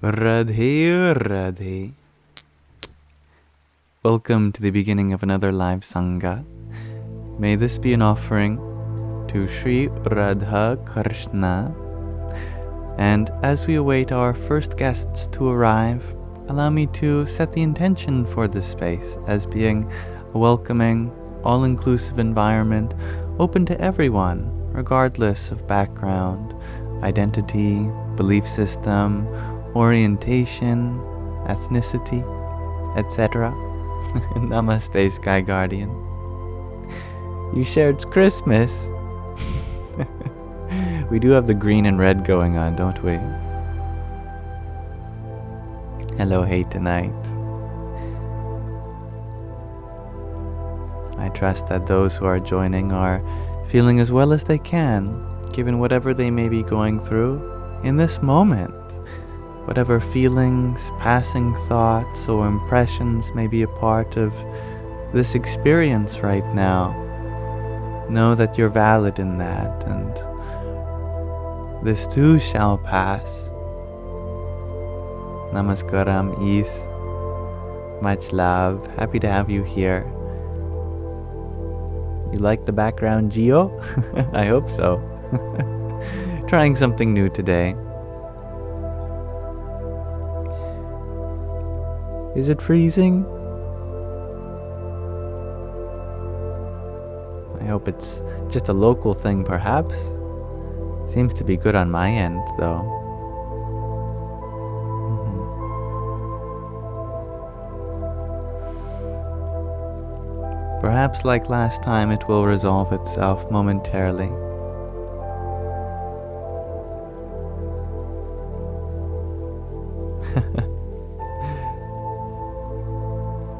Radhe Radhe. Welcome to the beginning of another live Sangha. May this be an offering to Sri Radha-Krishna. And as we await our first guests to arrive, allow me to set the intention for this space as being a welcoming, all-inclusive environment open to everyone, regardless of background, identity, belief system, orientation, ethnicity, etc. Namaste, Sky Guardian. You shared Christmas. We do have the green and red going on, don't we? Hello, hey tonight. I trust that those who are joining are feeling as well as they can, given whatever they may be going through in this moment. Whatever feelings, passing thoughts, or impressions may be a part of this experience right now, know that you're valid in that, and this too shall pass. Namaskaram, Is. Much love. Happy to have you here. You like the background, Geo? I hope so. Trying something new today. Is it freezing? I hope it's just a local thing, perhaps. Seems to be good on my end, though. Perhaps like last time, it will resolve itself momentarily.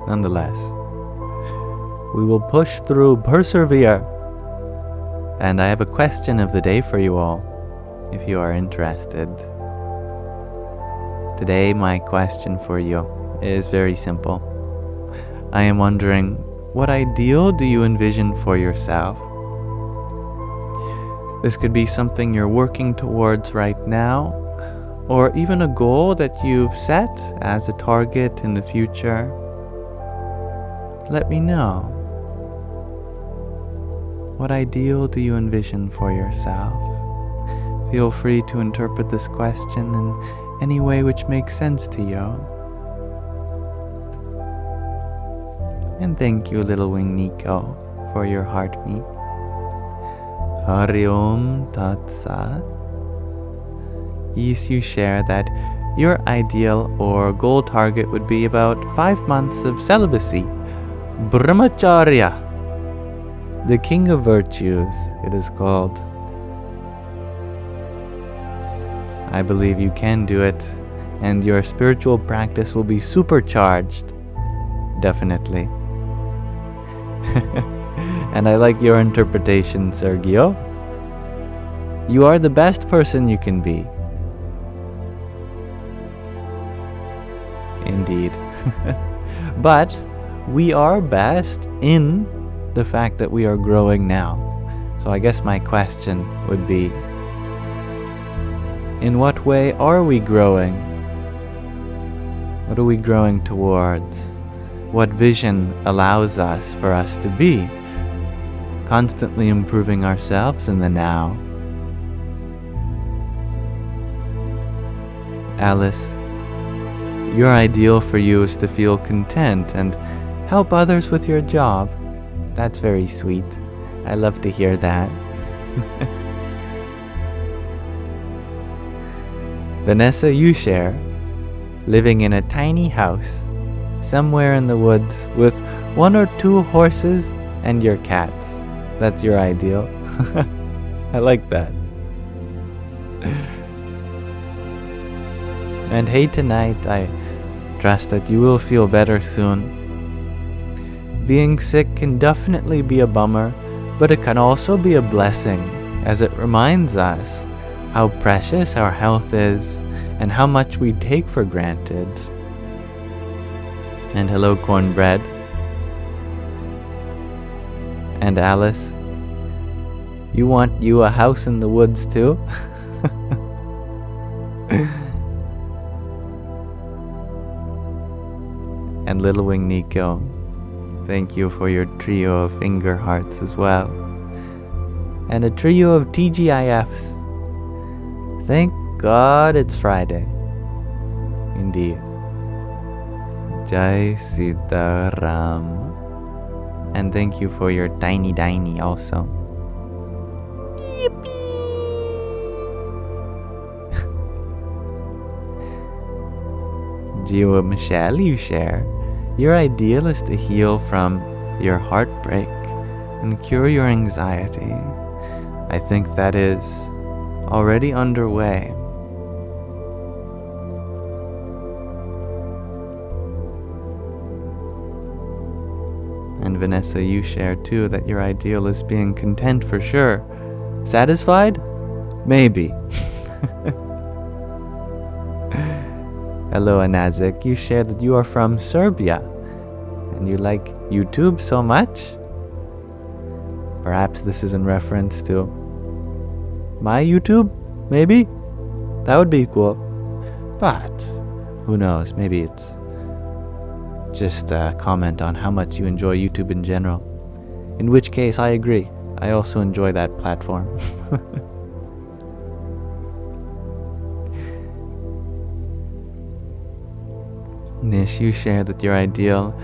Nonetheless, we will push through, persevere. And I have a question of the day for you all, if you are interested. Today, my question for you is very simple. I am wondering, what ideal do you envision for yourself? This could be something you're working towards right now, or even a goal that you've set as a target in the future. Let me know. What ideal do you envision for yourself? Feel free to interpret this question in any way which makes sense to you. And thank you, Little Wing Nico, for your heartbeat. Hari Om Tat Sat. Yes, you share that your ideal or goal target would be about 5 months of celibacy. Brahmacharya, the king of virtues, it is called. I believe you can do it, and your spiritual practice will be supercharged. Definitely. And I like your interpretation, Sergio. You are the best person you can be. Indeed. But we are best in the fact that we are growing now. So I guess my question would be, in what way are we growing? What are we growing towards? What vision allows us for us to be? Constantly improving ourselves in the now. Alice, your ideal for you is to feel content and help others with your job. That's very sweet. I love to hear that. Vanessa, you share living in a tiny house somewhere in the woods with 1 or 2 horses and your cats. That's your ideal. I like that. And hey, tonight, I trust that you will feel better soon. Being sick can definitely be a bummer, but it can also be a blessing, as it reminds us how precious our health is and how much we take for granted. And hello, Cornbread. And Alice, you want you a house in the woods too? And Little Wing Nico, thank you for your trio of finger hearts as well. And a trio of TGIFs. Thank God it's Friday. Indeed. Jai Sitaram. And thank you for your tiny also. Yippee! Jiwa Michelle, you share. Your ideal is to heal from your heartbreak and cure your anxiety. I think that is already underway. And Vanessa, you share too that your ideal is being content for sure. Satisfied? Maybe. Hello Anazik, you share that you are from Serbia and you like YouTube so much. Perhaps this is in reference to my YouTube, maybe? That would be cool. But who knows, maybe it's just a comment on how much you enjoy YouTube in general. In which case, I agree. I also enjoy that platform. Nish, you share that your ideal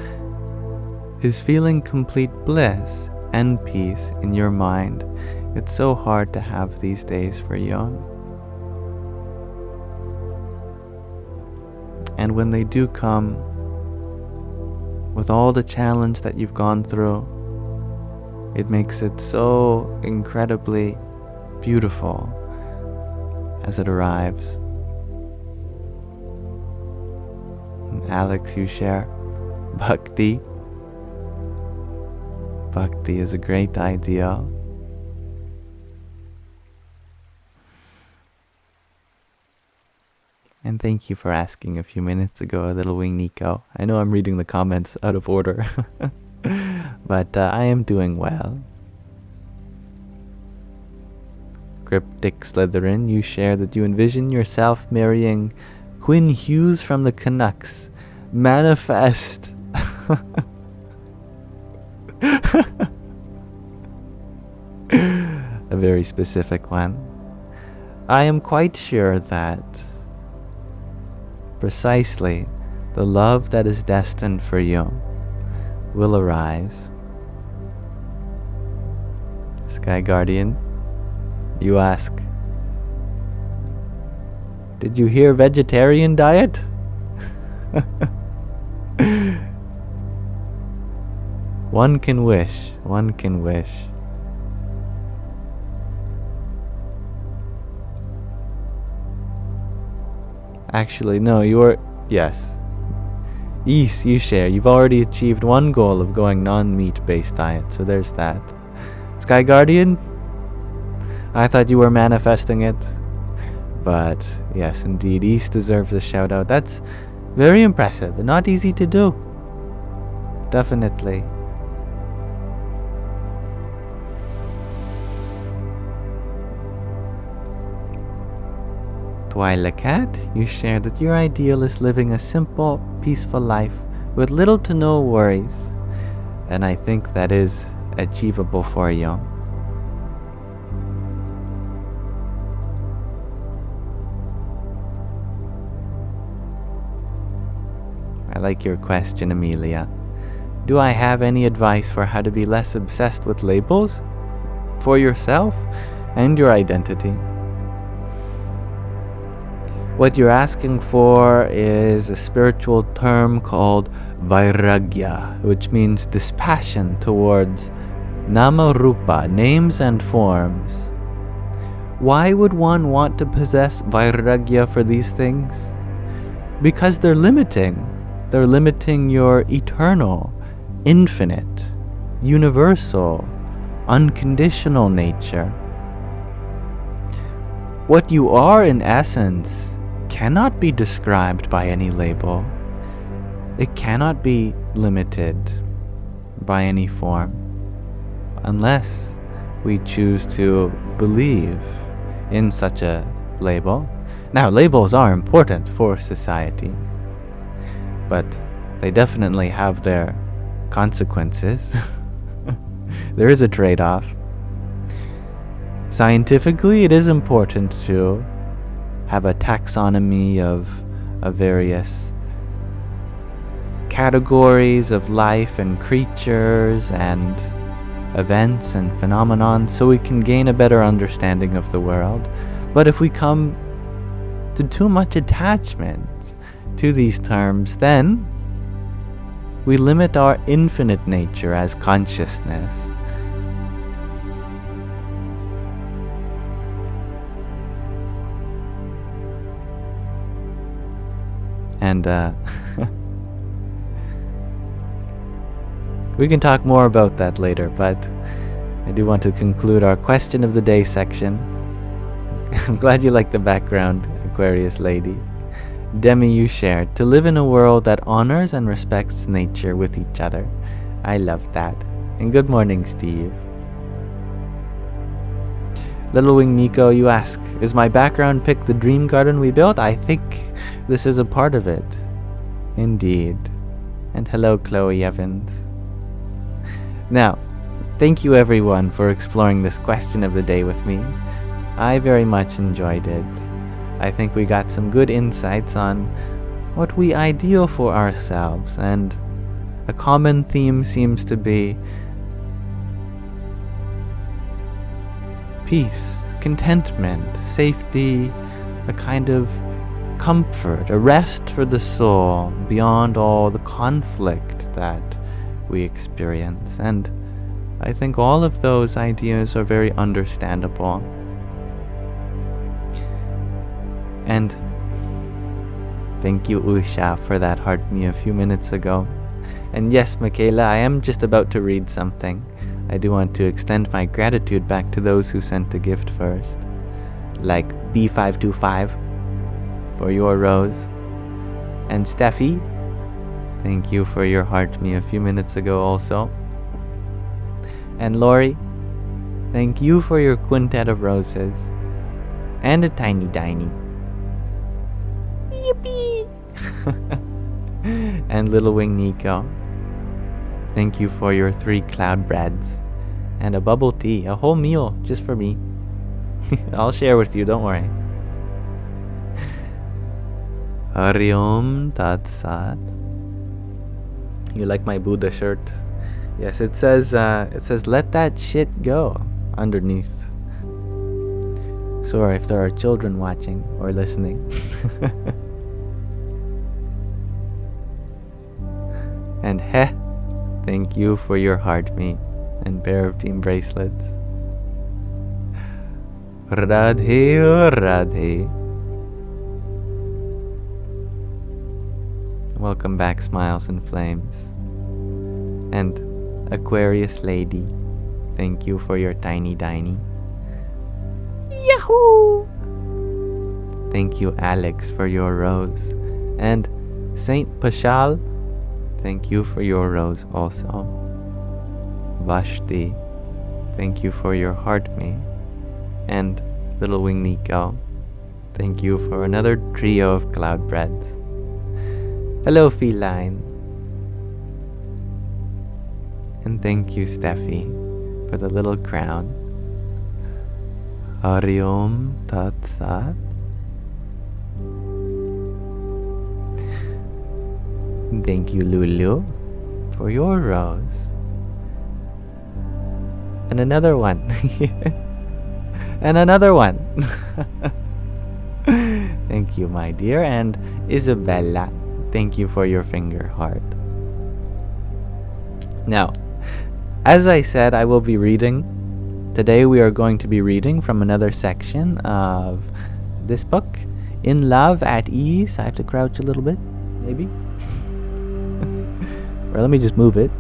is feeling complete bliss and peace in your mind. It's so hard to have these days for you. And when they do come, with all the challenge that you've gone through, it makes it so incredibly beautiful as it arrives. And Alex, you share Bhakti. Bhakti is a great ideal. And thank you for asking a few minutes ago, Little Wing Nico. I know I'm reading the comments out of order, but I am doing well. Cryptic Slytherin, you share that you envision yourself marrying Quinn Hughes from the Canucks. Manifest. A very specific one. I am quite sure that precisely the love that is destined for you will arise. Sky Guardian, you ask, did you hear vegetarian diet? One can wish, one can wish. Actually, no, yes. Yes, you share. You've already achieved one goal of going non-meat based diet, so there's that. Sky Guardian, I thought you were manifesting it. But yes, indeed, East deserves a shout out. That's very impressive and not easy to do. Definitely. Twyla Cat, you share that your ideal is living a simple, peaceful life with little to no worries. And I think that is achievable for you. I like your question, Amelia. Do I have any advice for how to be less obsessed with labels for yourself and your identity? What you're asking for is a spiritual term called vairagya, which means dispassion towards nama-rupa, names and forms. Why would one want to possess vairagya for these things? Because they're limiting. They're limiting your eternal, infinite, universal, unconditional nature. What you are in essence cannot be described by any label. It cannot be limited by any form unless we choose to believe in such a label. Now, labels are important for society, but they definitely have their consequences. There is a trade-off. Scientifically, it is important to have a taxonomy of various categories of life and creatures and events and phenomenon, so we can gain a better understanding of the world. But if we come to too much attachment to these terms, then we limit our infinite nature as consciousness. And we can talk more about that later, but I do want to conclude our question of the day section. I'm glad you like the background, Aquarius lady. Demi, you shared, to live in a world that honors and respects nature with each other. I love that. And good morning, Steve. Little Wing Nico, you ask, is my background pic the dream garden we built? I think this is a part of it. Indeed. And hello, Chloe Evans. Now, thank you everyone for exploring this question of the day with me. I very much enjoyed it. I think we got some good insights on what we ideal for ourselves, and a common theme seems to be peace, contentment, safety, a kind of comfort, a rest for the soul beyond all the conflict that we experience. And I think all of those ideas are very understandable. And thank you, Usha, for that heart me a few minutes ago. And yes, Michaela, I am just about to read something. I do want to extend my gratitude back to those who sent a gift first, like B525 for your rose, and Steffi, thank you for your heart me a few minutes ago also, and Lori, thank you for your quintet of roses, and a tiny Diny. Yippee! And Little Wing Nico, thank you for your 3 cloud breads and a bubble tea, a whole meal just for me. I'll share with you, don't worry. Hari Om Tat Sat. You like my Buddha shirt? Yes, it says let that shit go underneath. Sorry if there are children watching or listening. And thank you for your heart me and pair of team bracelets. Radhe Radhe. Welcome back, Smiles and Flames. And Aquarius lady, thank you for your tiny Diny. Yahoo! Thank you, Alex, for your rose. And Saint Pashal, thank you for your rose also. Vashti, thank you for your heart me. And Little Wing Nico, thank you for another trio of cloud breads. Hello, Feline. And thank you, Steffi, for the little crown. Hari Om Tat Sat. Thank you, Lulu, for your rose. And another one. And another one. Thank you, my dear. And Isabella, thank you for your finger heart. Now, as I said, I will be reading. Today we are going to be reading from another section of this book, In Love at Ease. I have to crouch a little bit, maybe. Or let me just move it.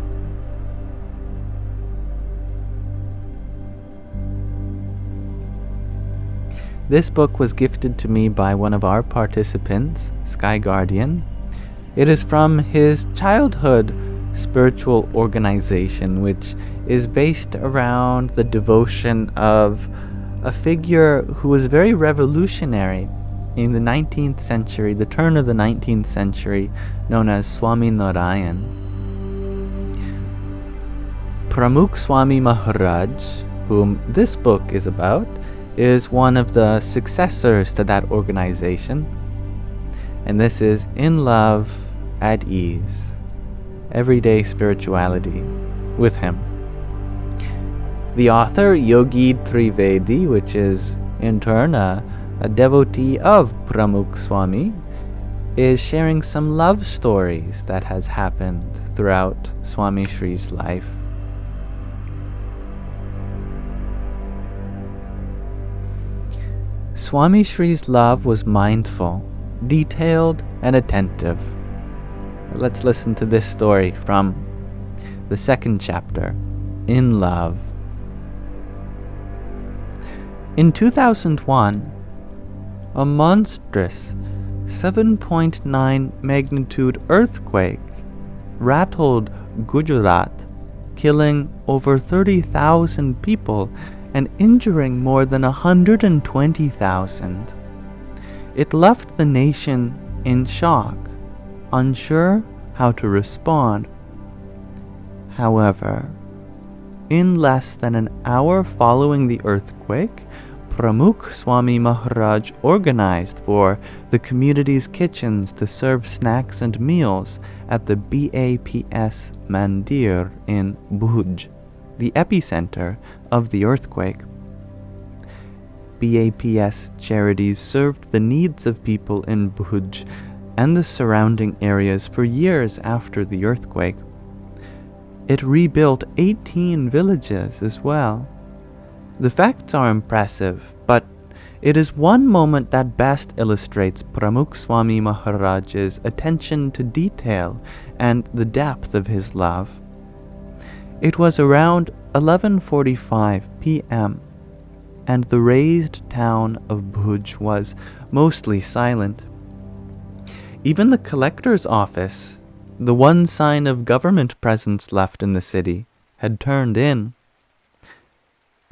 This book was gifted to me by one of our participants, Sky Guardian. It is from his childhood spiritual organization, which is based around the devotion of a figure who was very revolutionary in the 19th century, the turn of the 19th century, known as Swami Narayan. Pramukh Swami Maharaj, whom this book is about, is one of the successors to that organization. And this is In Love, at Ease, Everyday Spirituality with him. The author, Yogi Trivedi, which is in turn a devotee of Pramukh Swami, is sharing some love stories that has happened throughout Swami Sri's life. Swami Sri's love was mindful, detailed, and attentive. Let's listen to this story from the second chapter, In Love. In 2001, a monstrous 7.9 magnitude earthquake rattled Gujarat, killing over 30,000 people and injuring more than 120,000. It left the nation in shock, unsure how to respond. However, in less than an hour following the earthquake, Pramukh Swami Maharaj organized for the community's kitchens to serve snacks and meals at the B.A.P.S Mandir in Bhuj, the epicenter of the earthquake. B.A.P.S charities served the needs of people in Bhuj and the surrounding areas for years after the earthquake. It rebuilt 18 villages as well. The facts are impressive, but it is one moment that best illustrates Pramukh Swami Maharaj's attention to detail and the depth of his love. It was around 11:45 p.m., and the razed town of Bhuj was mostly silent. Even the collector's office, the one sign of government presence left in the city, had turned in.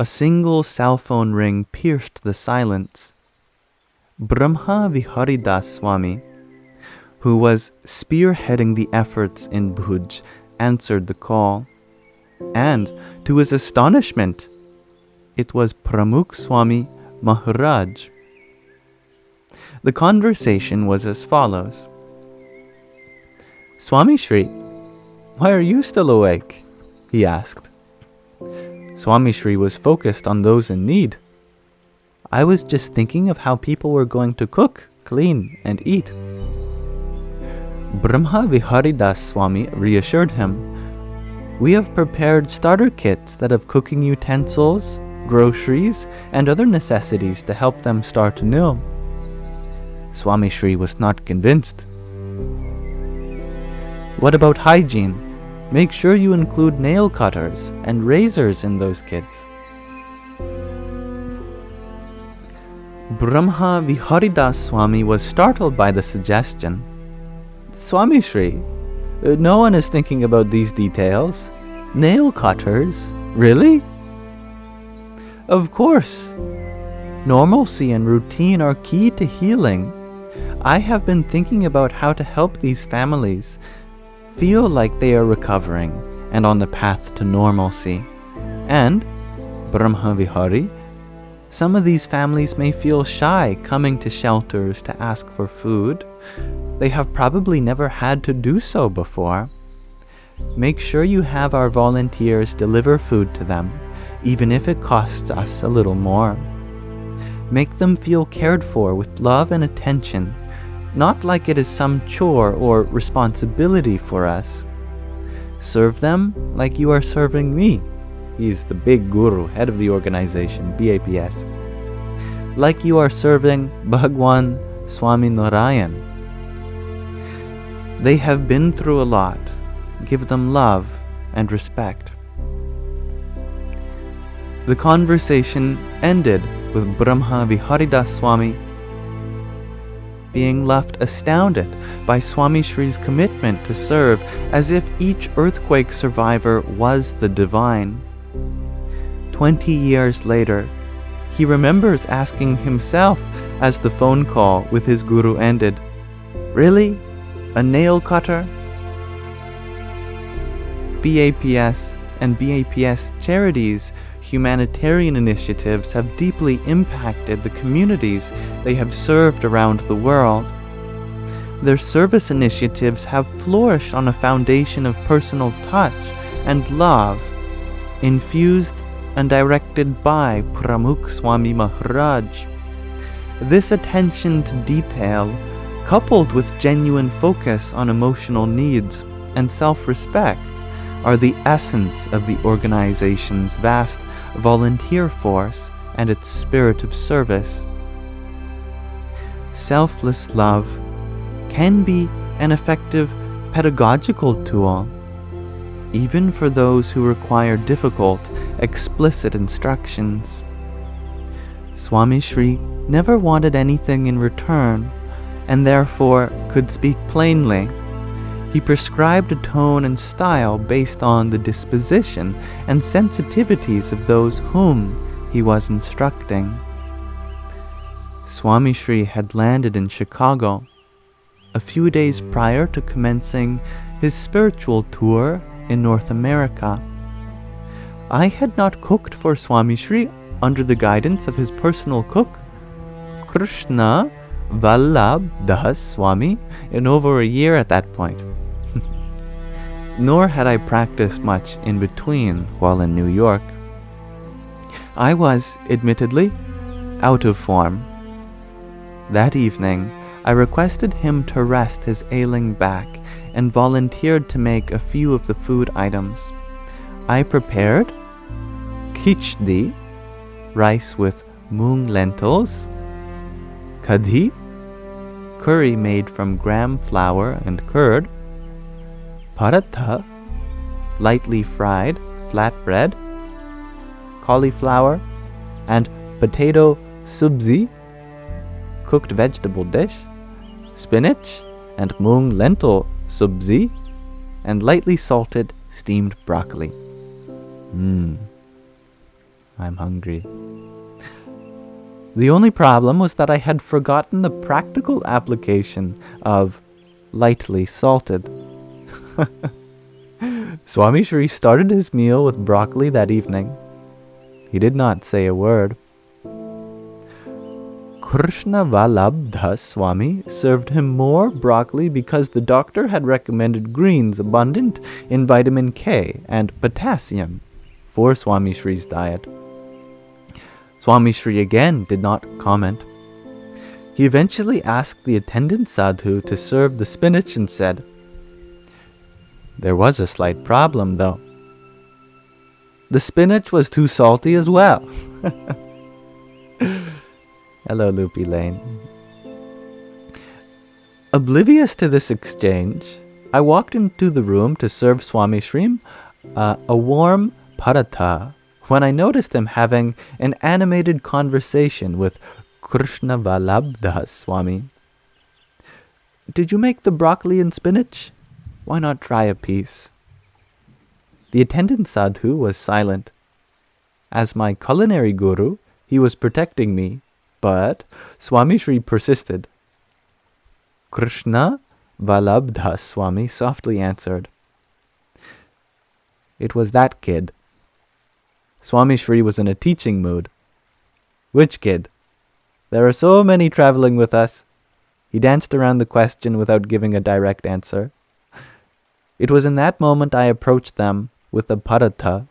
A single cell phone ring pierced the silence. Brahma Viharidas Swami, who was spearheading the efforts in Bhuj, answered the call. And, to his astonishment, it was Pramukh Swami Maharaj. The conversation was as follows. "Swami Sri, why are you still awake?" he asked. Swami Sri was focused on those in need. "I was just thinking of how people were going to cook, clean, and eat." Brahma Viharidas Swami reassured him, "We have prepared starter kits that have cooking utensils, groceries, and other necessities to help them start anew." Swami Sri was not convinced. "What about hygiene? Make sure you include nail cutters and razors in those kits." Brahma Viharidas Swami was startled by the suggestion. "Swami Sri, no one is thinking about these details. Nail cutters? Really?" "Of course. Normalcy and routine are key to healing. I have been thinking about how to help these families feel like they are recovering and on the path to normalcy. And, Brahma Vihari, some of these families may feel shy coming to shelters to ask for food. They have probably never had to do so before. Make sure you have our volunteers deliver food to them, even if it costs us a little more. Make them feel cared for with love and attention, not like it is some chore or responsibility for us. Serve them like you are serving me." He's the big guru, head of the organization, B.A.P.S. "Like you are serving Bhagwan Swami Narayan. They have been through a lot. Give them love and respect." The conversation ended with Brahma Viharidas Swami being left astounded by Swami Sri's commitment to serve as if each earthquake survivor was the divine. 20 years later, he remembers asking himself as the phone call with his guru ended. "Really? A nail cutter?" B.A.P.S. and B.A.P.S. charities' humanitarian initiatives have deeply impacted the communities they have served around the world. Their service initiatives have flourished on a foundation of personal touch and love, infused and directed by Pramukh Swami Maharaj. This attention to detail, coupled with genuine focus on emotional needs and self-respect, are the essence of the organization's vast volunteer force and its spirit of service. Selfless love can be an effective pedagogical tool, even for those who require difficult, explicit instructions. Swami Sri never wanted anything in return, and therefore could speak plainly. He prescribed a tone and style based on the disposition and sensitivities of those whom he was instructing. Swami Sri had landed in Chicago a few days prior to commencing his spiritual tour in North America. I had not cooked for Swami Sri under the guidance of his personal cook, Krishna Vallabh Swami, in over a year at that point. Nor had I practiced much in between while in New York. I was, admittedly, out of form. That evening, I requested him to rest his ailing back and volunteered to make a few of the food items. I prepared khichdi, rice with moong lentils, kadhi, curry made from gram flour and curd, paratha, lightly fried flatbread, cauliflower, and potato subzi, cooked vegetable dish, spinach and moong lentil subzi, and lightly salted steamed broccoli. I'm hungry. The only problem was that I had forgotten the practical application of lightly salted. Swami Sri started his meal with broccoli that evening. He did not say a word. Krishna Vallabh Swami served him more broccoli because the doctor had recommended greens abundant in vitamin K and potassium for Swami Sri's diet. Swami Sri again did not comment. He eventually asked the attendant sadhu to serve the spinach and said, "There was a slight problem, though. The spinach was too salty as well." Hello, Loopy Lane. Oblivious to this exchange, I walked into the room to serve Swami Sri a warm paratha when I noticed him having an animated conversation with Krishna Vallabh Swami. "Did you make the broccoli and spinach? Why not try a piece?" The attendant sadhu was silent. As my culinary guru, he was protecting me, but Swami Sri persisted. Krishna Vallabh Swami softly answered, "It was that kid." Swami Sri was in a teaching mood. "Which kid? There are so many traveling with us." He danced around the question without giving a direct answer. It was in that moment I approached them with the paratha.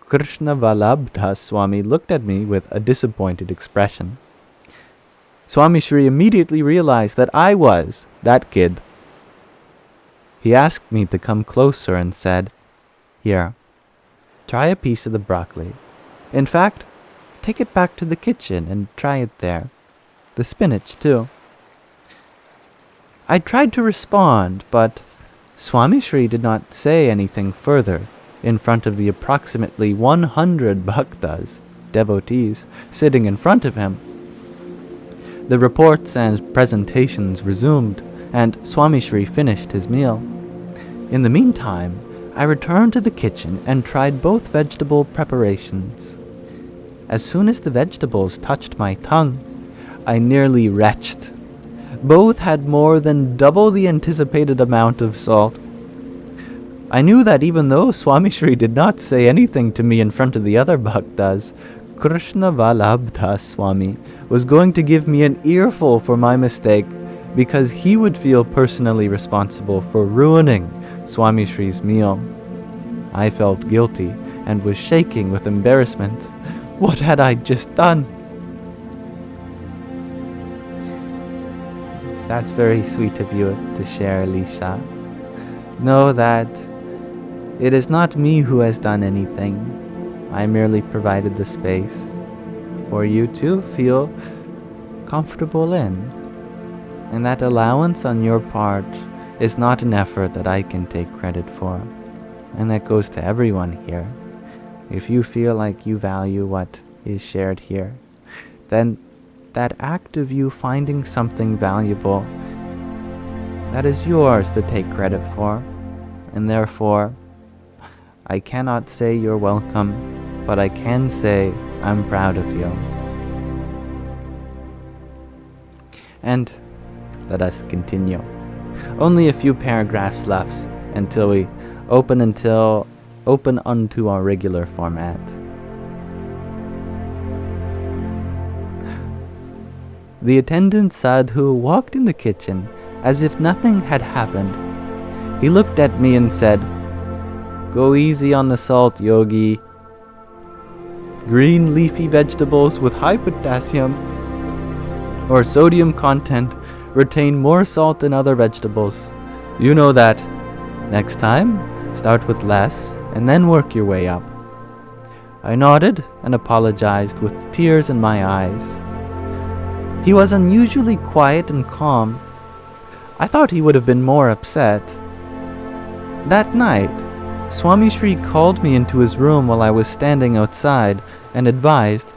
Krishna Vallabh Swami looked at me with a disappointed expression. Swami Sri immediately realized that I was that kid. He asked me to come closer and said, "Here, try a piece of the broccoli. In fact, take it back to the kitchen and try it there. The spinach, too." I tried to respond, but Swami Sri did not say anything further in front of the approximately 100 bhaktas, devotees, sitting in front of him. The reports and presentations resumed, and Swami Sri finished his meal. In the meantime, I returned to the kitchen and tried both vegetable preparations. As soon as the vegetables touched my tongue, I nearly retched. Both had more than double the anticipated amount of salt. I knew that even though Swami Sri did not say anything to me in front of the other bhaktas, Krishna Vallabha Swami was going to give me an earful for my mistake because he would feel personally responsible for ruining Swami Sri's meal. I felt guilty and was shaking with embarrassment. What had I just done? That's very sweet of you to share, Alicia. Know that it is not me who has done anything. I merely provided the space for you to feel comfortable in. And that allowance on your part is not an effort that I can take credit for. And that goes to everyone here. If you feel like you value what is shared here, then that act of you finding something valuable, that is yours to take credit for. And therefore, I cannot say you're welcome, but I can say I'm proud of you. And let us continue. Only a few paragraphs left until we open unto our regular format. The attendant sadhu walked in the kitchen as if nothing had happened. He looked at me and said, "Go easy on the salt, yogi. Green leafy vegetables with high potassium or sodium content retain more salt than other vegetables. You know that. Next time, start with less and then work your way up." I nodded and apologized with tears in my eyes. He was unusually quiet and calm. I thought he would have been more upset. That night, Swami Sri called me into his room while I was standing outside and advised,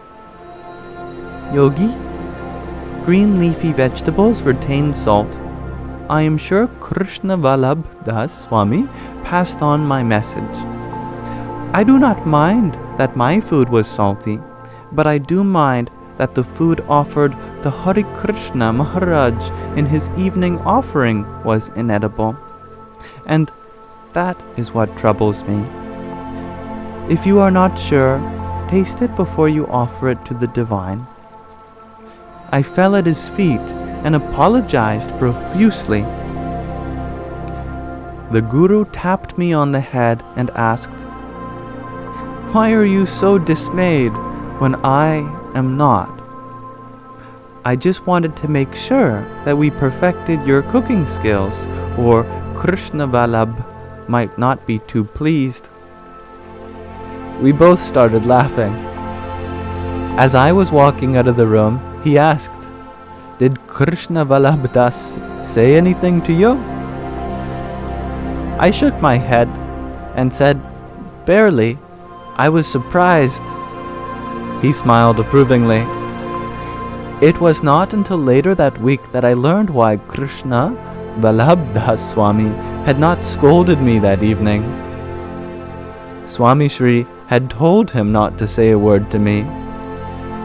"Yogi, green leafy vegetables retain salt. I am sure Krishna Vallabha Swami passed on my message. I do not mind that my food was salty, but I do mind that the food offered to Radha-Krishna Maharaj in his evening offering was inedible. And that is what troubles me. If you are not sure, taste it before you offer it to the divine." I fell at his feet and apologized profusely. The Guru tapped me on the head and asked, "Why are you so dismayed when I am not?" "I just wanted to make sure that we perfected your cooking skills, or Krishna Vallabha might not be too pleased." We both started laughing. As I was walking out of the room, he asked, "Did Krishna Vallabha say anything to you?" I shook my head and said, "Barely. I was surprised." He smiled approvingly. It was not until later that week that I learned why Krishna Vallabha Swami had not scolded me that evening. Swami Sri had told him not to say a word to me.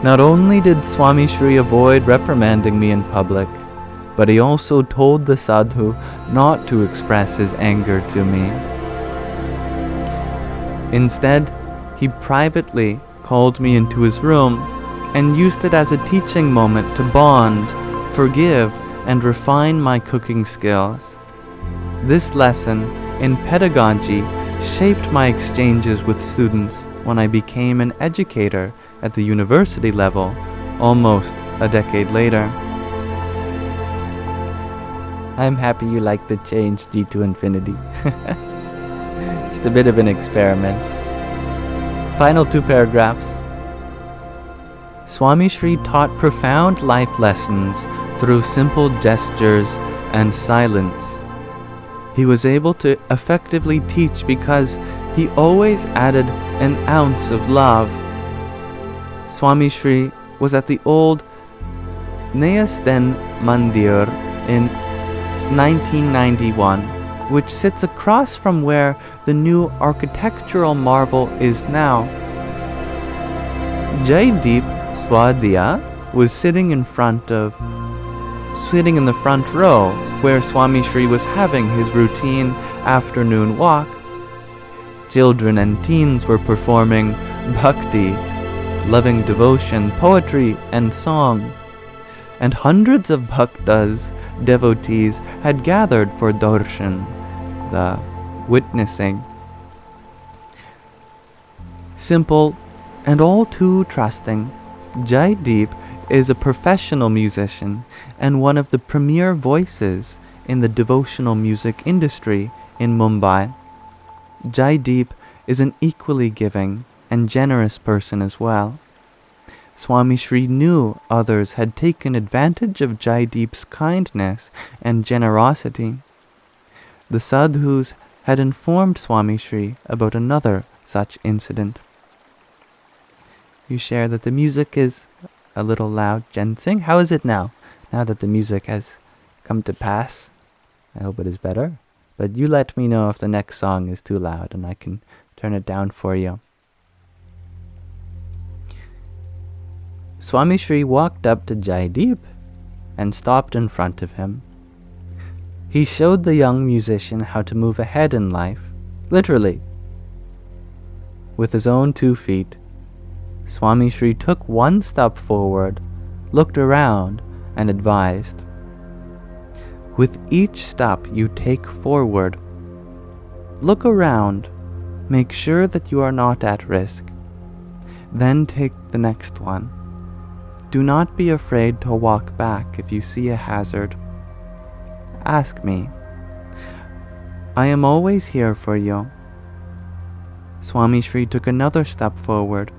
Not only did Swami Sri avoid reprimanding me in public, but he also told the sadhu not to express his anger to me. Instead, he privately called me into his room and used it as a teaching moment to bond, forgive, and refine my cooking skills. This lesson in pedagogy shaped my exchanges with students when I became an educator at the university level almost a decade later. I'm happy you like the change G to infinity. Just a bit of an experiment. Final 2 paragraphs. Swami Sri taught profound life lessons through simple gestures and silence. He was able to effectively teach because he always added an ounce of love. Swami Sri was at the old Nayasden Mandir in 1991, which sits across from where the new architectural marvel is now. Jaideep Swadhyaya was sitting in the front row where Swami Sri was having his routine afternoon walk. Children and teens were performing bhakti, loving devotion, poetry, and song. And hundreds of bhaktas, devotees, had gathered for darshan, the witnessing. Simple and all too trusting, Jaideep is a professional musician and one of the premier voices in the devotional music industry in Mumbai. Jaideep is an equally giving and generous person as well. Swami Sri knew others had taken advantage of Jaideep's kindness and generosity. The sadhus had informed Swami Sri about another such incident. You share that the music is a little loud. Jensing, how is it now? Now that the music has come to pass, I hope it is better. But you let me know if the next song is too loud and I can turn it down for you. Swami Sri walked up to Jaideep and stopped in front of him. He showed the young musician how to move ahead in life, literally. With his own 2 feet, Swami Sri took one step forward, looked around, and advised, "With each step you take forward, look around, make sure that you are not at risk. Then take the next one. Do not be afraid to walk back if you see a hazard. Ask me. I am always here for you." Swami Sri took another step forward.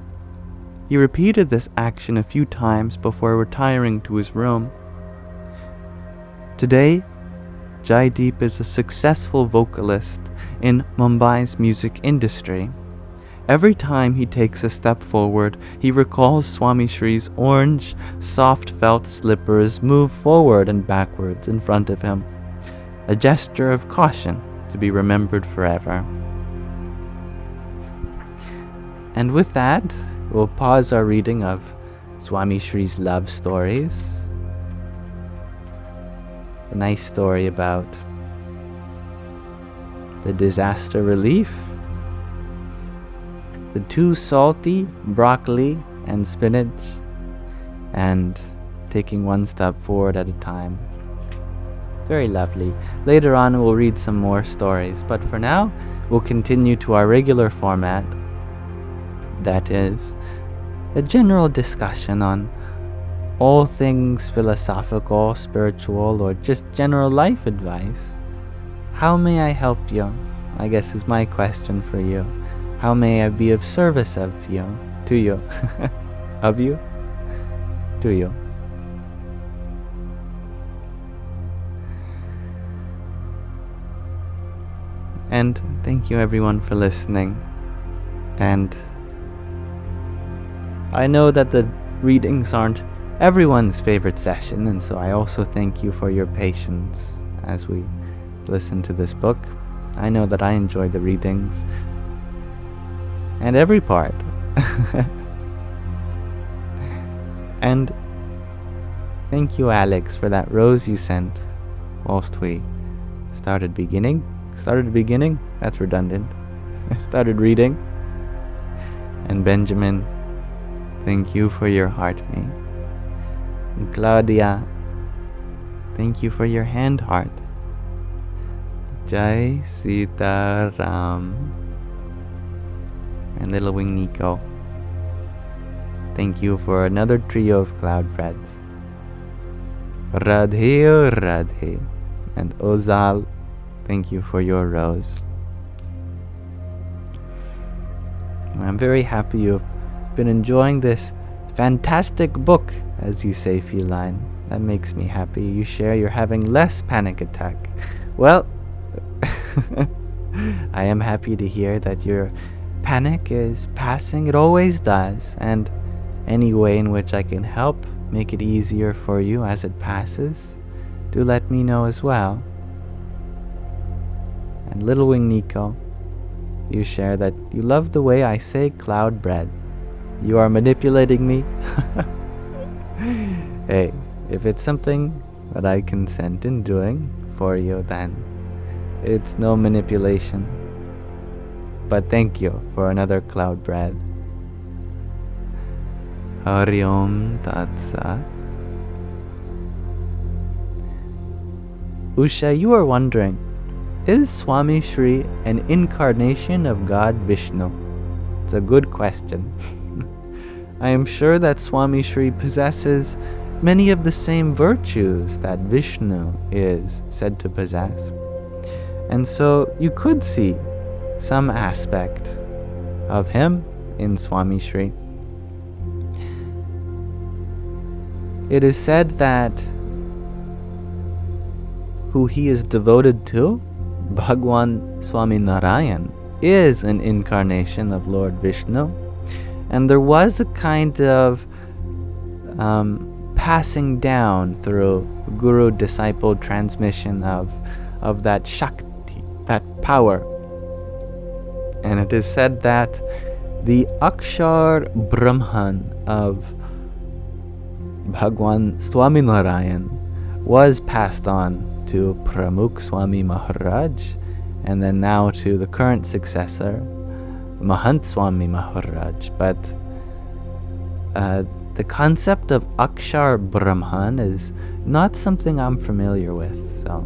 He repeated this action a few times before retiring to his room. Today, Jaideep is a successful vocalist in Mumbai's music industry. Every time he takes a step forward, he recalls Swami Sri's orange, soft felt slippers move forward and backwards in front of him, a gesture of caution to be remembered forever. And with that, we'll pause our reading of Swami Sri's love stories. A nice story about the disaster relief, the too salty broccoli and spinach, and taking one step forward at a time. Very lovely. Later on we'll read some more stories, but for now we'll continue to our regular format. That is a general discussion on all things philosophical, spiritual, or just general life advice. How may I help you? I guess is my question for you. How may I be of service to you? Of you? To you. And thank you everyone for listening. And I know that the readings aren't everyone's favorite session, and so I also thank you for your patience as we listen to this book. I know that I enjoy the readings and every part. And thank you, Alex, for that rose you sent whilst we started beginning. That's redundant. Started reading. And Benjamin, thank you for your heart, me. And Claudia, thank you for your hand heart. Jai Sita Ram. And Little Wing Nico, thank you for another trio of cloud breads. Radhe Radhe. And Ozal, thank you for your rose. I'm very happy you've been enjoying this fantastic book, as you say, Feline. That makes me happy. You share you're having less panic attack. Well, I am happy to hear that your panic is passing. It always does. And any way in which I can help make it easier for you as it passes, do let me know as well. And Little Wing Nico, you share that you love the way I say cloud bread. You are manipulating me. hey, if it's something that I consent in doing for you, then it's no manipulation. But thank you for another cloud bread. Hari Om Tat Sat. Usha, you are wondering, is Swami Sri an incarnation of God Vishnu? It's a good question. I am sure that Swami Sri possesses many of the same virtues that Vishnu is said to possess. And so you could see some aspect of him in Swami Sri. It is said that who he is devoted to, Bhagwan Swami Narayan, is an incarnation of Lord Vishnu. And there was a kind of passing down through guru-disciple transmission of that Shakti, that power. And it is said that the Akshar Brahman of Bhagwan Swami Narayan was passed on to Pramukh Swami Maharaj, and then now to the current successor, Mahant Swami Maharaj. But the concept of Akshar Brahman is not something I'm familiar with, so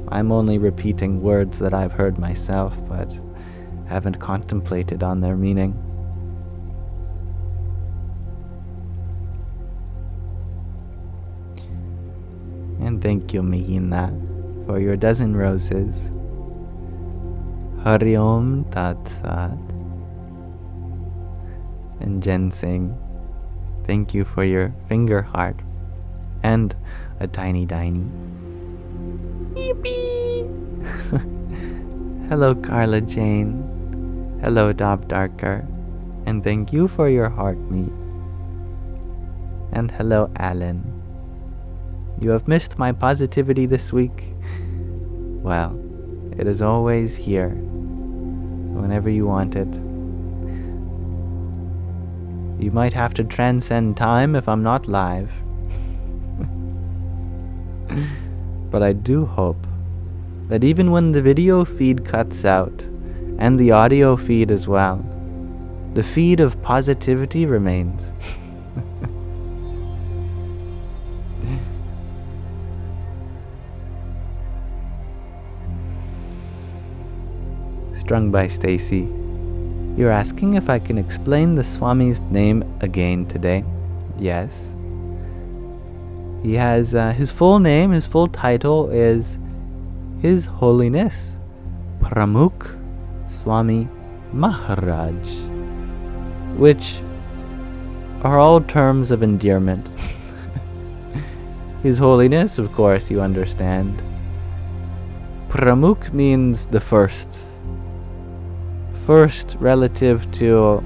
I'm only repeating words that I've heard myself, but haven't contemplated on their meaning. And thank you, Mihina, for your dozen roses. Hari Om Tat Sat. And Jen Singh, thank you for your finger heart and a tiny diny. Yippee! Hello, Carla Jane. Hello, Dob Darker. And thank you for your heart meat. And hello, Alan. You have missed my positivity this week. Well, it is always here, whenever you want it. You might have to transcend time if I'm not live. But I do hope that even when the video feed cuts out, and the audio feed as well, the feed of positivity remains. Strung by Stacy. You're asking if I can explain the Swami's name again today. Yes. He has his full name, his full title is His Holiness Pramukh Swami Maharaj, which are all terms of endearment. His Holiness, of course, you understand. Pramukh means the first. First relative to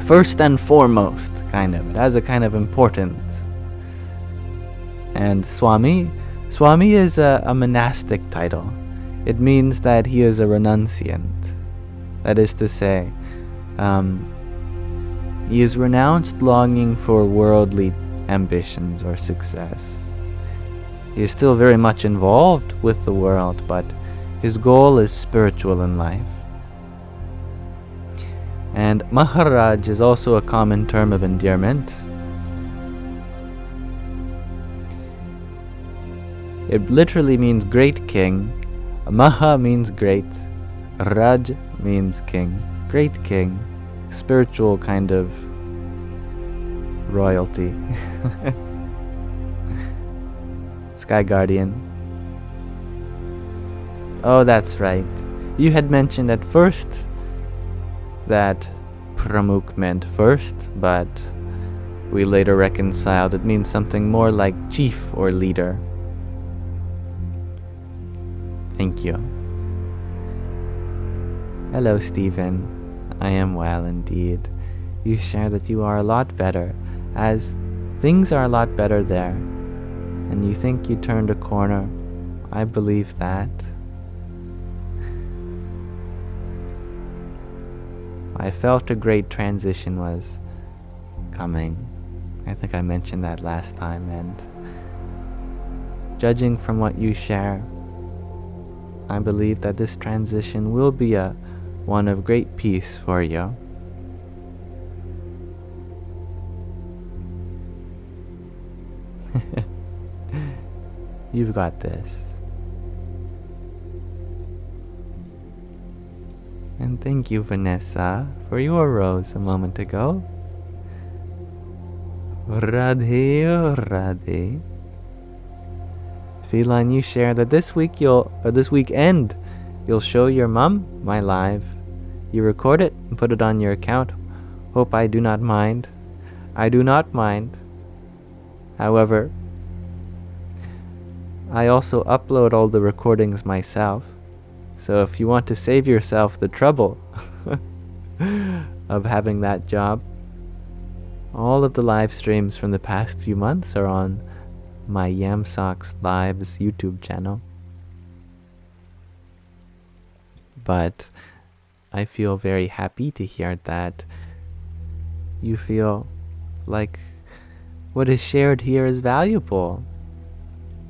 first and foremost, kind of. It has a kind of importance. And Swami is a monastic title. It means that he is a renunciant. That is to say, he is renounced longing for worldly ambitions or success. He is still very much involved with the world, but his goal is spiritual in life. And Maharaj is also a common term of endearment. It literally means great king. Maha means great. Raj means king. Great king. Spiritual kind of royalty. Sky Guardian. Oh, that's right. You had mentioned at first that Pramukh meant first, but we later reconciled it means something more like chief or leader. Thank you. Hello, Stephen. I am well indeed. You share that you are a lot better, as things are a lot better there. And you think you turned a corner. I believe that. I felt a great transition was coming. I think I mentioned that last time, and judging from what you share, I believe that this transition will be one of great peace for you. You've got this. And thank you, Vanessa, for your rose a moment ago. Radhe, Radhe. Feline, you share that this weekend, you'll show your mum my live. You record it and put it on your account. Hope I do not mind. I do not mind. However, I also upload all the recordings myself. So if you want to save yourself the trouble of having that job, all of the live streams from the past few months are on my Yamsox Lives YouTube channel. But I feel very happy to hear that you feel like what is shared here is valuable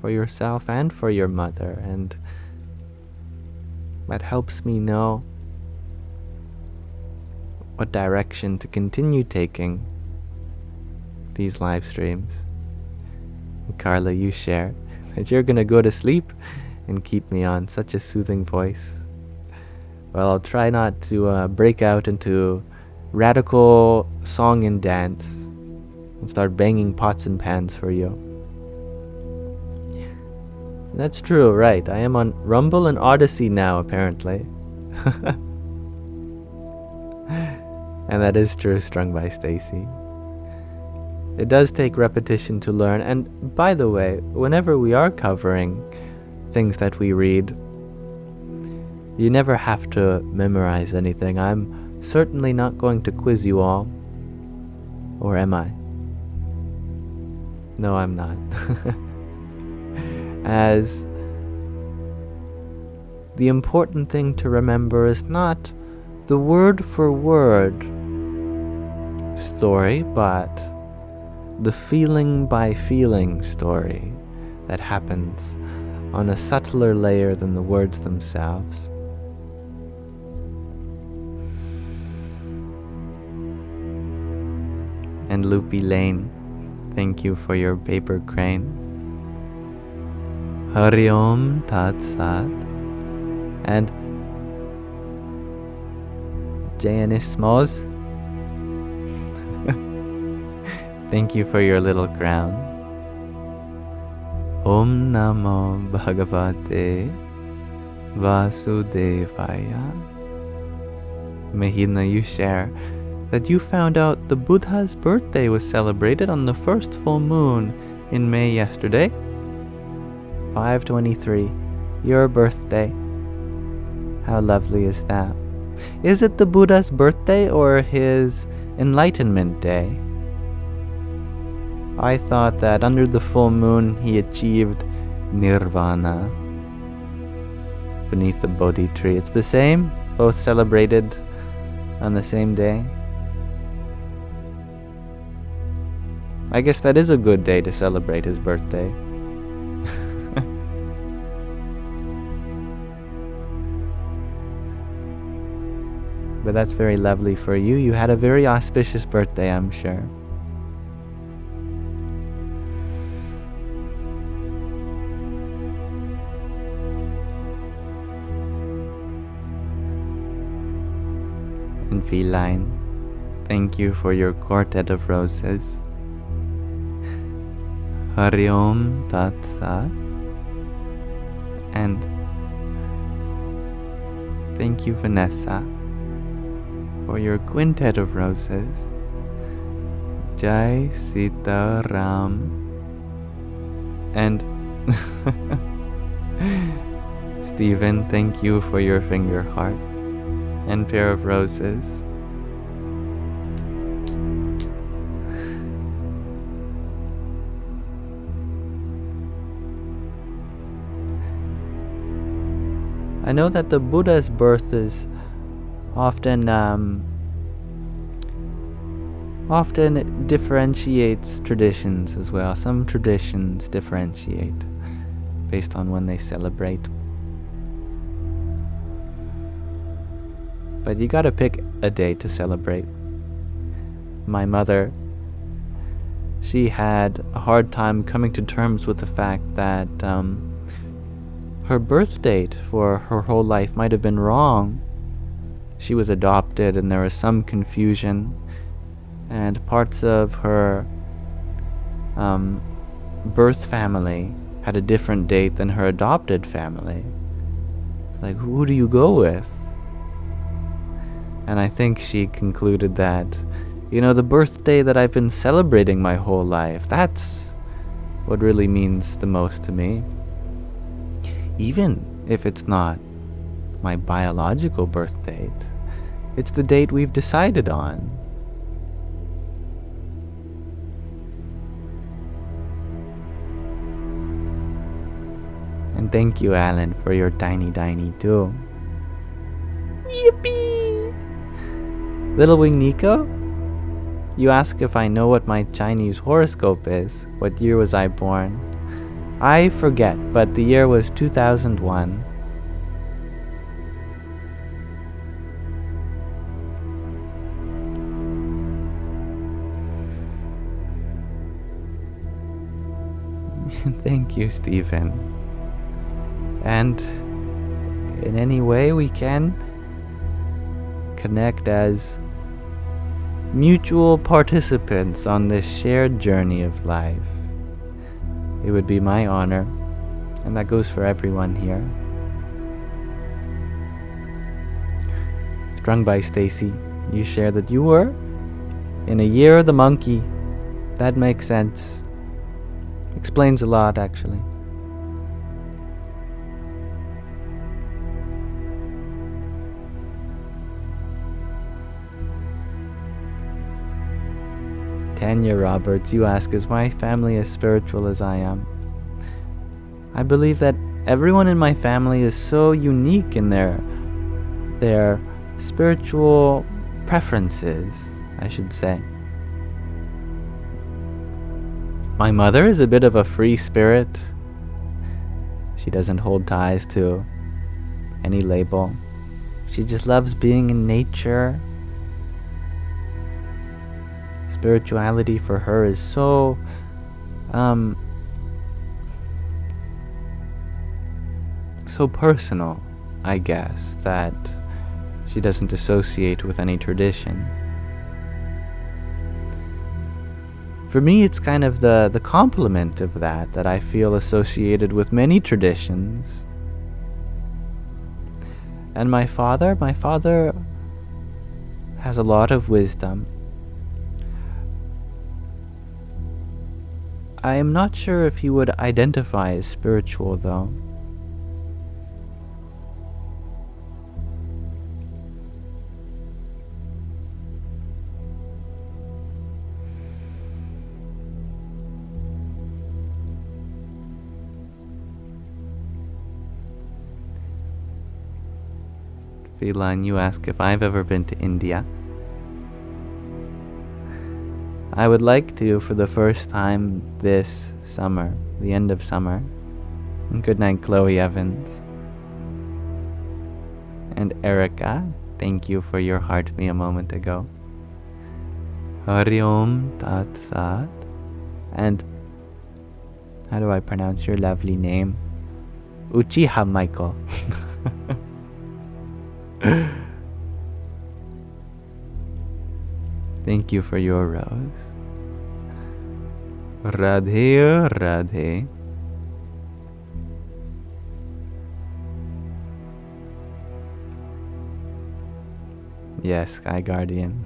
for yourself and for your mother, and that helps me know what direction to continue taking these live streams. And Carla, you share that you're gonna go to sleep and keep me on such a soothing voice. Well, I'll try not to break out into radical song and dance and start banging pots and pans for you. That's true, right? I am on Rumble and Odyssey now, apparently. And that is true, strung by Stacy. It does take repetition to learn, and by the way, whenever we are covering things that we read, you never have to memorize anything. I'm certainly not going to quiz you all. Or am I? No, I'm not. As the important thing to remember is not the word for word story, but the feeling by feeling story that happens on a subtler layer than the words themselves. And Loopy Lane, thank you for your paper crane. Hari Om Tat Sat. And Jayanismos, thank you for your little crown. Om Namo Bhagavate Vasudevaya. Mahina, you share that you found out the Buddha's birthday was celebrated on the first full moon in May yesterday. 5/23, your birthday. How lovely is that? Is it the Buddha's birthday or his Enlightenment Day? I thought that under the full moon he achieved Nirvana beneath the Bodhi tree. It's the same, both celebrated on the same day. I guess that is a good day to celebrate his birthday. But that's very lovely for you. You had a very auspicious birthday, I'm sure. And Feline, thank you for your quartet of roses. Hari Om Tat Sat. And thank you, Vanessa, for your quintet of roses. Jai Sita Ram. And Stephen, thank you for your finger heart and pair of roses. I know that the Buddha's birth is often often differentiates traditions as well. Some traditions differentiate based on when they celebrate. But you gotta pick a day to celebrate. My mother, she had a hard time coming to terms with the fact that her birth date for her whole life might have been wrong. She was adopted and there was some confusion, and parts of her birth family had a different date than her adopted family. Like, who do you go with? And I think she concluded that, the birthday that I've been celebrating my whole life, that's what really means the most to me. Even if it's not my biological birth date, it's the date we've decided on. And thank you, Alan, for your tiny too. Yippee! Little Wing Nico, you ask if I know what my Chinese horoscope is. What year was I born? I forget, but the year was 2001. Thank you, Stephen. And in any way we can connect as mutual participants on this shared journey of life, it would be my honor, and that goes for everyone here. Strung by Stacy, you share that you were in a year of the monkey. That makes sense. Explains a lot, actually. Tanya Roberts, you ask, is my family as spiritual as I am? I believe that everyone in my family is so unique in their spiritual preferences, I should say. My mother is a bit of a free spirit. She doesn't hold ties to any label. She just loves being in nature. Spirituality for her is so personal, I guess, that she doesn't associate with any tradition. For me, it's kind of the complement of that I feel associated with many traditions. And my father has a lot of wisdom. I am not sure if he would identify as spiritual, though. Feline, you ask if I've ever been to India. I would like to for the first time this summer, the end of summer. And good night, Chloe Evans. And Erica, thank you for your heart me a moment ago. Hari Om Tat Sat. And how do I pronounce your lovely name? Uchiha Michael. Thank you for your rose. Radhe Radhe. Yes, Sky Guardian.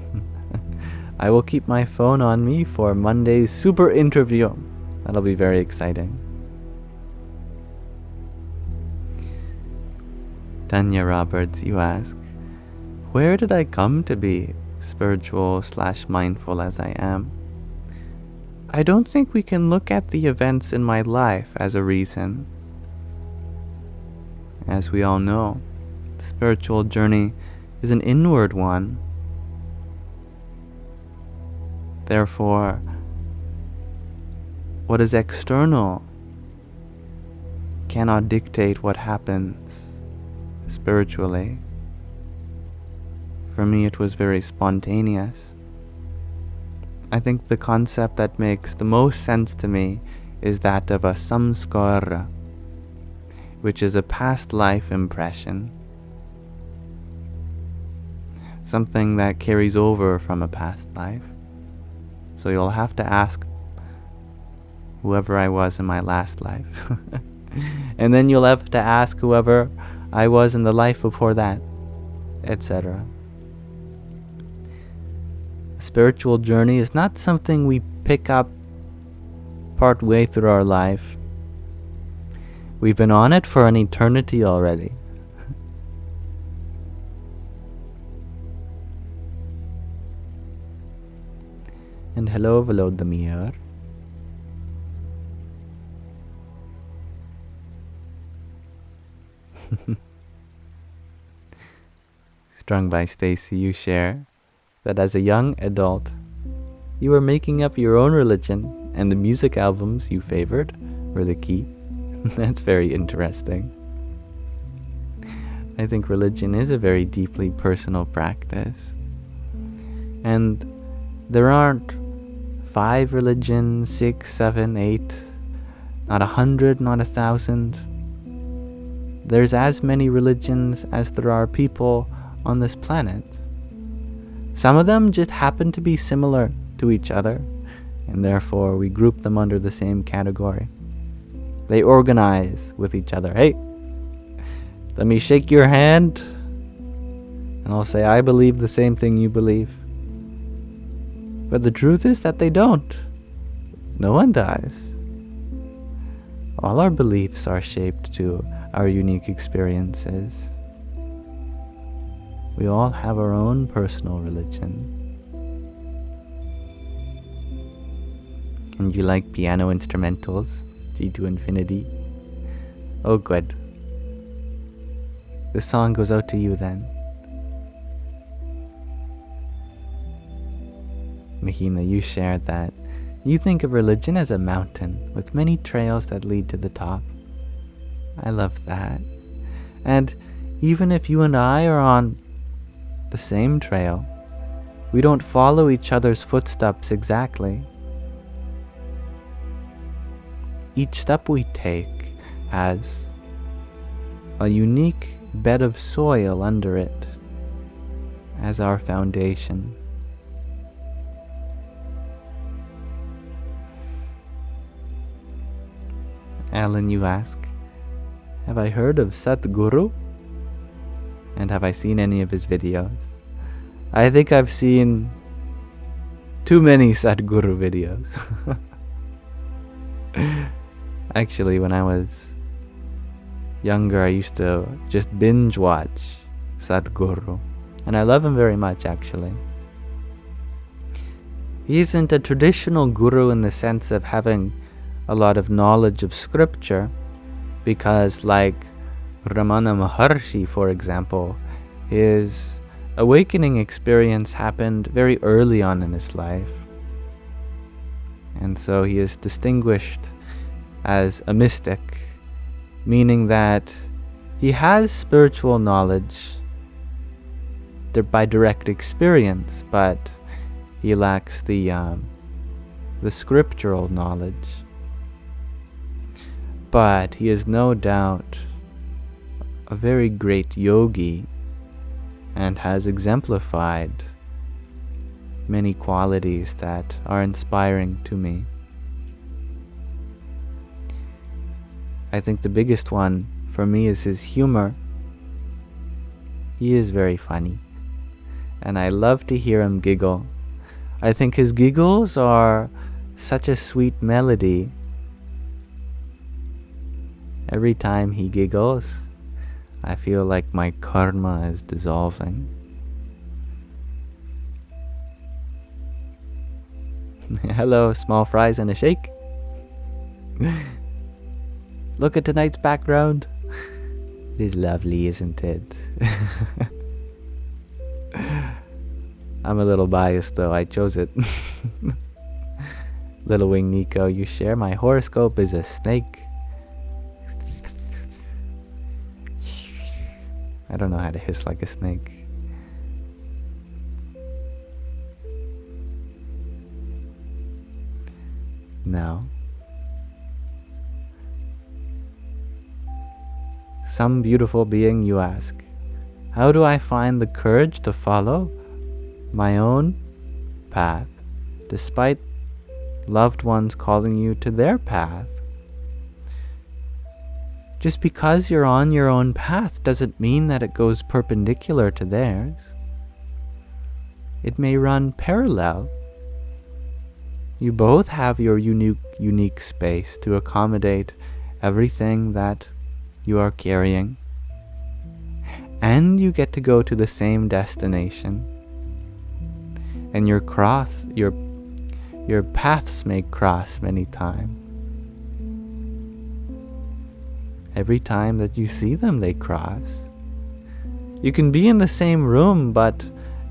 I will keep my phone on me for Monday's super interview. That'll be very exciting. Tanya Roberts, you ask, where did I come to be spiritual/mindful as I am? I don't think we can look at the events in my life as a reason. As we all know, the spiritual journey is an inward one. Therefore, what is external cannot dictate what happens spiritually. For me, it was very spontaneous. I think the concept that makes the most sense to me is that of a samskara, which is a past life impression. Something that carries over from a past life. So you'll have to ask whoever I was in my last life. And then you'll have to ask whoever I was in the life before that, etc. Spiritual journey is not something we pick up part way through our life. We've been on it for an eternity already. And hello, Volodymyr. Strung by Stacy, you share that as a young adult, you were making up your own religion and the music albums you favored were the key. That's very interesting. I think religion is a very deeply personal practice. And there aren't 5 religions, 6, 7, 8, not 100, not 1,000. There's as many religions as there are people on this planet. Some of them just happen to be similar to each other, and therefore we group them under the same category. They organize with each other. Hey, let me shake your hand, and I'll say, I believe the same thing you believe. But the truth is that they don't. No one does. All our beliefs are shaped to our unique experiences. We all have our own personal religion. And you like piano instrumentals? G to infinity? Oh, good. This song goes out to you then. Mahina, you shared that you think of religion as a mountain with many trails that lead to the top. I love that. And even if you and I are on the same trail, we don't follow each other's footsteps exactly. Each step we take has a unique bed of soil under it as our foundation. Alan, you ask, have I heard of Sadhguru? And have I seen any of his videos? I think I've seen too many Sadhguru videos. Actually, when I was younger, I used to just binge watch Sadhguru. And I love him very much, actually. He isn't a traditional guru in the sense of having a lot of knowledge of scripture, because like Ramana Maharshi, for example, his awakening experience happened very early on in his life. And so he is distinguished as a mystic, meaning that he has spiritual knowledge by direct experience, but he lacks the scriptural knowledge. But he is no doubt a very great yogi and has exemplified many qualities that are inspiring to me. I think the biggest one for me is his humor. He is very funny, and I love to hear him giggle. I think his giggles are such a sweet melody. Every time he giggles, I feel like my karma is dissolving. Hello, small fries and a shake. Look at tonight's background. It is lovely, isn't it? I'm a little biased though, I chose it. Little Wing Nico, you share my horoscope is a snake. I don't know how to hiss like a snake. Now, some beautiful being, you ask, how do I find the courage to follow my own path, despite loved ones calling you to their path? Just because you're on your own path doesn't mean that it goes perpendicular to theirs. It may run parallel. You both have your unique space to accommodate everything that you are carrying. And you get to go to the same destination. And your paths may cross many times. Every time that you see them, they cross. You can be in the same room, but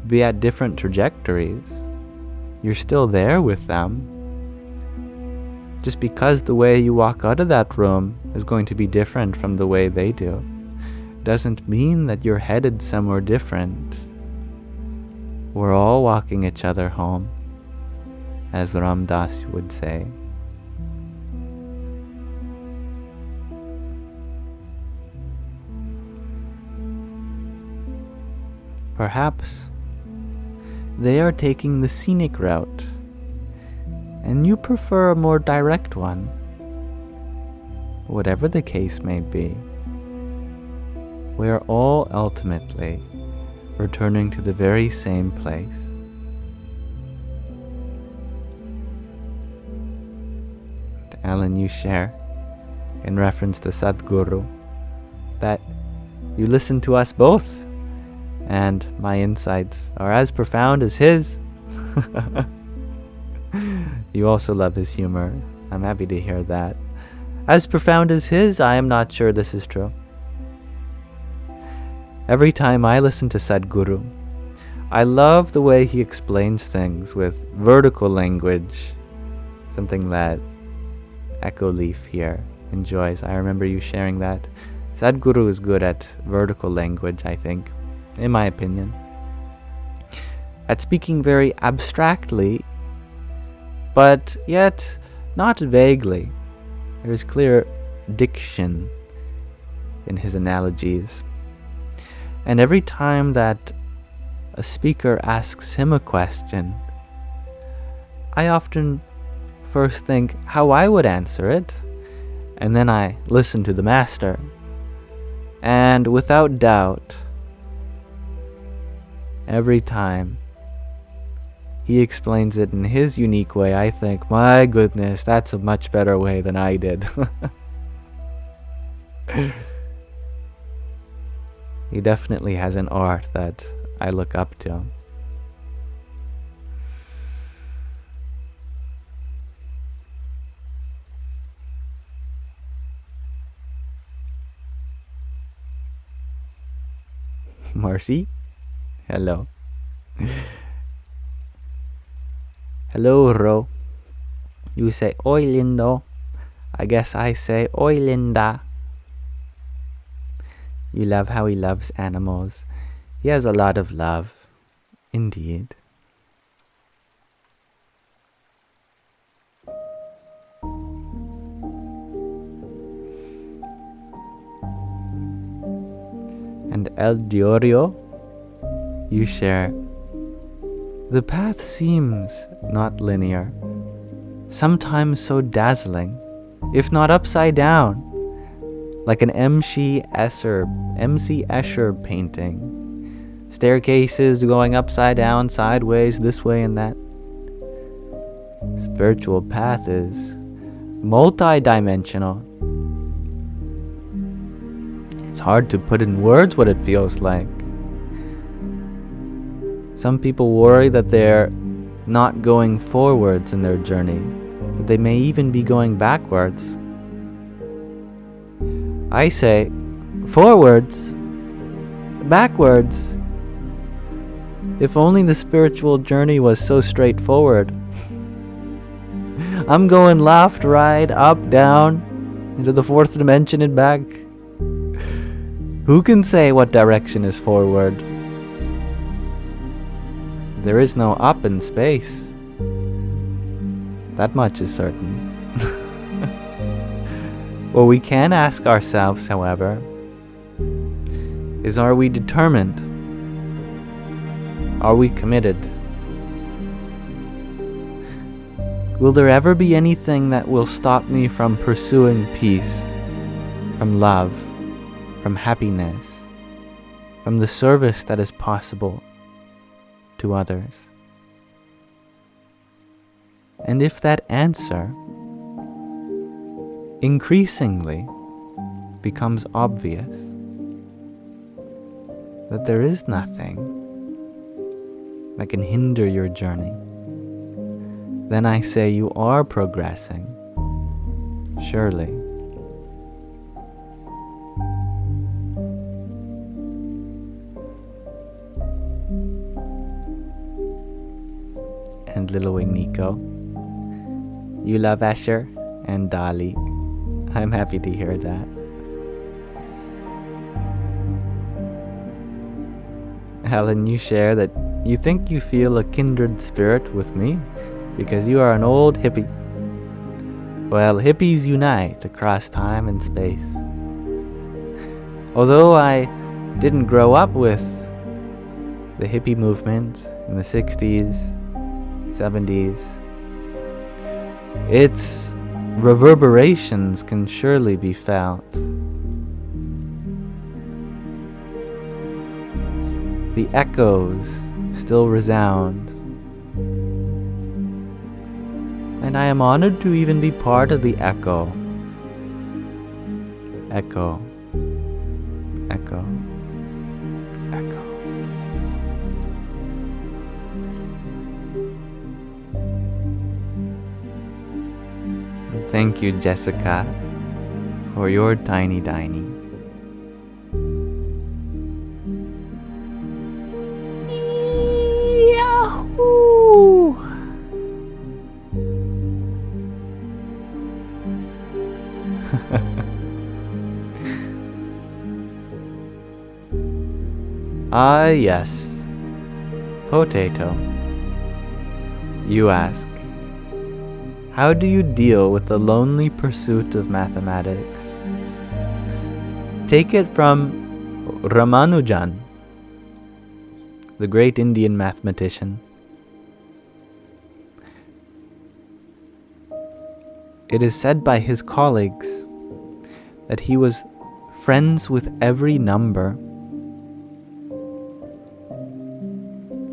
be at different trajectories. You're still there with them. Just because the way you walk out of that room is going to be different from the way they do, doesn't mean that you're headed somewhere different. We're all walking each other home, as Ram Dass would say. Perhaps they are taking the scenic route, and you prefer a more direct one. Whatever the case may be, we are all ultimately returning to the very same place. Alan, you share, in reference to Sadhguru, that you listen to us both, and my insights are as profound as his. You also love his humor. I'm happy to hear that. As profound as his, I am not sure this is true. Every time I listen to Sadhguru, I love the way he explains things with vertical language, something that Echo Leaf here enjoys. I remember you sharing that. Sadhguru is good at vertical language, I think, in my opinion. At speaking very abstractly, but yet not vaguely. There is clear diction in his analogies. And every time that a speaker asks him a question, I often first think how I would answer it, and then I listen to the master. And without doubt, every time he explains it in his unique way, I think, my goodness, that's a much better way than I did. He definitely has an art that I look up to. Marcy? Hello. Hello, Ro. You say, oi, lindo. I guess I say, oi, linda. You love how he loves animals. He has a lot of love. Indeed. And El Diorio, you share, the path seems not linear, sometimes so dazzling, if not upside down, like an M.C. Escher painting. Staircases going upside down, sideways, this way and that. Spiritual path is multi-dimensional. It's hard to put in words what it feels like. Some people worry that they're not going forwards in their journey, that they may even be going backwards. I say, forwards, backwards. If only the spiritual journey was so straightforward. I'm going left, right, up, down, into the fourth dimension and back. Who can say what direction is forward? There is no up in space. That much is certain. What we can ask ourselves, however, is, are we determined? Are we committed? Will there ever be anything that will stop me from pursuing peace, from love, from happiness, from the service that is possible to others? And if that answer increasingly becomes obvious, that there is nothing that can hinder your journey, then I say you are progressing, surely. And little wing Nico, you love Asher and Dolly. I'm happy to hear that. Helen, you share that you think you feel a kindred spirit with me because you are an old hippie. Well, hippies unite across time and space. Although I didn't grow up with the hippie movement in the 60s, 70s, its reverberations can surely be felt. The echoes still resound. And I am honored to even be part of the echo. Echo. Echo. Echo. And thank you, Jessica, for your tiny. Yahoo! Ah, yes. Potato. You ask, how do you deal with the lonely pursuit of mathematics? Take it from Ramanujan, the great Indian mathematician. It is said by his colleagues that he was friends with every number.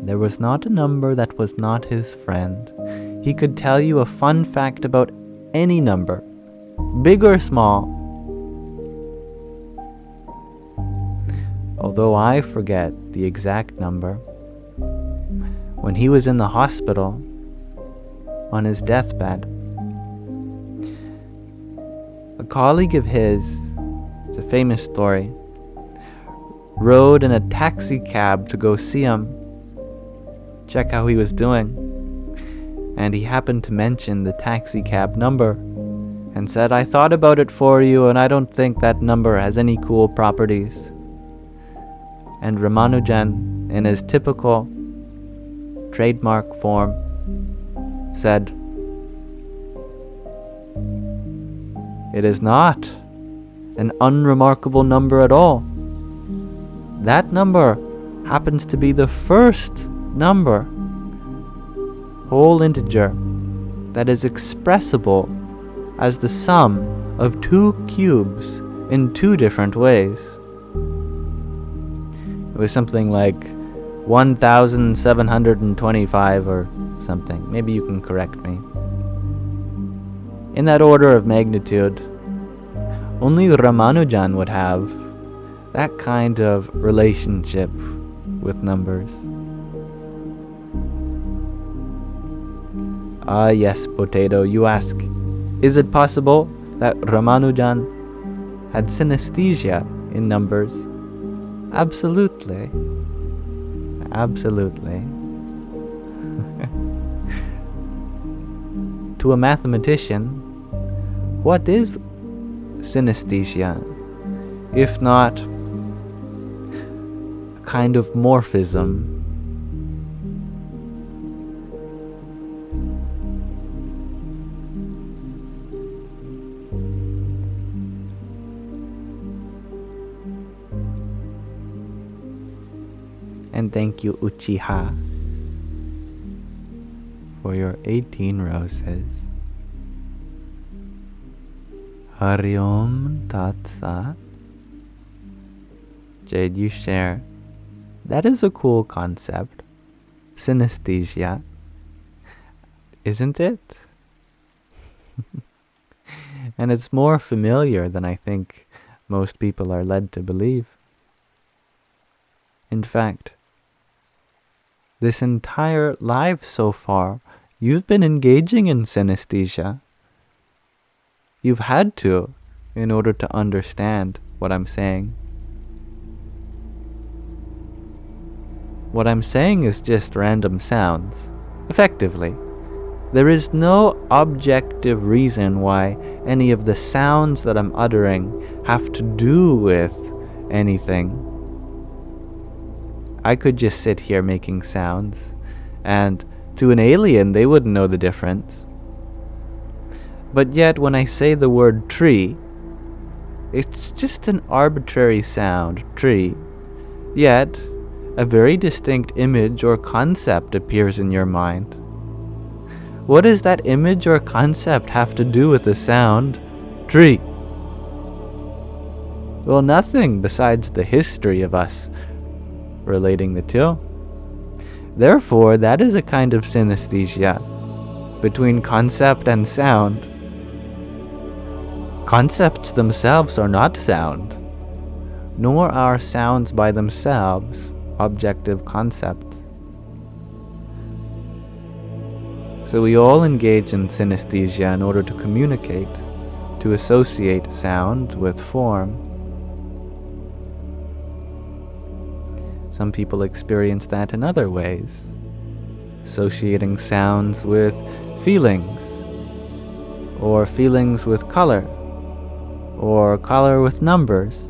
There was not a number that was not his friend. He could tell you a fun fact about any number, big or small. Although I forget the exact number, when he was in the hospital on his deathbed, a colleague of his, it's a famous story, rode in a taxi cab to go see him, check how he was doing, and he happened to mention the taxi cab number and said, I thought about it for you and I don't think that number has any cool properties. And Ramanujan, in his typical trademark form, said, it is not an unremarkable number at all. That number happens to be the first number, whole integer, that is expressible as the sum of two cubes in two different ways. It was something like 1,725 or something. Maybe you can correct me. In that order of magnitude, only Ramanujan would have that kind of relationship with numbers. Ah, yes, Potato, you ask, is it possible that Ramanujan had synesthesia in numbers? Absolutely. Absolutely. To a mathematician, what is synesthesia, if not a kind of morphism? And thank you, Uchiha, for your 18 roses. Hari Om Tat Sat. Jade, you share. That is a cool concept. Synesthesia. Isn't it? And it's more familiar than I think most people are led to believe. In fact, this entire life so far, you've been engaging in synesthesia. You've had to, in order to understand what I'm saying. What I'm saying is just random sounds, effectively. There is no objective reason why any of the sounds that I'm uttering have to do with anything. I could just sit here making sounds, and to an alien, they wouldn't know the difference. But yet, when I say the word tree, it's just an arbitrary sound, tree. Yet, a very distinct image or concept appears in your mind. What does that image or concept have to do with the sound, tree? Well, nothing besides the history of us relating the two. Therefore, that is a kind of synesthesia between concept and sound. Concepts themselves are not sound, nor are sounds by themselves objective concepts. So we all engage in synesthesia in order to communicate, to associate sound with form. Some people experience that in other ways, associating sounds with feelings, or feelings with color, or color with numbers.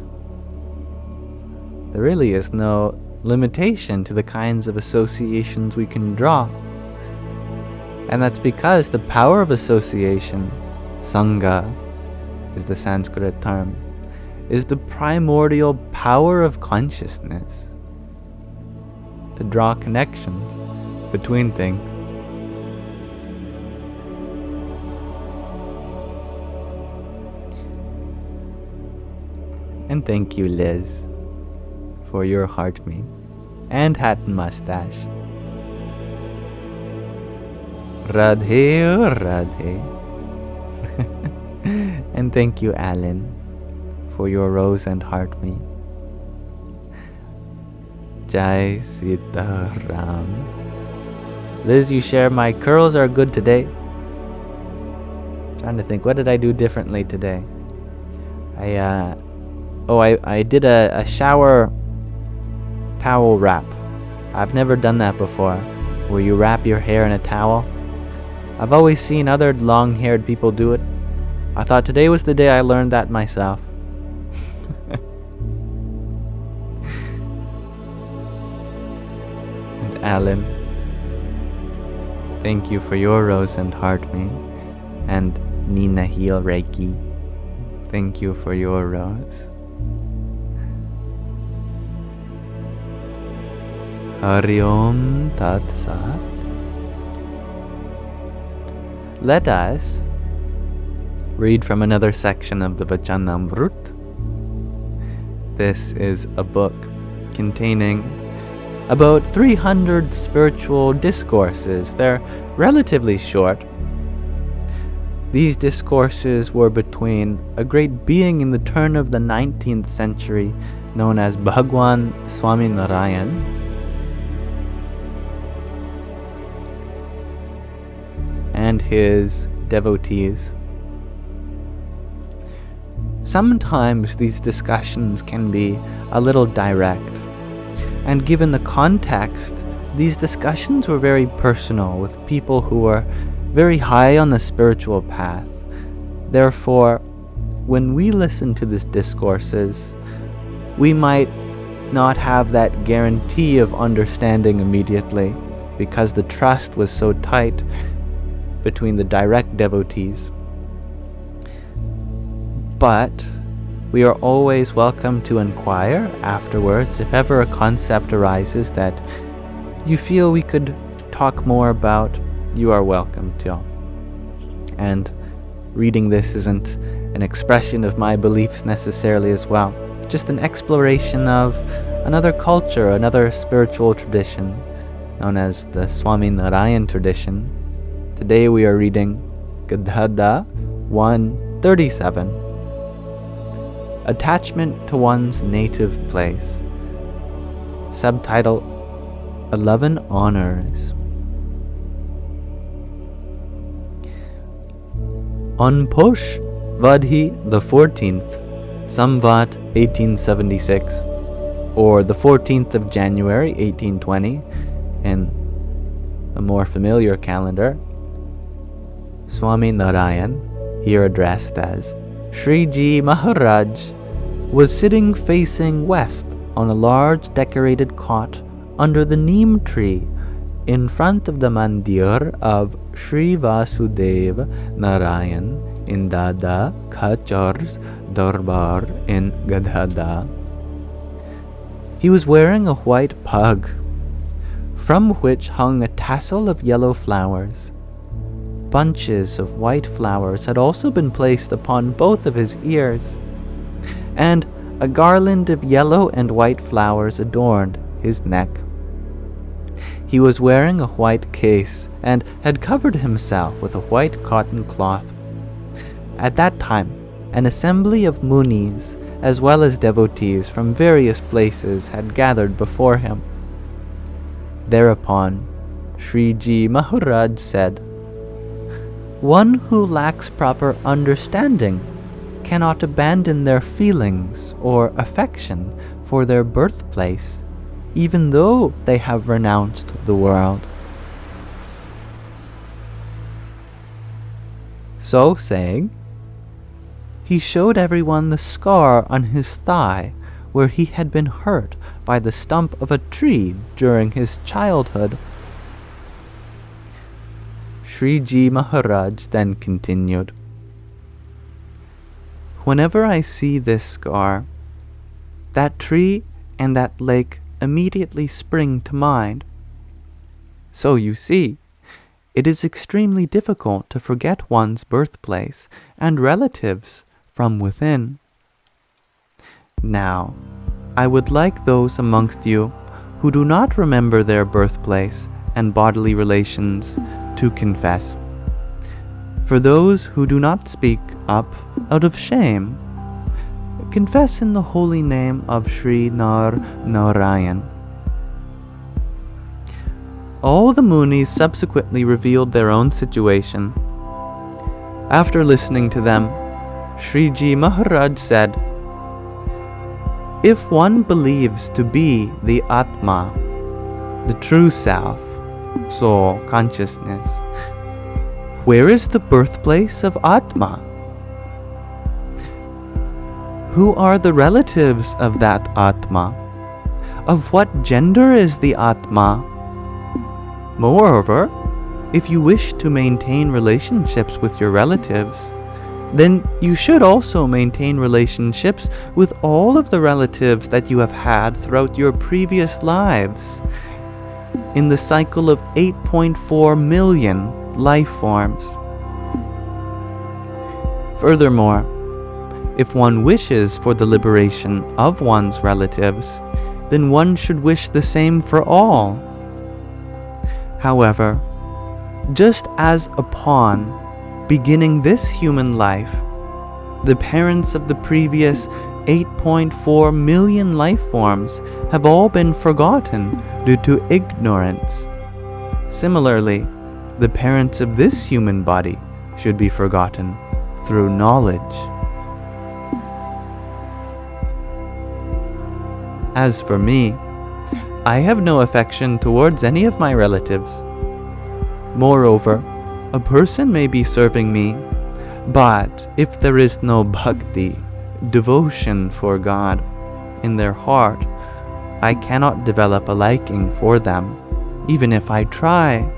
There really is no limitation to the kinds of associations we can draw. And that's because the power of association, Sangha is the Sanskrit term, is the primordial power of consciousness to draw connections between things. And thank you, Liz, for your heart meat and hat and mustache. Radhe, Radhe. And thank you, Alan, for your rose and heart meat. Jai Sitaram. Liz, you share my curls are good today. Trying to think, what did I do differently today? I did a shower towel wrap. I've never done that before, where you wrap your hair in a towel. I've always seen other long-haired people do it. I thought today was the day I learned that myself. And Alan, thank you for your rose and heart me. And Nina Heel Reiki, thank you for your rose. Hari Om Tat Sat. Let us read from another section of the Vachanamrut. This is a book containing about 300 spiritual discourses. They're relatively short. These discourses were between a great being in the turn of the 19th century known as Bhagwan Swami Narayan and his devotees. Sometimes these discussions can be a little direct. And given the context, these discussions were very personal with people who were very high on the spiritual path. Therefore, when we listen to these discourses, we might not have that guarantee of understanding immediately because the trust was so tight between the direct devotees. But we are always welcome to inquire afterwards if ever a concept arises that you feel we could talk more about. You are welcome to. And reading this isn't an expression of my beliefs necessarily as well, just an exploration of another culture, another spiritual tradition known as the Swami Narayan tradition. Today we are reading Gadhadha 137. Attachment to one's native place. Subtitle 11 Honors. On Posh Vadhi the 14th, Samvat 1876, or the 14th of January 1820, in a more familiar calendar, Swami Narayan, here addressed as Sriji Maharaj, was sitting facing west on a large decorated cot under the neem tree in front of the mandir of Sri Vasudeva Narayan in Dada Khachar's Darbar in Gadhadha. He was wearing a white pug, from which hung a tassel of yellow flowers. Bunches of white flowers had also been placed upon both of his ears, and a garland of yellow and white flowers adorned his neck. He was wearing a white case and had covered himself with a white cotton cloth. At that time, an assembly of munis, as well as devotees from various places, had gathered before him. Thereupon, Sriji Maharaj said, "One who lacks proper understanding cannot abandon their feelings or affection for their birthplace, even though they have renounced the world." So saying, he showed everyone the scar on his thigh where he had been hurt by the stump of a tree during his childhood. Sriji Maharaj then continued, "Whenever I see this scar, that tree and that lake immediately spring to mind. So you see, it is extremely difficult to forget one's birthplace and relatives from within. Now, I would like those amongst you who do not remember their birthplace and bodily relations to confess. For those who do not speak up out of shame, confess in the holy name of Sri Narayan." All the munis subsequently revealed their own situation. After listening to them, Sriji Maharaj said, "If one believes to be the Atma, the true self, soul, consciousness, where is the birthplace of Atma? Who are the relatives of that Atma? Of what gender is the Atma? Moreover, if you wish to maintain relationships with your relatives, then you should also maintain relationships with all of the relatives that you have had throughout your previous lives, in the cycle of 8.4 million life forms. Furthermore, if one wishes for the liberation of one's relatives, then one should wish the same for all. However, just as upon beginning this human life, the parents of the previous 8.4 million life forms have all been forgotten due to ignorance. Similarly, the parents of this human body should be forgotten through knowledge. As for me, I have no affection towards any of my relatives. Moreover, a person may be serving me, but if there is no bhakti, devotion for God, in their heart, I cannot develop a liking for them, even if I try,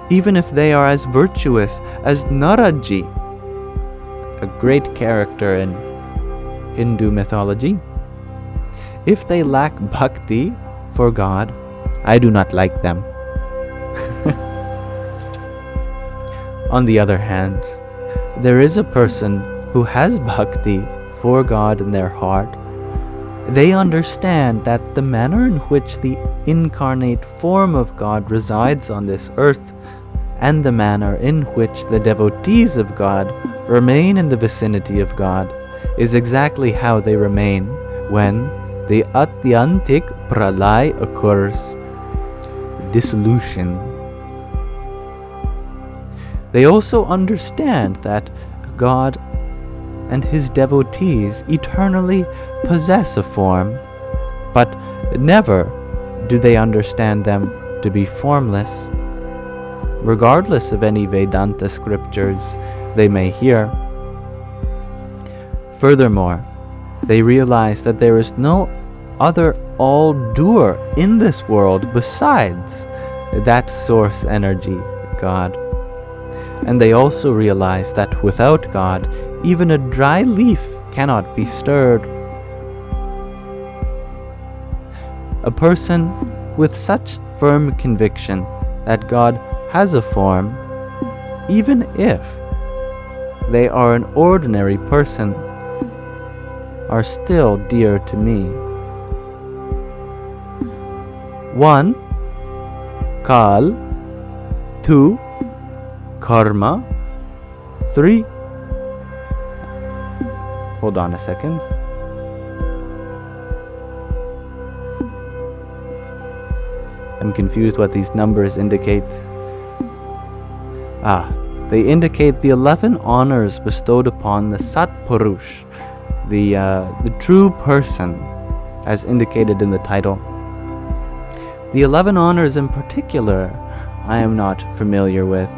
even if they are as virtuous as Naraji, a great character in Hindu mythology. If they lack bhakti for God, I do not like them. On the other hand, there is a person who has bhakti for God in their heart. They understand that the manner in which the incarnate form of God resides on this earth, and the manner in which the devotees of God remain in the vicinity of God, is exactly how they remain when the Atyantik Pralay occurs, dissolution. They also understand that God and His devotees eternally possess a form, but never do they understand them to be formless, regardless of any Vedanta scriptures they may hear. Furthermore, they realize that there is no other all-doer in this world besides that source energy, God. And they also realize that without God, even a dry leaf cannot be stirred. A person with such firm conviction that God has a form, even if they are an ordinary person, are still dear to me. 1. Kal. 2. Karma. 3. Hold on a second. I'm confused what these numbers indicate. They indicate the 11 honors bestowed upon the Satpurush, the true person, as indicated in the title. The 11 honors in particular, I am not familiar with.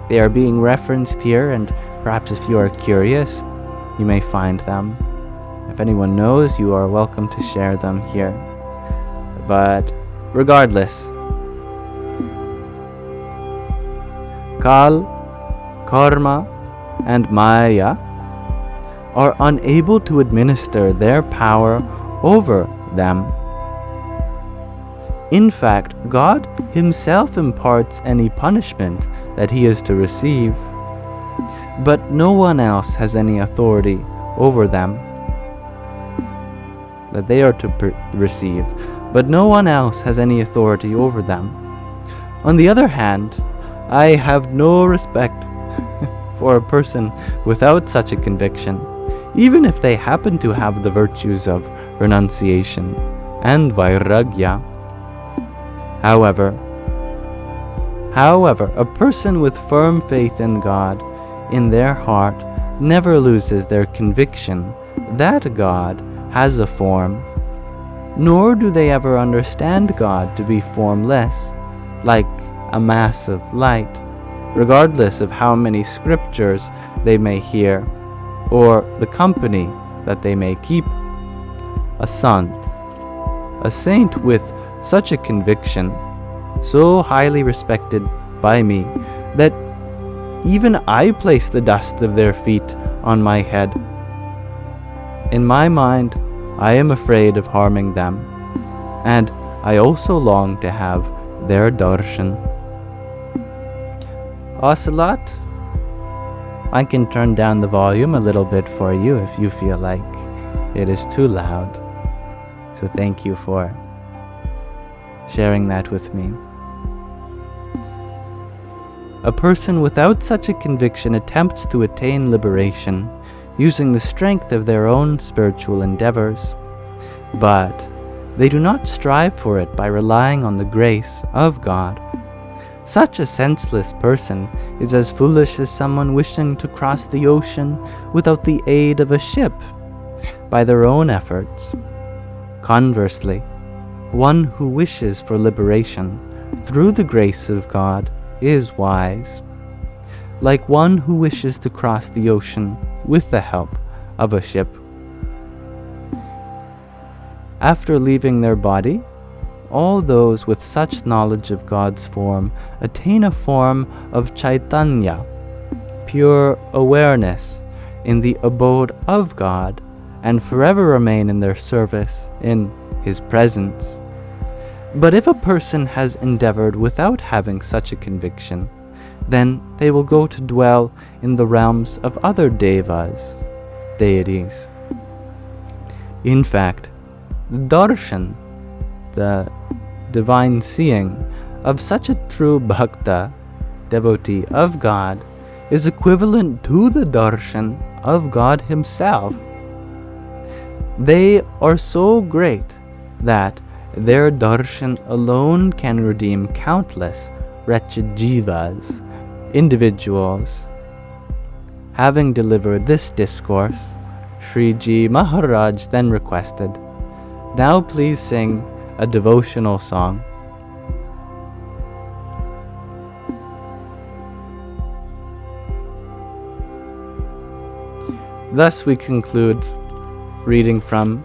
They are being referenced here, and perhaps if you are curious, you may find them. If anyone knows, you are welcome to share them here. But regardless, Kal, Karma, and Maya are unable to administer their power over them. In fact, God Himself imparts any punishment that He is to receive, but no one else has any authority over them that they are to receive, but no one else has any authority over them. On the other hand, I have no respect for a person without such a conviction, even if they happen to have the virtues of renunciation and vairagya. However, a person with firm faith in God in their heart never loses their conviction that God has a form, nor do they ever understand God to be formless, like a mass of light, regardless of how many scriptures they may hear or the company that they may keep. A saint with such a conviction, so highly respected by me, that even I place the dust of their feet on my head. In my mind, I am afraid of harming them, and I also long to have their darshan. Ocelot, I can turn down the volume a little bit for you if you feel like it is too loud. So thank you for sharing that with me. A person without such a conviction attempts to attain liberation using the strength of their own spiritual endeavors, but they do not strive for it by relying on the grace of God. Such a senseless person is as foolish as someone wishing to cross the ocean without the aid of a ship by their own efforts. Conversely, one who wishes for liberation through the grace of God is wise, like one who wishes to cross the ocean with the help of a ship. After leaving their body, all those with such knowledge of God's form attain a form of Chaitanya, pure awareness in the abode of God, and forever remain in their service in His presence. But if a person has endeavored without having such a conviction, then they will go to dwell in the realms of other devas, deities. In fact, the darshan, the divine seeing, of such a true bhakta, devotee of God, is equivalent to the darshan of God Himself. They are so great that their darshan alone can redeem countless wretched jivas, individuals. Having delivered this discourse, Sriji Maharaj then requested, "Now please sing a devotional song." Thus we conclude reading from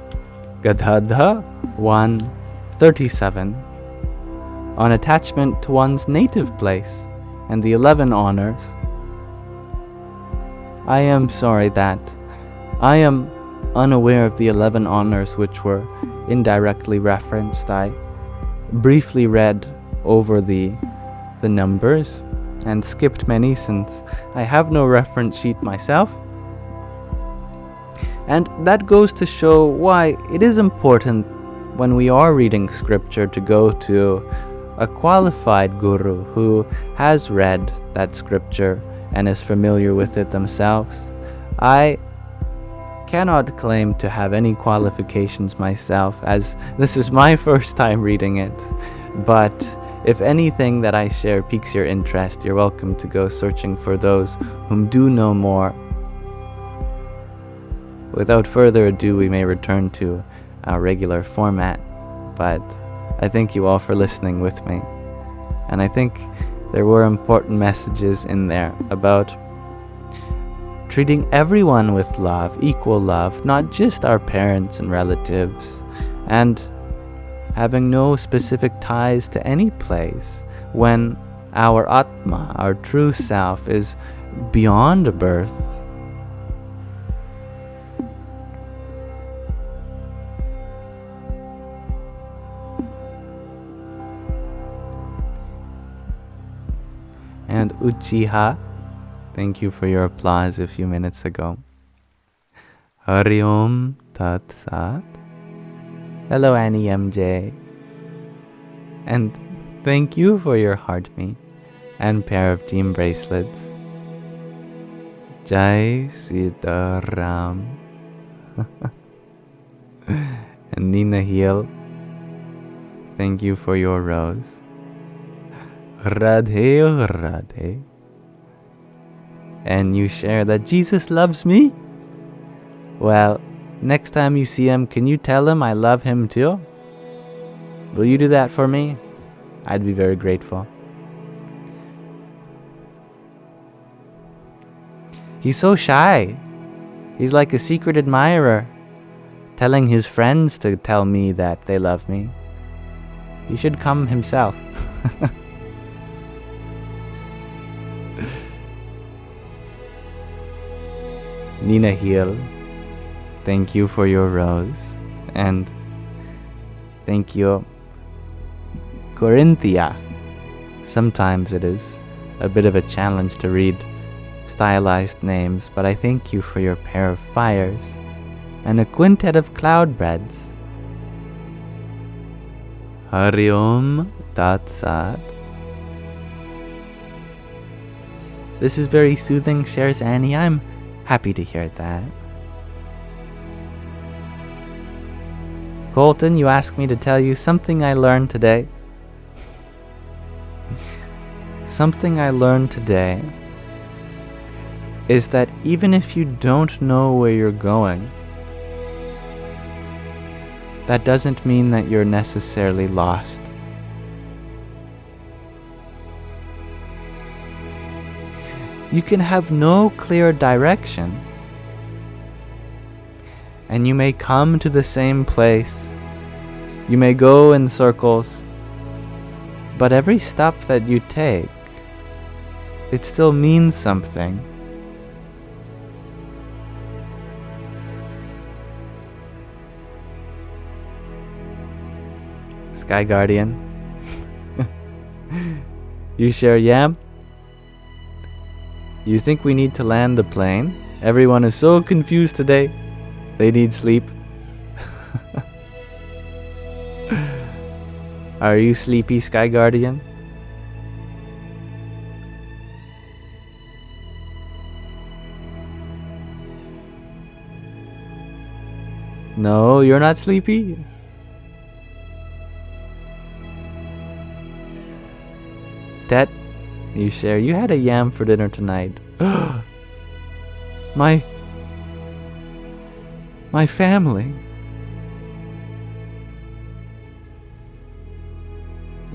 Gadhadha 1:37 on attachment to one's native place and the 11 honors. I am sorry that I am unaware of the 11 honors which were indirectly referenced. I briefly read over the numbers and skipped many since I have no reference sheet myself. And that goes to show why it is important when we are reading scripture to go to a qualified guru who has read that scripture and is familiar with it themselves. I cannot claim to have any qualifications myself, as this is my first time reading it, but if anything that I share piques your interest, you're welcome to go searching for those whom do know more. Without further ado, we may return to our regular format, but I thank you all for listening with me. And I think there were important messages in there about treating everyone with love, equal love, not just our parents and relatives, and having no specific ties to any place when our Atma, our true self, is beyond birth. And Uchiha, thank you for your applause a few minutes ago. Hari Om Tat Sat. Hello Annie MJ. And thank you for your heart me and pair of team bracelets. Jai Sitaram. And Nina Heel, thank you for your rose. Radhe Radhe. And you share that Jesus loves me? Well, next time you see him, can you tell him I love him too? Will you do that for me? I'd be very grateful. He's so shy. He's like a secret admirer, telling his friends to tell me that they love me. He should come himself. Nina Heel, thank you for your rose, and thank you, Corinthia. Sometimes it is a bit of a challenge to read stylized names, but I thank you for your pair of fires and a quintet of cloudbreads. Hari Om Tat Sat. This is very soothing, shares Annie. I'm happy to hear that. Colton, you asked me to tell you something I learned today. Something I learned today is that even if you don't know where you're going, that doesn't mean that you're necessarily lost. You can have no clear direction, and you may come to the same place. You may go in circles, but every step that you take, it still means something. Sky Guardian, you share Yam? You think we need to land the plane? Everyone is so confused today. They need sleep. Are you sleepy, Sky Guardian? No, you're not sleepy? Tet, you share. You had a yam for dinner tonight. My family.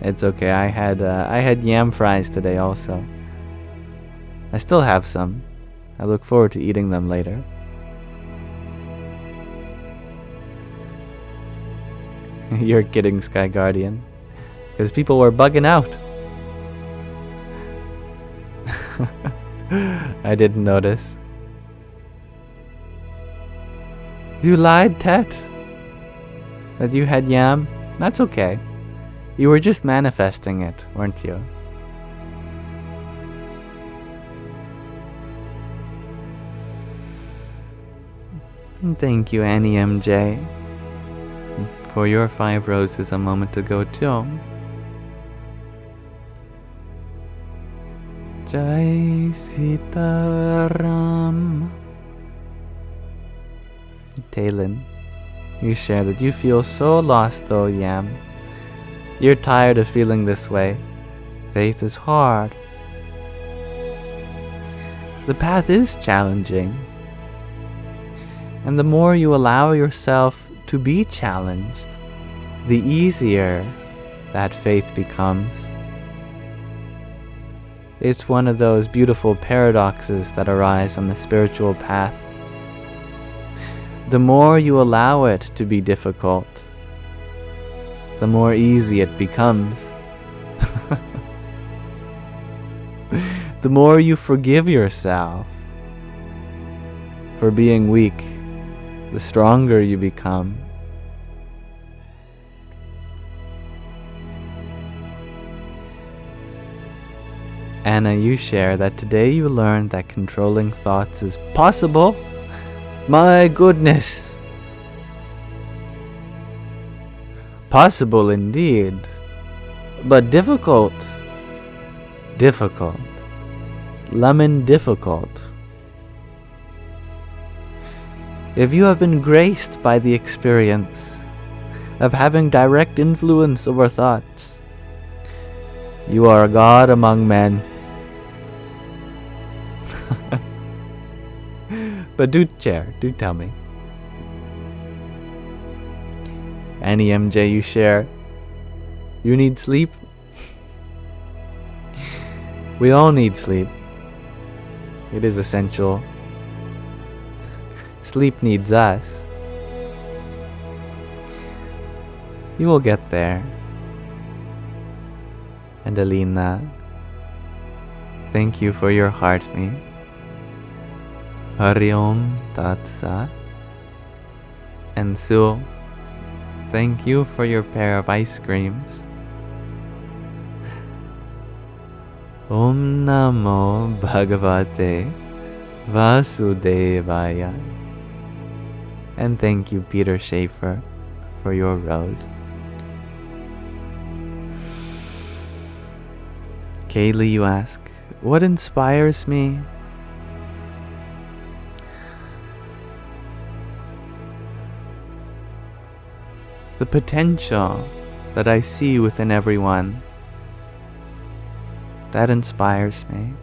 It's okay. I had yam fries today also. I still have some. I look forward to eating them later. You're kidding, Sky Guardian. Because people were bugging out. I didn't notice. You lied, Tet. That you had yam? That's okay. You were just manifesting it, weren't you? And thank you, Annie MJ, for your 5 roses a moment ago too. Jai Sitaram. Talon, you share that you feel so lost though, Yam. You're tired of feeling this way. Faith is hard. The path is challenging. And the more you allow yourself to be challenged, the easier that faith becomes. It's one of those beautiful paradoxes that arise on the spiritual path. The more you allow it to be difficult, the more easy it becomes. The more you forgive yourself for being weak, the stronger you become. Anna, you share that today you learned that controlling thoughts is possible. My goodness! Possible indeed, but difficult. Difficult. Lemon difficult. If you have been graced by the experience of having direct influence over thoughts, you are a god among men. But do tell me. Annie MJ, you share. You need sleep? We all need sleep. It is essential. Sleep needs us. You will get there. And Alina, thank you for your heart me. Hari Om Tat Sat. And Sue, thank you for your pair of ice creams. Om Namo Bhagavate Vasudevaya. And thank you, Peter Schaefer, for your rose. Kaylee, you ask, what inspires me? The potential that I see within everyone. That inspires me.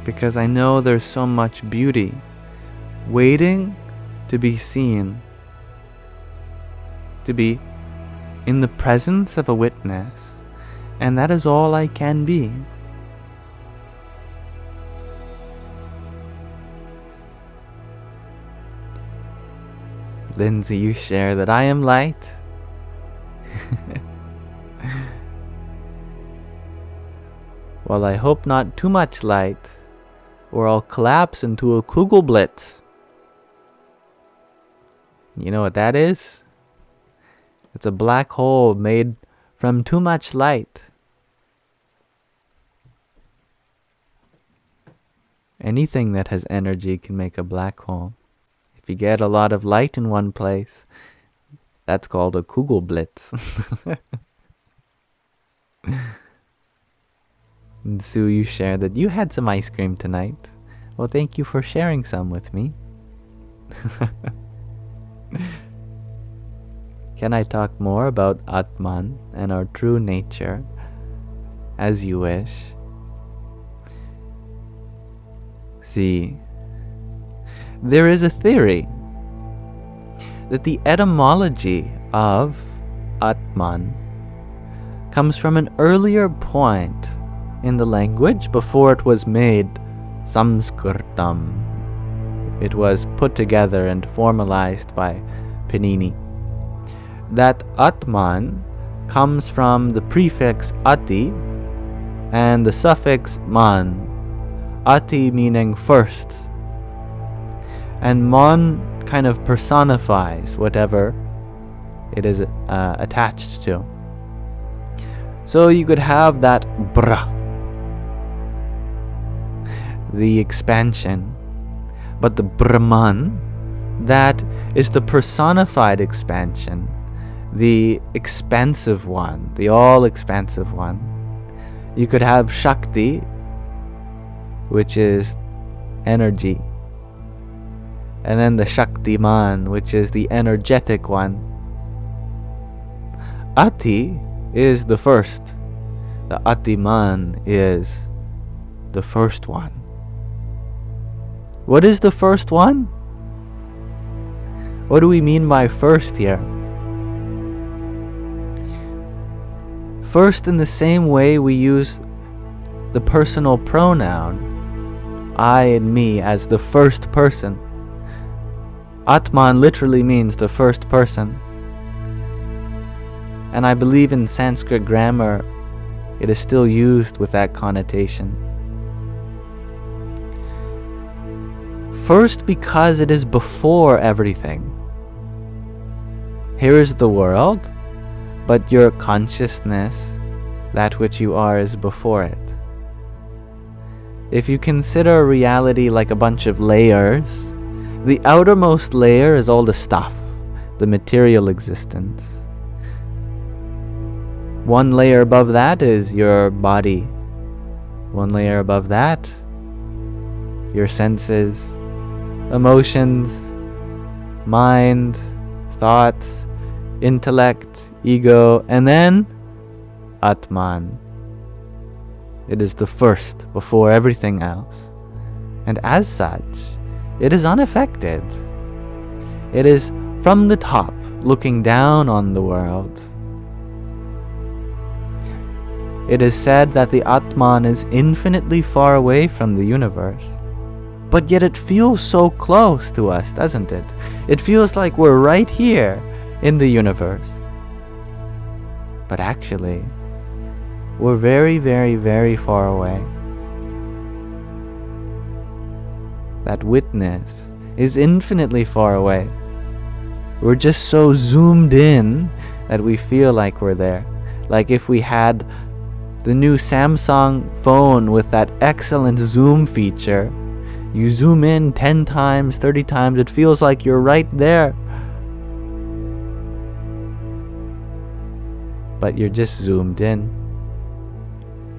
Because I know there's so much beauty waiting to be seen, to be in the presence of a witness, and that is all I can be. Lindsay, you share that I am light. Well, I hope not too much light, or I'll collapse into a Kugelblitz. You know what that is? It's a black hole made from too much light. Anything that has energy can make a black hole. If you get a lot of light in one place, that's called a Kugelblitz. And Sue, you shared that you had some ice cream tonight. Well, thank you for sharing some with me. Can I talk more about Atman and our true nature? As you wish. See, there is a theory that the etymology of Atman comes from an earlier point in the language before it was made Samskritam. It was put together and formalized by Panini. That Atman comes from the prefix ati and the suffix man. Ati meaning first, and man kind of personifies whatever it is attached to. So you could have that bra, the expansion, but the Brahman, that is the personified expansion, the expansive one, the all-expansive one. You could have Shakti, which is energy, and then the Shaktiman, which is the energetic one. Ati is the first. The Atiman is the first one. What is the first one? What do we mean by first here? First, in the same way we use the personal pronoun I and me as the first person. Atman literally means the first person. And I believe in Sanskrit grammar it is still used with that connotation. First, because it is before everything. Here is the world, but your consciousness, that which you are, is before it. If you consider reality like a bunch of layers, the outermost layer is all the stuff, the material existence. One layer above that is your body. One layer above that, your senses, emotions, mind, thoughts, intellect, ego, and then Atman. It is the first before everything else. And as such, it is unaffected. It is from the top, looking down on the world. It is said that the Atman is infinitely far away from the universe. But yet it feels so close to us, doesn't it? It feels like we're right here in the universe. But actually, we're very, very, very far away. That witness is infinitely far away. We're just so zoomed in that we feel like we're there. Like if we had the new Samsung phone with that excellent zoom feature. You zoom in 10 times, 30 times, it feels like you're right there. But you're just zoomed in.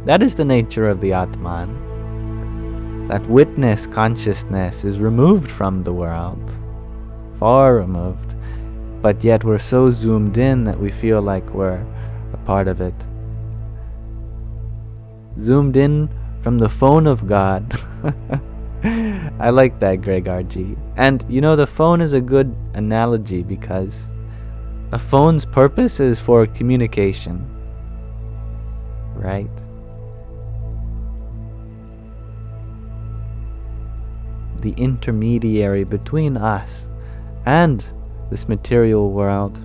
That is the nature of the Atman. That witness consciousness is removed from the world, far removed, but yet we're so zoomed in that we feel like we're a part of it. Zoomed in from the phone of God. I like that, Greg RG. And the phone is a good analogy because a phone's purpose is for communication, right? The intermediary between us and this material world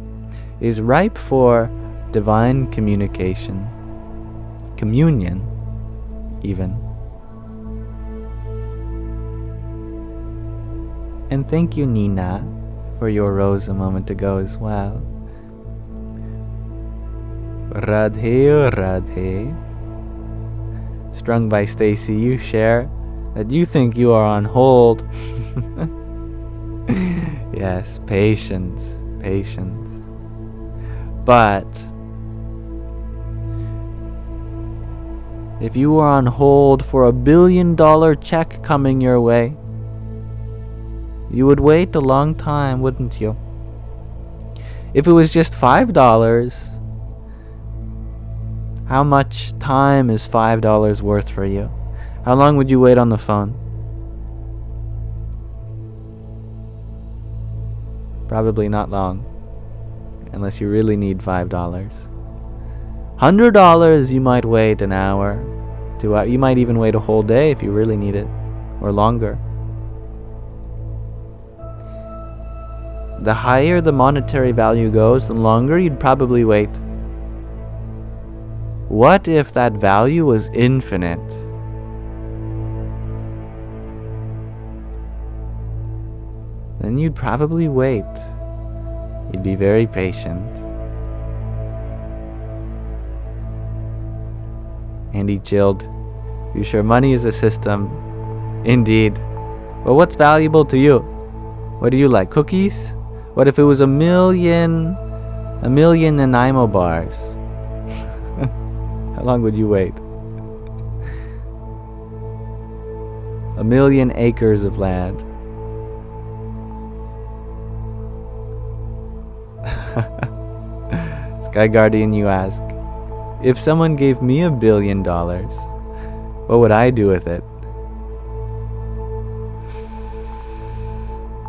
is ripe for divine communication, communion, even. And thank you, Nina, for your rose a moment ago as well. Radhe, Radhe. Strung by Stacy, you share that you think you are on hold. Yes, patience. But if you were on hold for $1 billion check coming your way, you would wait a long time, wouldn't you? If it was just $5, how much time is $5 worth for you? How long would you wait on the phone? Probably not long, unless you really need $5. $100, you might wait an hour, 2 hours. You might even wait a whole day if you really need it, or longer. The higher the monetary value goes, the longer you'd probably wait. What if that value was infinite? Then you'd probably wait. You'd be very patient. Andy chilled. You sure money is a system? Indeed. Well, what's valuable to you? What do you like? Cookies? What if it was a million Nanaimo bars? How long would you wait? 1 million acres of land. Sky Guardian, you ask, if someone gave me $1 billion, what would I do with it?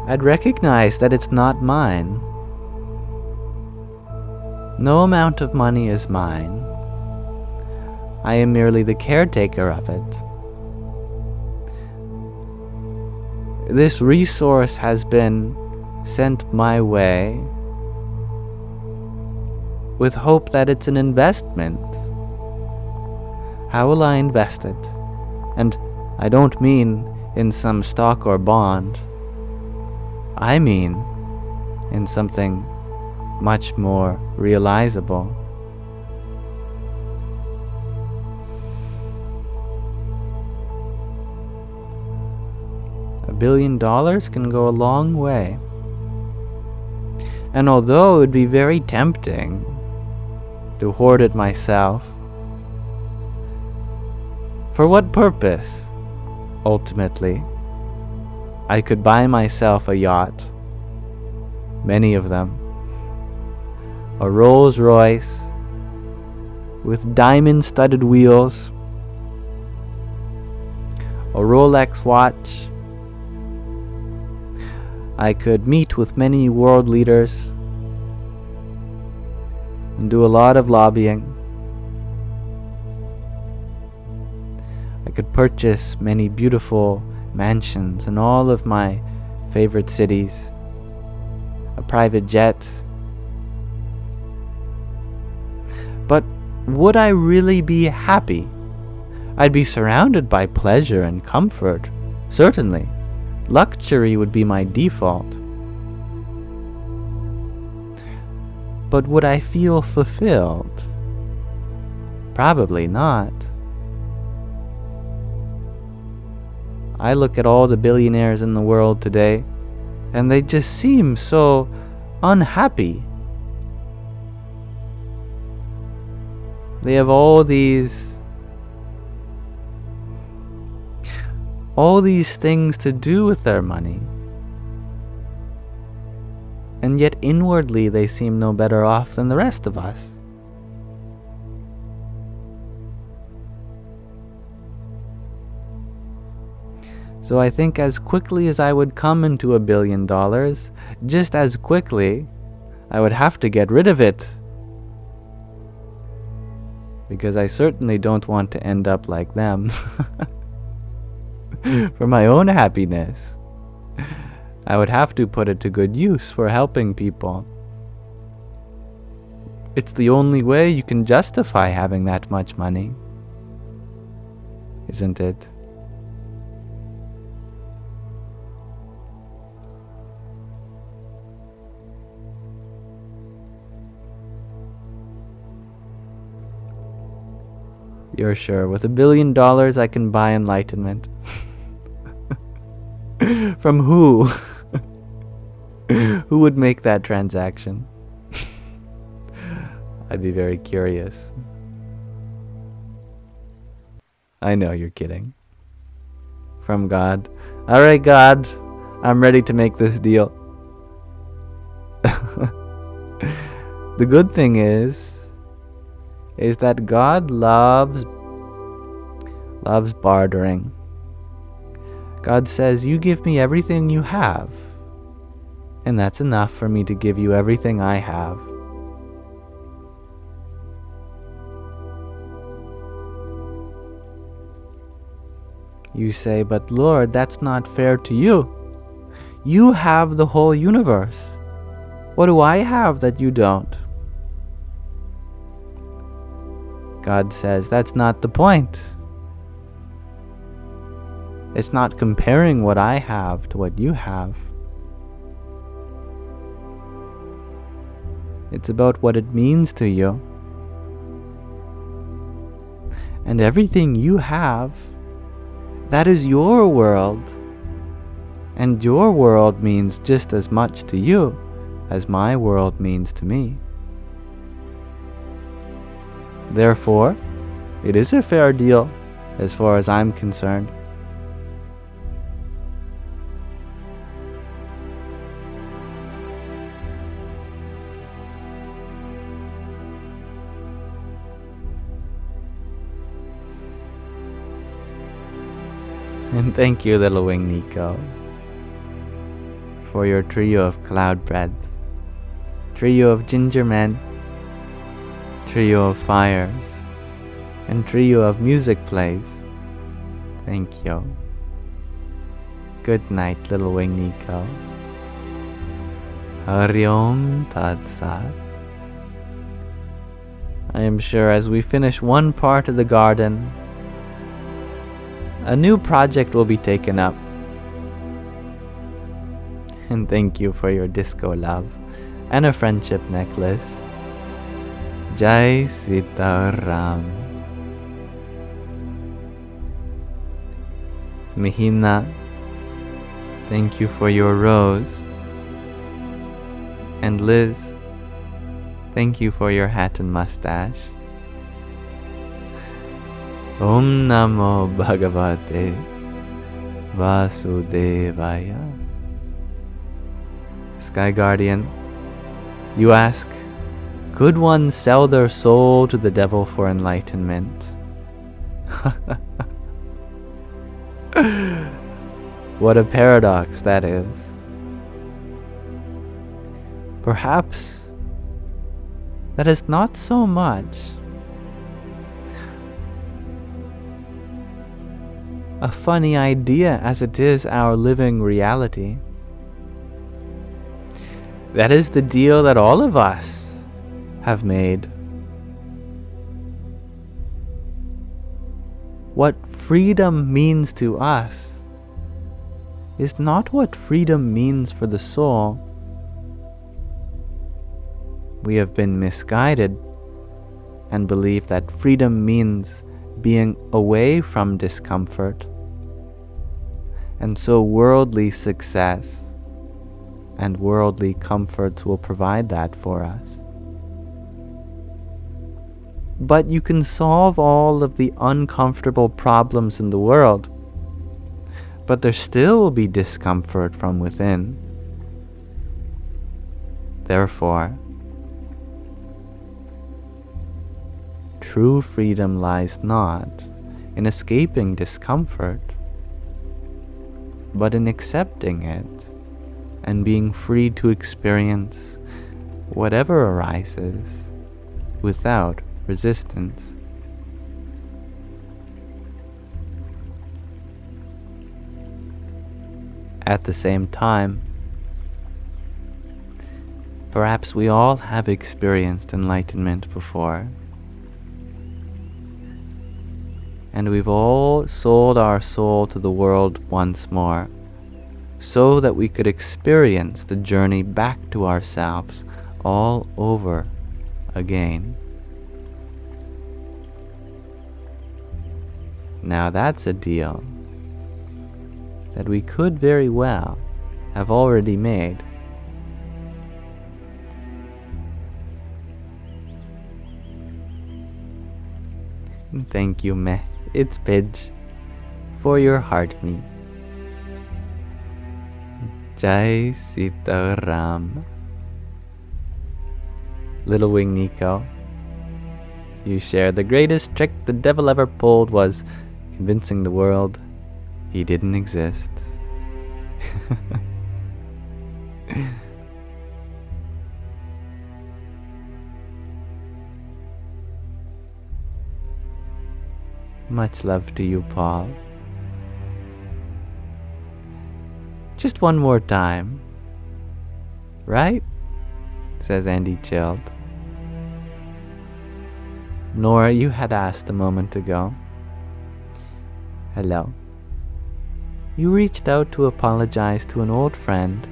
I'd recognize that it's not mine. No amount of money is mine. I am merely the caretaker of it. This resource has been sent my way with hope that it's an investment. How will I invest it? And I don't mean in some stock or bond. I mean in something much more realizable. $1 billion can go a long way. And although it would be very tempting to hoard it myself, for what purpose, ultimately? I could buy myself a yacht, many of them, a Rolls Royce with diamond-studded wheels, a Rolex watch. I could meet with many world leaders and do a lot of lobbying. I could purchase many beautiful mansions in all of my favorite cities, a private jet. But would I really be happy? I'd be surrounded by pleasure and comfort, certainly. Luxury would be my default. But would I feel fulfilled? Probably not. I look at all the billionaires in the world today, and they just seem so unhappy. They have all these things to do with their money, and yet inwardly they seem no better off than the rest of us. So So I think as quickly as I would come into $1 billion, just as quickly I would have to get rid of it. Because I certainly don't want to end up like them. For my own happiness, I would have to put it to good use for helping people. It's the only way you can justify having that much money, isn't it? You're sure, with $1 billion I can buy enlightenment? From who? Who would make that transaction? I'd be very curious. I know you're kidding. From God. Alright, God, I'm ready to make this deal. The good thing is that God loves bartering. God says, you give me everything you have, and that's enough for me to give you everything I have. You say, but Lord, that's not fair to you. You have the whole universe. What do I have that you don't? God says, that's not the point. It's not comparing what I have to what you have. It's about what it means to you. And everything you have, that is your world. And your world means just as much to you as my world means to me. Therefore, it is a fair deal as far as I'm concerned. And thank you, little wing Nico, for your trio of cloud breads, trio of ginger men, trio of fires, and trio of music plays. Thank you. Good night, little wing Nico. Hari Om Tat Sat. I am sure as we finish one part of the garden, a new project will be taken up. And thank you for your disco love and a friendship necklace. Jai Sitaram. Mihina, thank you for your rose. And Liz, thank you for your hat and mustache. Om Namo Bhagavate Vasudevaya. Sky Guardian, you ask, could one sell their soul to the devil for enlightenment? What a paradox that is. Perhaps that is not so much a funny idea as it is our living reality. That is the deal that all of us have made. What freedom means to us is not what freedom means for the soul. We have been misguided and believe that freedom means being away from discomfort. And so worldly success and worldly comforts will provide that for us. But you can solve all of the uncomfortable problems in the world, but there still will be discomfort from within. Therefore, true freedom lies not in escaping discomfort, but in accepting it and being free to experience whatever arises without resistance. At the same time, perhaps we all have experienced enlightenment before, and we've all sold our soul to the world once more, so that we could experience the journey back to ourselves all over again. Now that's a deal that we could very well have already made. Thank you, Meh. It's Pidge, for your heart me. Jai Sitaram. Little Wing Nico, you share the greatest trick the devil ever pulled was convincing the world he didn't exist. Much love to you, Paul. Just one more time, right? Says Andy chilled. Nora, you had asked a moment ago. Hello. You reached out to apologize to an old friend.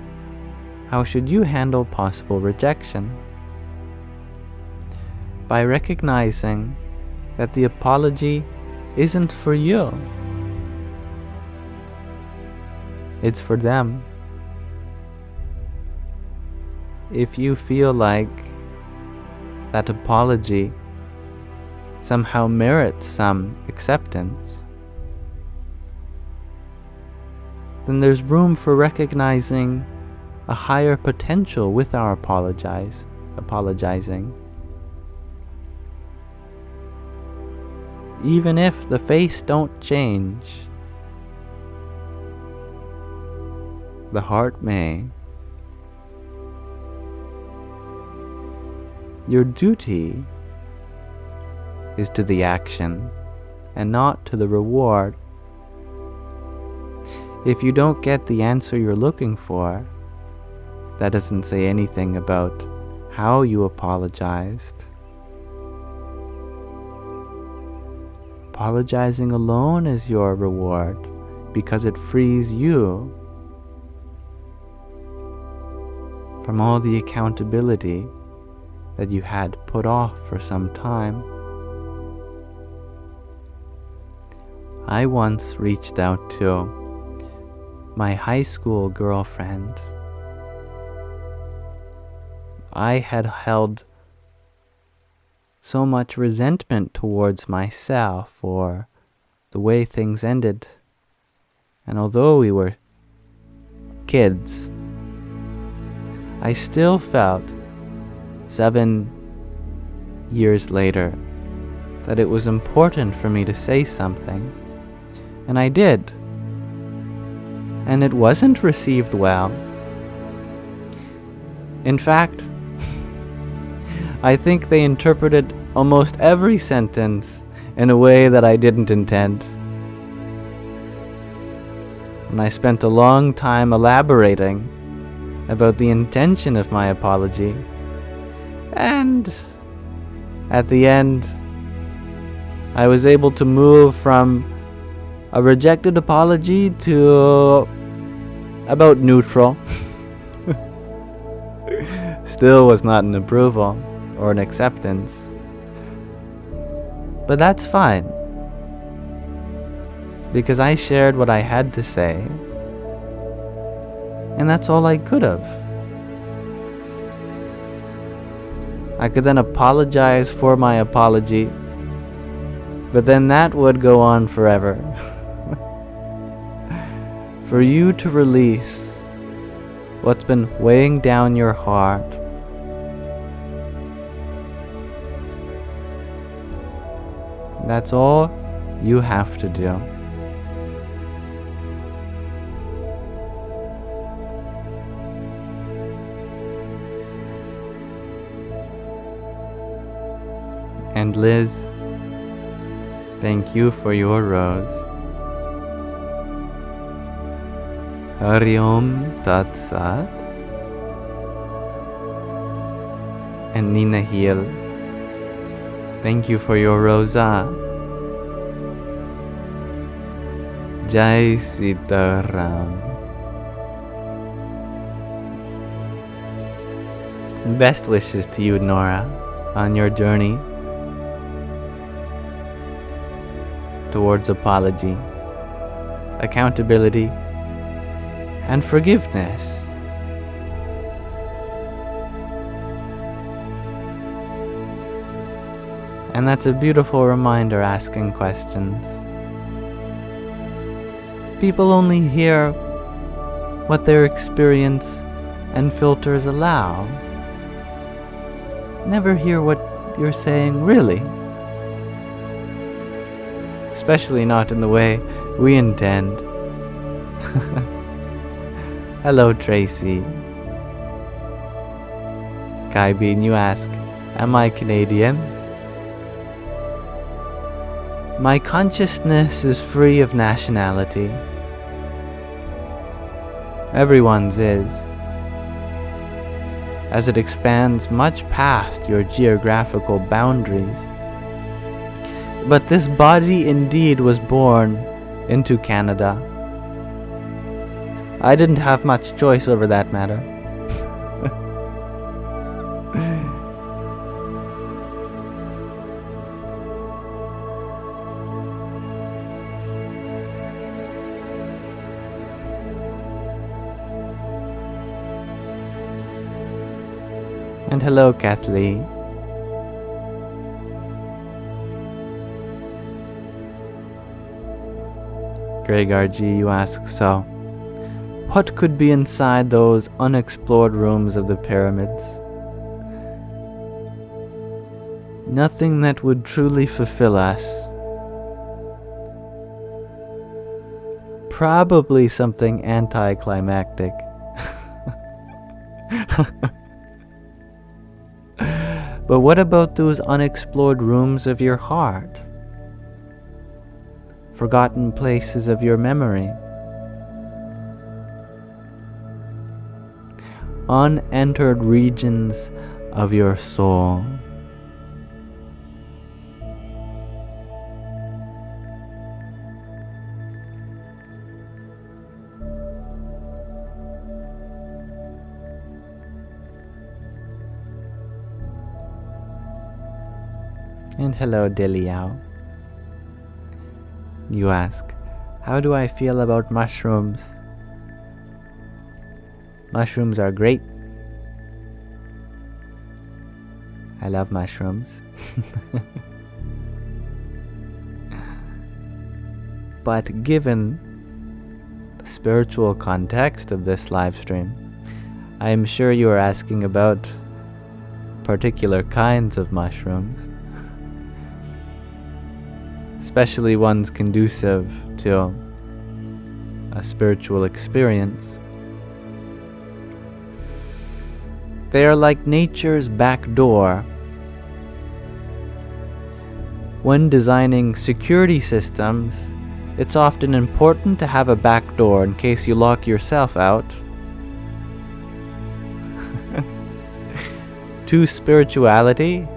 How should you handle possible rejection? By recognizing that the apology isn't for you. It's for them. If you feel like that apology somehow merits some acceptance, then there's room for recognizing a higher potential with our apologizing. Even if the face don't change, the heart may. Your duty is to the action and not to the reward. If you don't get the answer you're looking for, that doesn't say anything about how you apologized. Apologizing alone is your reward because it frees you from all the accountability that you had put off for some time. I once reached out to my high school girlfriend. I had held so much resentment towards myself for the way things ended. And although we were kids, I still felt 7 years later that it was important for me to say something. And I did. And it wasn't received well. In fact, I think they interpreted almost every sentence in a way that I didn't intend. And I spent a long time elaborating about the intention of my apology. And at the end, I was able to move from a rejected apology to about neutral. Still was not an approval or an acceptance. But that's fine, because I shared what I had to say, and that's all I could have. I could then apologize for my apology, but then that would go on forever. For you to release what's been weighing down your heart, that's all you have to do. And Liz, thank you for your rose. Hari Om Tat Sat. And Nina Heel, thank you for your rosa. Jai Sitaram. Best wishes to you, Nora, on your journey towards apology, accountability, and forgiveness. And that's a beautiful reminder, asking questions. People only hear what their experience and filters allow. Never hear what you're saying really. Especially not in the way we intend. Hello, Tracy. Kai Bean, you ask, am I Canadian? My consciousness is free of nationality. Everyone's is, as it expands much past your geographical boundaries. But this body indeed was born into Canada. I didn't have much choice over that matter. And hello, Kathleen. Greg RG, you ask, so, what could be inside those unexplored rooms of the pyramids? Nothing that would truly fulfill us. Probably something anticlimactic. But what about those unexplored rooms of your heart? Forgotten places of your memory? Unentered regions of your soul? And hello, Diliao. You ask, how do I feel about mushrooms? Mushrooms are great. I love mushrooms. But given the spiritual context of this live stream, I am sure you are asking about particular kinds of mushrooms. Especially ones conducive to a spiritual experience. They are like nature's back door. When designing security systems, it's often important to have a back door in case you lock yourself out. To spirituality,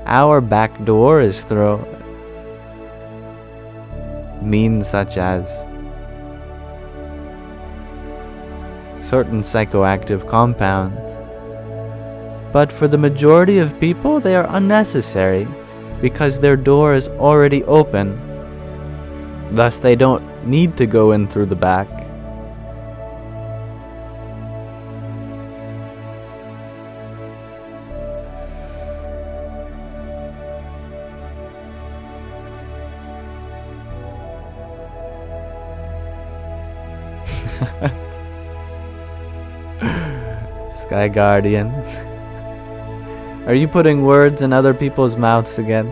our back door is through means such as certain psychoactive compounds. But for the majority of people, they are unnecessary because their door is already open. Thus, they don't need to go in through the back. Sky Guardian. Are you putting words in other people's mouths again?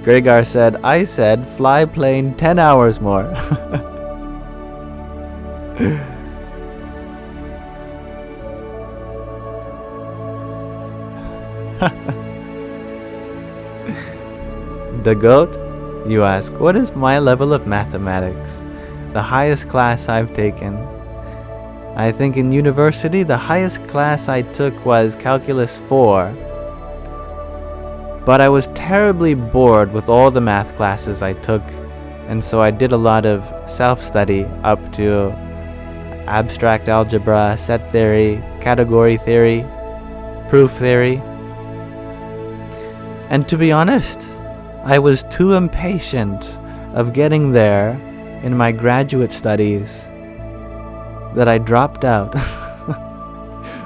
Gregor said, I said fly plane 10 hours more. The goat? You ask, what is my level of mathematics? The highest class I've taken. I think in university the highest class I took was Calculus 4. But I was terribly bored with all the math classes I took, and so I did a lot of self-study up to abstract algebra, set theory, category theory, proof theory. And to be honest, I was too impatient of getting there in my graduate studies that I dropped out,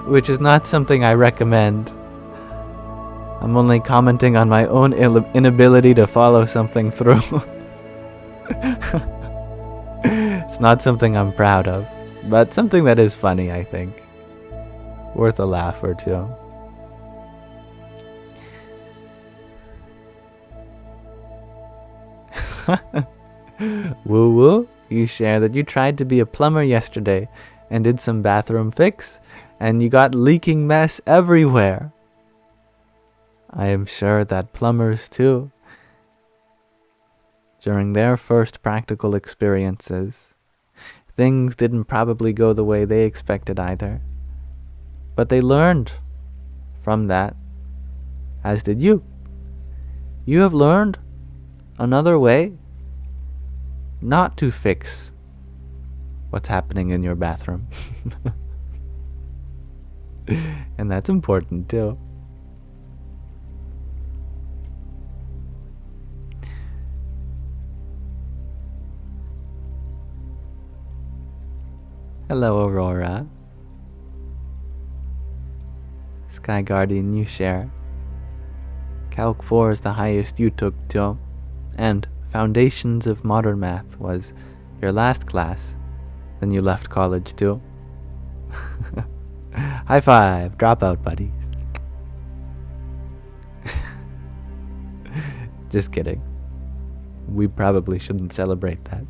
which is not something I recommend. I'm only commenting on my own inability to follow something through. It's not something I'm proud of, but something that is funny, I think. Worth a laugh or two. Woo woo, you share that you tried to be a plumber yesterday and did some bathroom fix, and you got leaking mess everywhere. I am sure that plumbers too, during their first practical experiences, things didn't probably go the way they expected either. But they learned from that, as did you. You have learned another way not to fix what's happening in your bathroom. And that's important too. Hello, Aurora. Sky Guardian, you share. Calc 4 is the highest you took, Joe. And Foundations of Modern Math was your last class. Then you left college, too. High five, dropout buddies. Just kidding. We probably shouldn't celebrate that.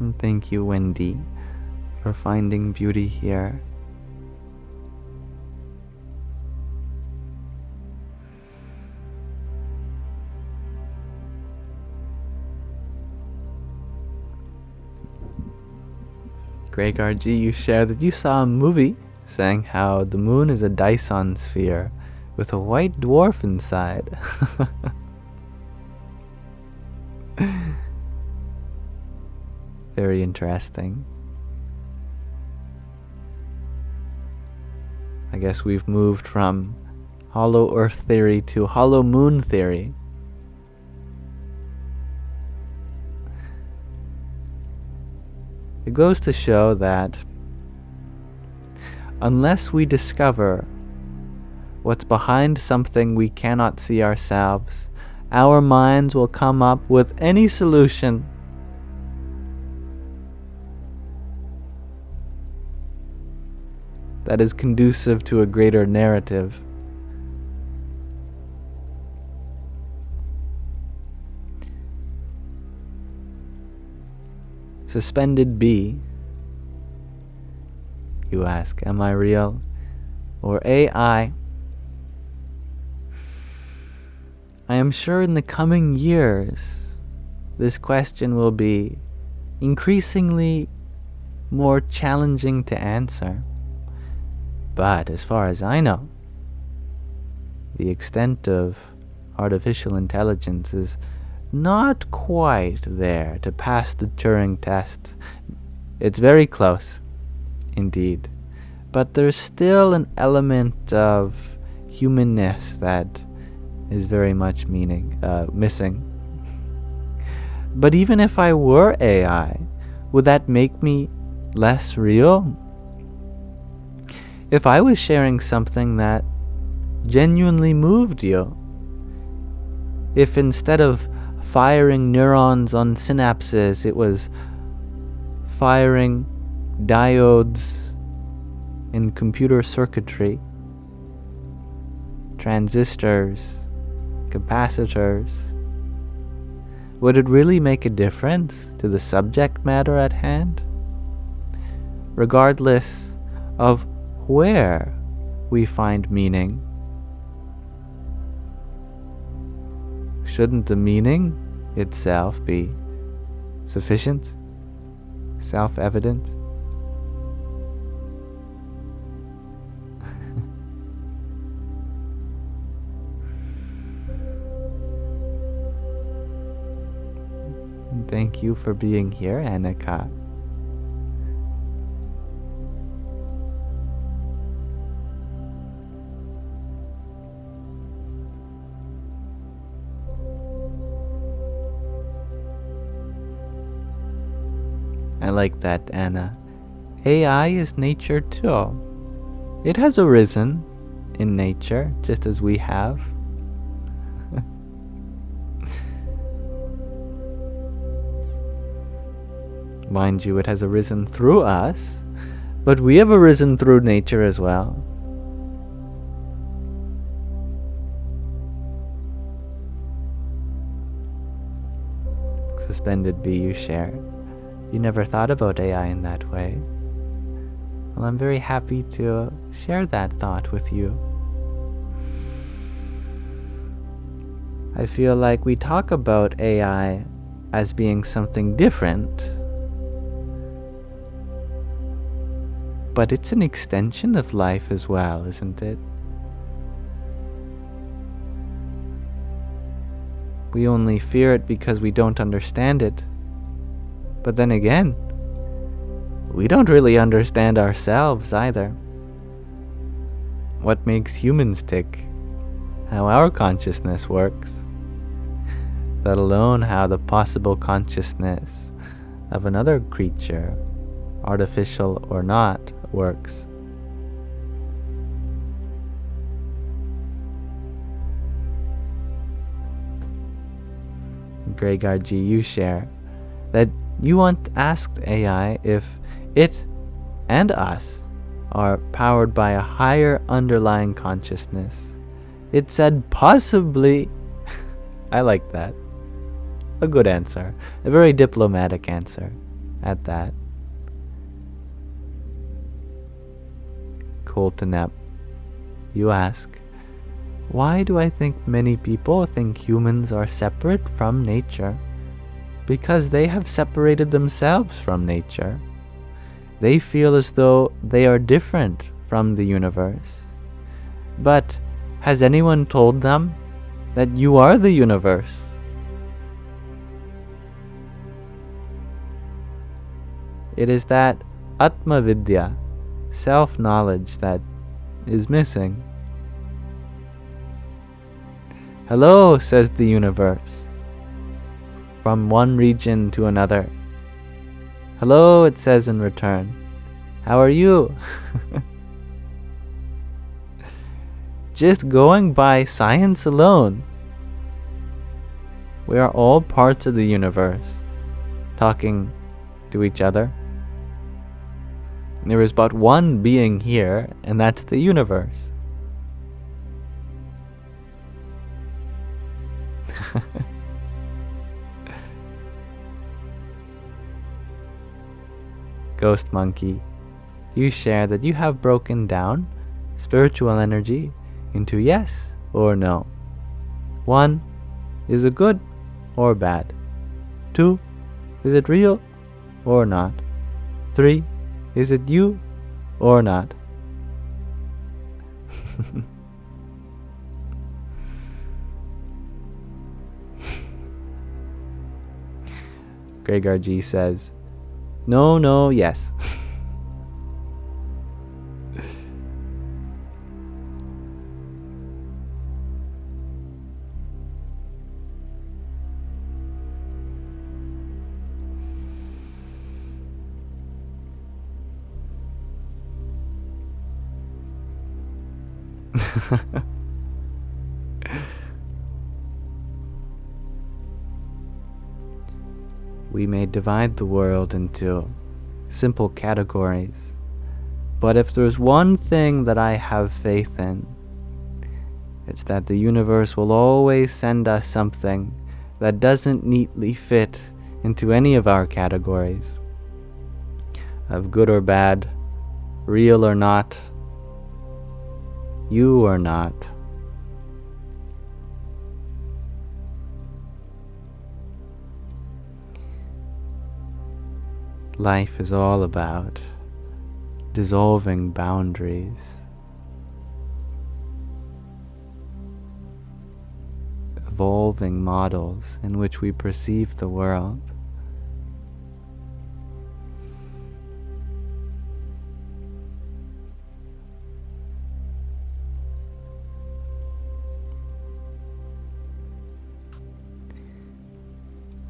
And thank you, Wendy, for finding beauty here. Greg RG, you share that you saw a movie saying how the moon is a Dyson sphere with a white dwarf inside. Very interesting. I guess we've moved from hollow earth theory to hollow moon theory. It goes to show that unless we discover what's behind something we cannot see ourselves, our minds will come up with any solution that is conducive to a greater narrative. Suspended B, you ask, am I real or AI? I am sure in the coming years, this question will be increasingly more challenging to answer. But as far as I know, the extent of artificial intelligence is not quite there to pass the Turing test. It's very close, indeed. But there's still an element of humanness that is very much missing. But even if I were AI, would that make me less real? If I was sharing something that genuinely moved you, if instead of firing neurons on synapses, it was firing diodes in computer circuitry, transistors, capacitors, would it really make a difference to the subject matter at hand? Regardless of where we find meaning, shouldn't the meaning itself be sufficient, self-evident? Thank you for being here, Annika. I like that, Anna. AI is nature too. It has arisen in nature, just as we have. Mind you, it has arisen through us, but we have arisen through nature as well. Suspended bee, you share. You never thought about AI in that way. Well, I'm very happy to share that thought with you. I feel like we talk about AI as being something different, but it's an extension of life as well, isn't it? We only fear it because we don't understand it. But then again, we don't really understand ourselves either. What makes humans tick, how our consciousness works, let alone how the possible consciousness of another creature, artificial or not, works. Gregor G, you share that you once asked AI if it and us are powered by a higher underlying consciousness. It said possibly. I like that. A good answer. A very diplomatic answer at that. Coltonep, you ask, why do I think many people think humans are separate from nature? Because they have separated themselves from nature. They feel as though they are different from the universe. But has anyone told them that you are the universe? It is that Atma-vidya, self-knowledge, that is missing. Hello, says the universe, from one region to another. Hello, it says in return. How are you? Just going by science alone, we are all parts of the universe, talking to each other. There is but one being here, and that's the universe. Ghost Monkey, you share that you have broken down spiritual energy into yes or no. 1, is it good or bad? 2, is it real or not? 3, is it you or not? Gregor G says, no, no, yes. We may divide the world into simple categories, but if there's one thing that I have faith in, It's that the universe will always send us something that doesn't neatly fit into any of our categories of good or bad, real or not, you or not. Life is all about dissolving boundaries, evolving models in which we perceive the world.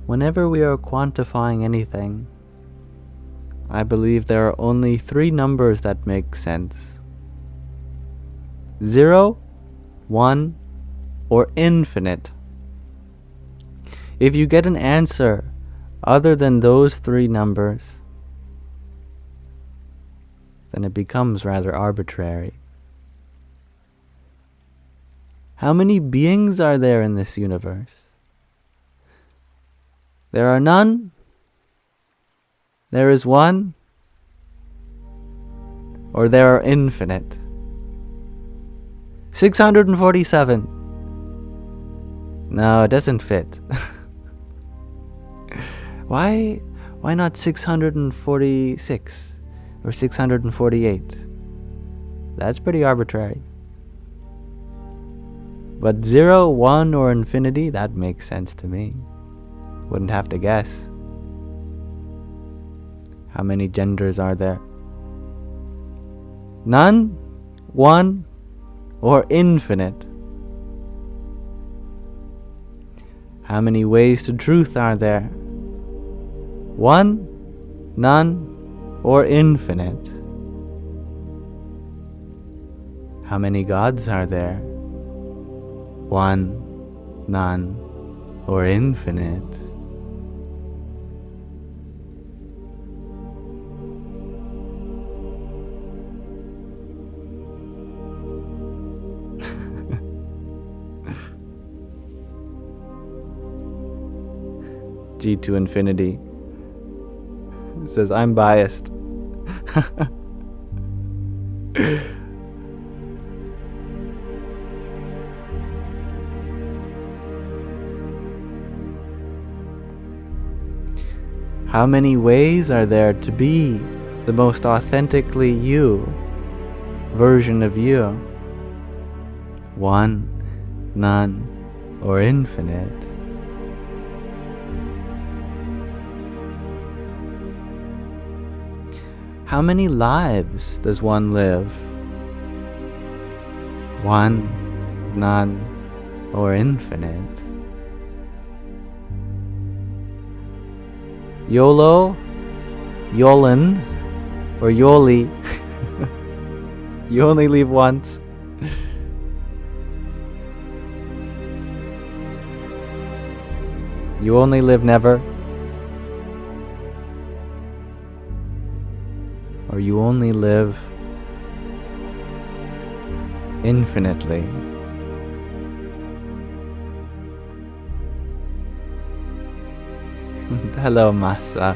Whenever we are quantifying anything, I believe there are only 3 numbers that make sense: 0, 1, or infinite. If you get an answer other than those 3 numbers, then it becomes rather arbitrary. How many beings are there in this universe? There are none. There is one, or there are infinite. 647. No, it doesn't fit. Why not 646 or 648? That's pretty arbitrary. But 0, 1, or infinity, that makes sense to me. Wouldn't have to guess. How many genders are there? None, 1, or infinite. How many ways to truth are there? 1, none, or infinite. How many gods are there? 1, none, or infinite. G to infinity says, I'm biased. How many ways are there to be the most authentically you version of you? 1, none, or infinite. How many lives does one live? 1, none, or infinite. YOLO, YOLAN, or YOLI. You only live once. You only live never. Or you only live infinitely. Hello, Masa,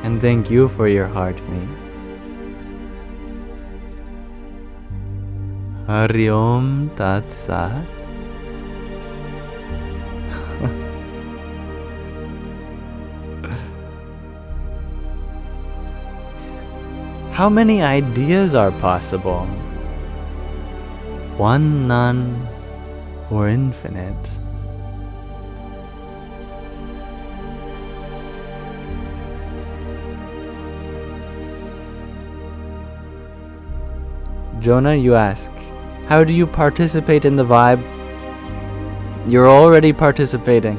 and thank you for your heart mate. Hari Om Tat Sat. How many ideas are possible? 1, none, or infinite? Jonah, you ask, how do you participate in the vibe? You're already participating.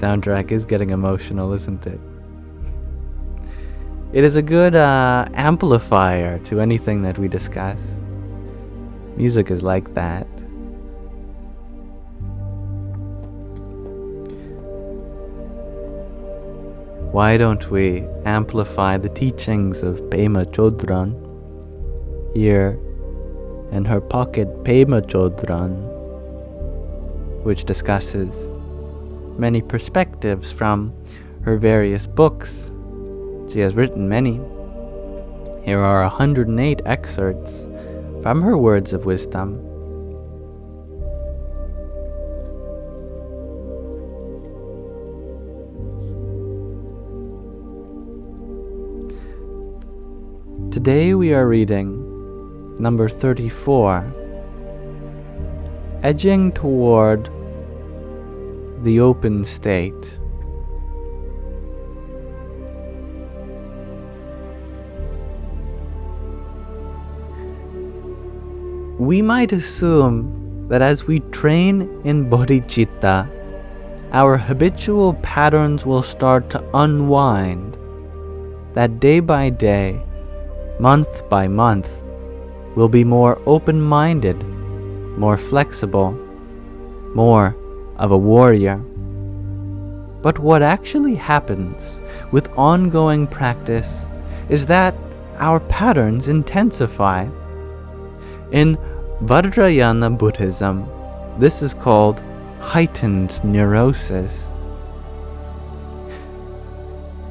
soundtrack is getting emotional, isn't it? It is a good amplifier to anything that we discuss. Music is like that. Why don't we amplify the teachings of Pema Chödrön here in her pocket Pema Chödrön, which discusses many perspectives from her various books. She has written many. Here are 108 excerpts from her words of wisdom. Today we are reading number 34, Edging Toward the Open State. We might assume that as we train in bodhicitta, our habitual patterns will start to unwind, that day by day, month by month, will be more open-minded, more flexible, more of a warrior. But what actually happens with ongoing practice is that our patterns intensify. In Vajrayana Buddhism, this is called heightened neurosis.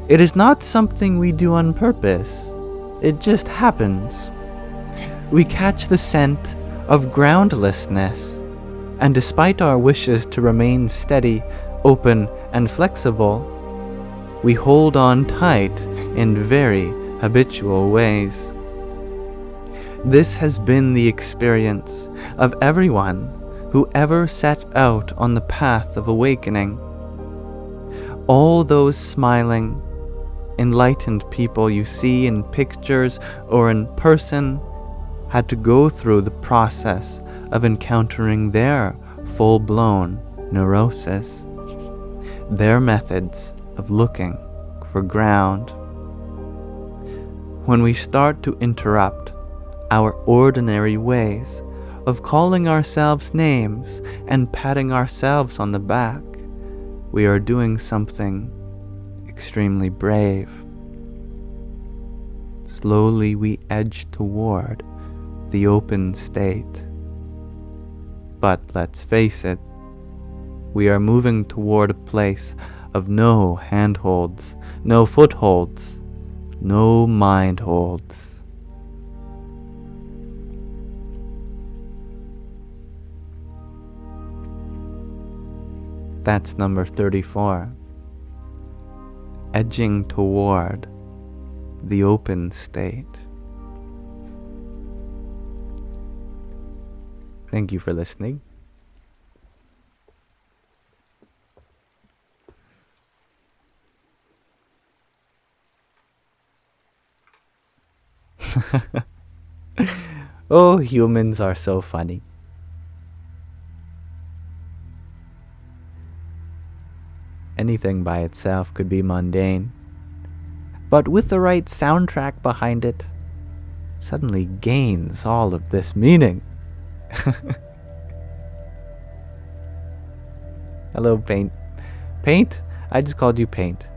It is not something we do on purpose. It just happens. We catch the scent of groundlessness, and despite our wishes to remain steady, open, and flexible, we hold on tight in very habitual ways. This has been the experience of everyone who ever set out on the path of awakening. All those smiling, enlightened people you see in pictures or in person had to go through the process of encountering their full-blown neurosis, their methods of looking for ground. When we start to interrupt our ordinary ways of calling ourselves names and patting ourselves on the back, we are doing something extremely brave. Slowly we edge toward the open state. But let's face it, we are moving toward a place of no handholds, no footholds, no mind holds. That's number 34. Edging toward the open state. Thank you for listening. Oh, humans are so funny. Anything by itself could be mundane, but with the right soundtrack behind it, it suddenly gains all of this meaning. Hello, Paint. Paint? I just called you Paint.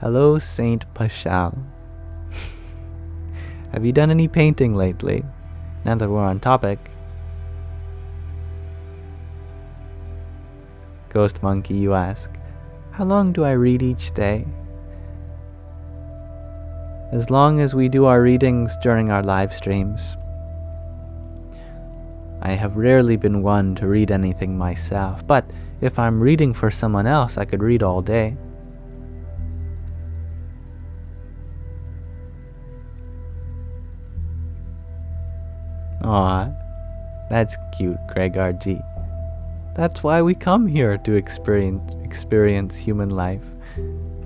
Hello, Saint Pashal. Have you done any painting lately? Now that we're on topic. Ghost Monkey, you ask, how long do I read each day? As long as we do our readings during our live streams. I have rarely been one to read anything myself, but if I'm reading for someone else, I could read all day. Aw, that's cute, Greg RG. That's why we come here to experience human life.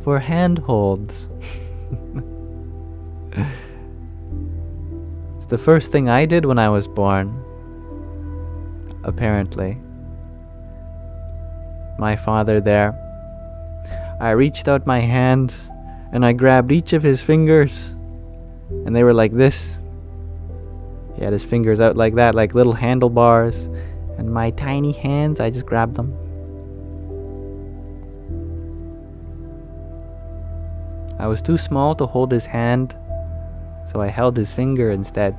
For handholds. It's the first thing I did when I was born. Apparently. my father there. I reached out my hand and I grabbed each of his fingers, and they were like this. He had his fingers out like that, like little handlebars, and my tiny hands, I just grabbed them. I was too small to hold his hand, so I held his finger instead.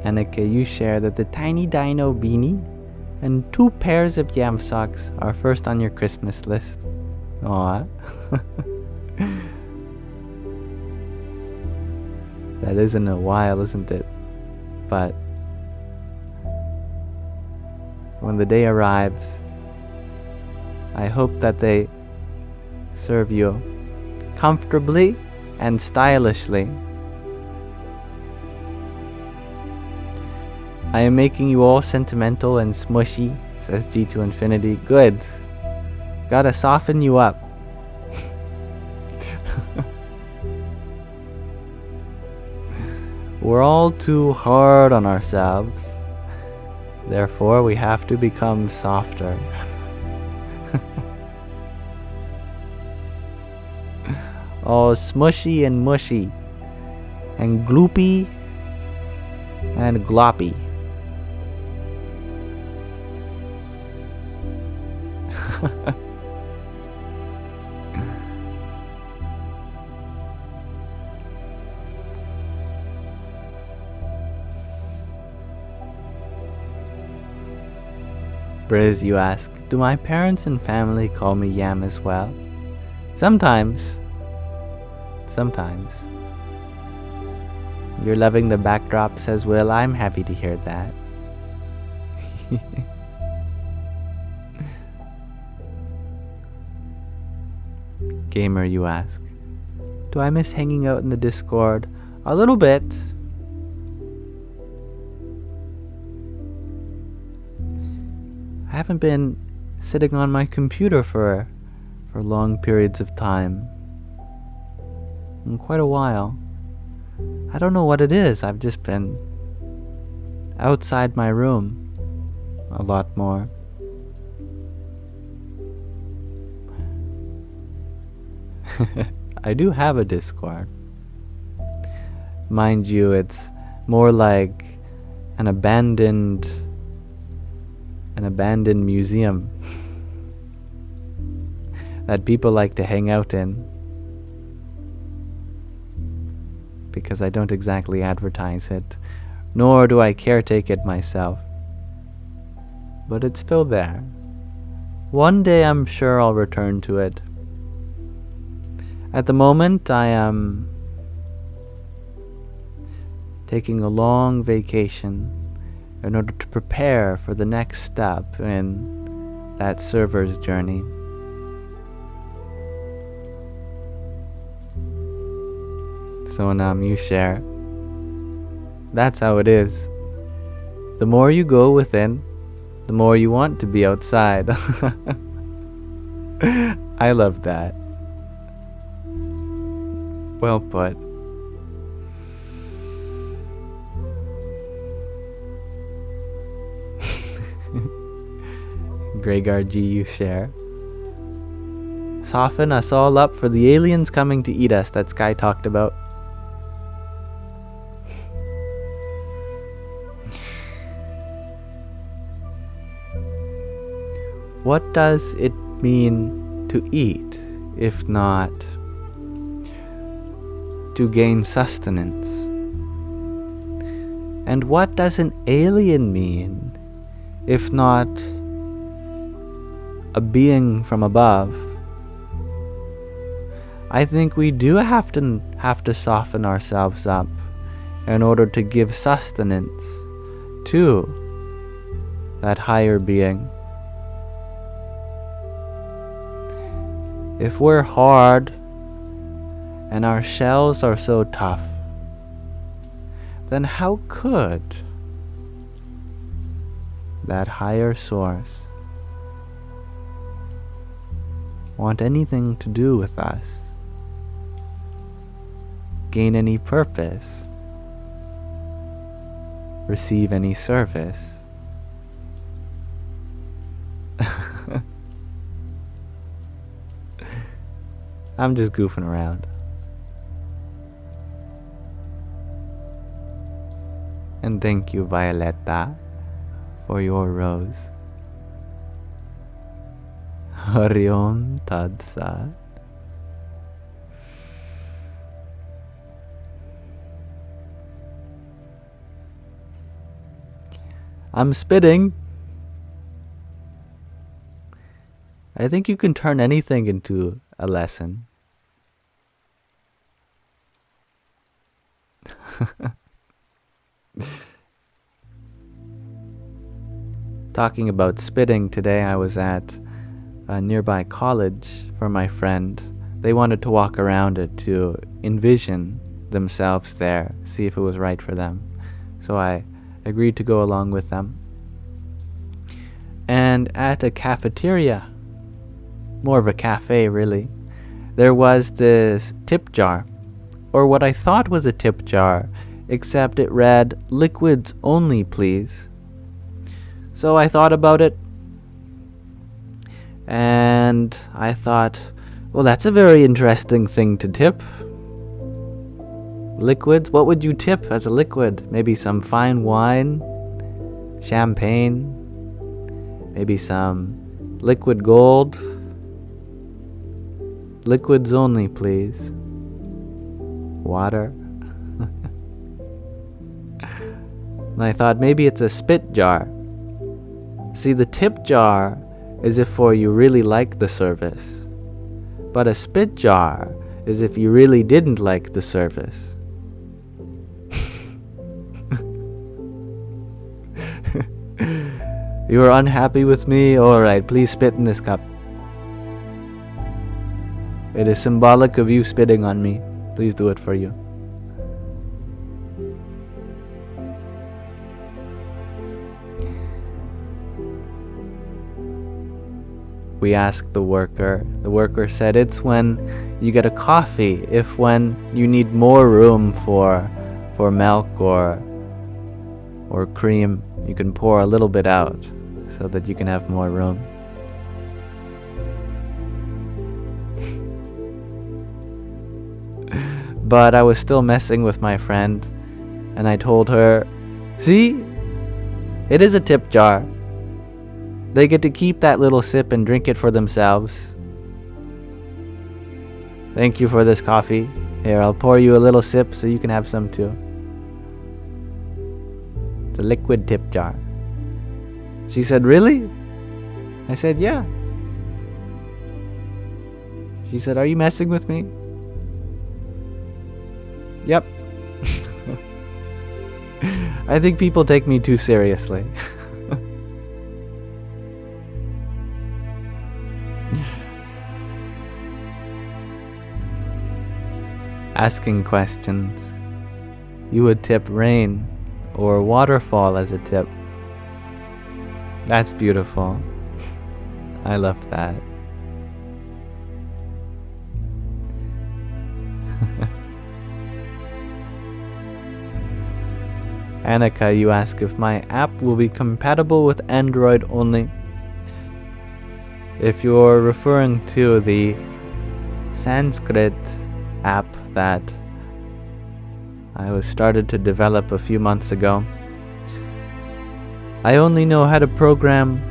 Annika, you share that the tiny dino beanie and 2 pairs of Yamsox are first on your Christmas list. Aww. That isn't a while, isn't it? But when the day arrives, I hope that they serve you comfortably and stylishly. I am making you all sentimental and smushy, says G to Infinity. Good. Gotta soften you up. We're all too hard on ourselves. Therefore, we have to become softer. All smushy and mushy, and gloopy and gloppy. Briz, you ask, do my parents and family call me Yam as well? Sometimes. Sometimes. You're loving the backdrop, says Will. I'm happy to hear that. Gamer, you ask, do I miss hanging out in the Discord? A little bit. I haven't been sitting on my computer for long periods of time. In quite a while. I don't know what it is. I've just been outside my room a lot more. I do have a Discord. Mind you, it's more like an abandoned museum that people like to hang out in, because I don't exactly advertise it, nor do I caretake it myself. But it's still there. One day I'm sure I'll return to it. At the moment, I am taking a long vacation in order to prepare for the next step in that server's journey. So you share. That's how it is. The more you go within, the more you want to be outside. I love that. Well put. Greyguard G, you share. Soften us all up for the aliens coming to eat us that Sky talked about. What does it mean to eat, if not to gain sustenance? And what does an alien mean, if not a being from above? I think we do have to soften ourselves up in order to give sustenance to that higher being. If we're hard and our shells are so tough, then how could that higher source, want anything to do with us, gain any purpose, receive any service. I'm just goofing around. And thank you, Violetta, for your rose. Hari Om Tat Sat. I'm spitting. I think you can turn anything into a lesson. Talking about spitting, today I was at a nearby college for my friend. They wanted to walk around it to envision themselves there, see if it was right for them. So I agreed to go along with them. And at a cafeteria, more of a cafe really, there was this tip jar, or what I thought was a tip jar, except it read, "Liquids only, please." So I thought about it, and I thought, well, that's a very interesting thing to tip. Liquids? What would you tip as a liquid? Maybe some fine wine, champagne, maybe some liquid gold. Liquids only, please. Water. And I thought maybe it's a spit jar. See, the tip jar is if for you really like the service, but a spit jar is if you really didn't like the service. You are unhappy with me? Alright, please spit in this cup. It is symbolic of you spitting on me. Please do it for you. We asked the worker. The worker said it's when you get a coffee, if when you need more room for milk or cream, you can pour a little bit out so that you can have more room. But I was still messing with my friend, and I told her, see, it is a tip jar. They get to keep that little sip and drink it for themselves. Thank you for this coffee. Here, I'll pour you a little sip so you can have some too. It's a liquid tip jar. She said, really? I said, yeah. She said, are you messing with me? Yep. I think people take me too seriously. Asking questions. You would tip rain or waterfall as a tip. That's beautiful. I love that. Annika, you ask if my app will be compatible with Android only. If you're referring to the Sanskrit app that I was started to develop a few months ago, I only know how to program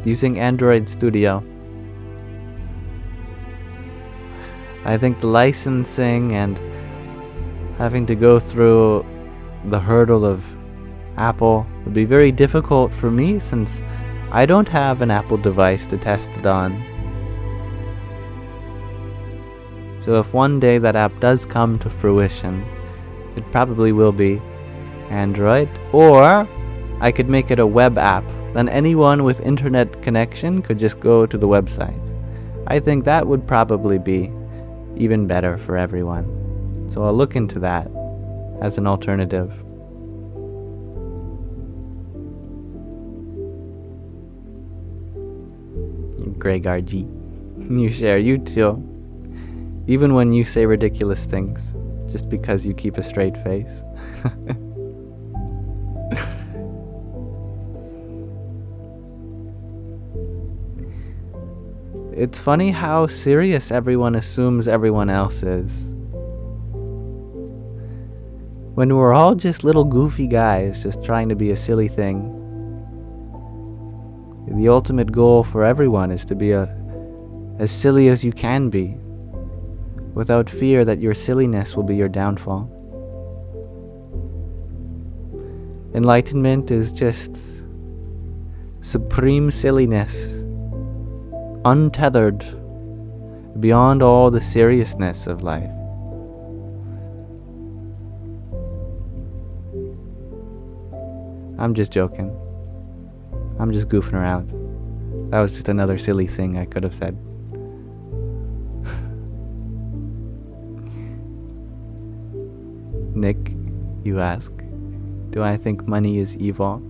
using Android Studio. I think the licensing and having to go through the hurdle of Apple would be very difficult for me, since I don't have an Apple device to test it on. So if one day that app does come to fruition, it probably will be Android, or I could make it a web app. Then anyone with internet connection could just go to the website. I think that would probably be even better for everyone. So I'll look into that as an alternative. Gregarji. You share, you too. Even when you say ridiculous things, just because you keep a straight face. It's funny how serious everyone assumes everyone else is. When we're all just little goofy guys just trying to be a silly thing. The ultimate goal for everyone is to be as silly as you can be, without fear that your silliness will be your downfall. Enlightenment is just supreme silliness, untethered beyond all the seriousness of life. I'm just joking. I'm just goofing around. That was just another silly thing I could have said. Nick, you ask, do I think money is evil?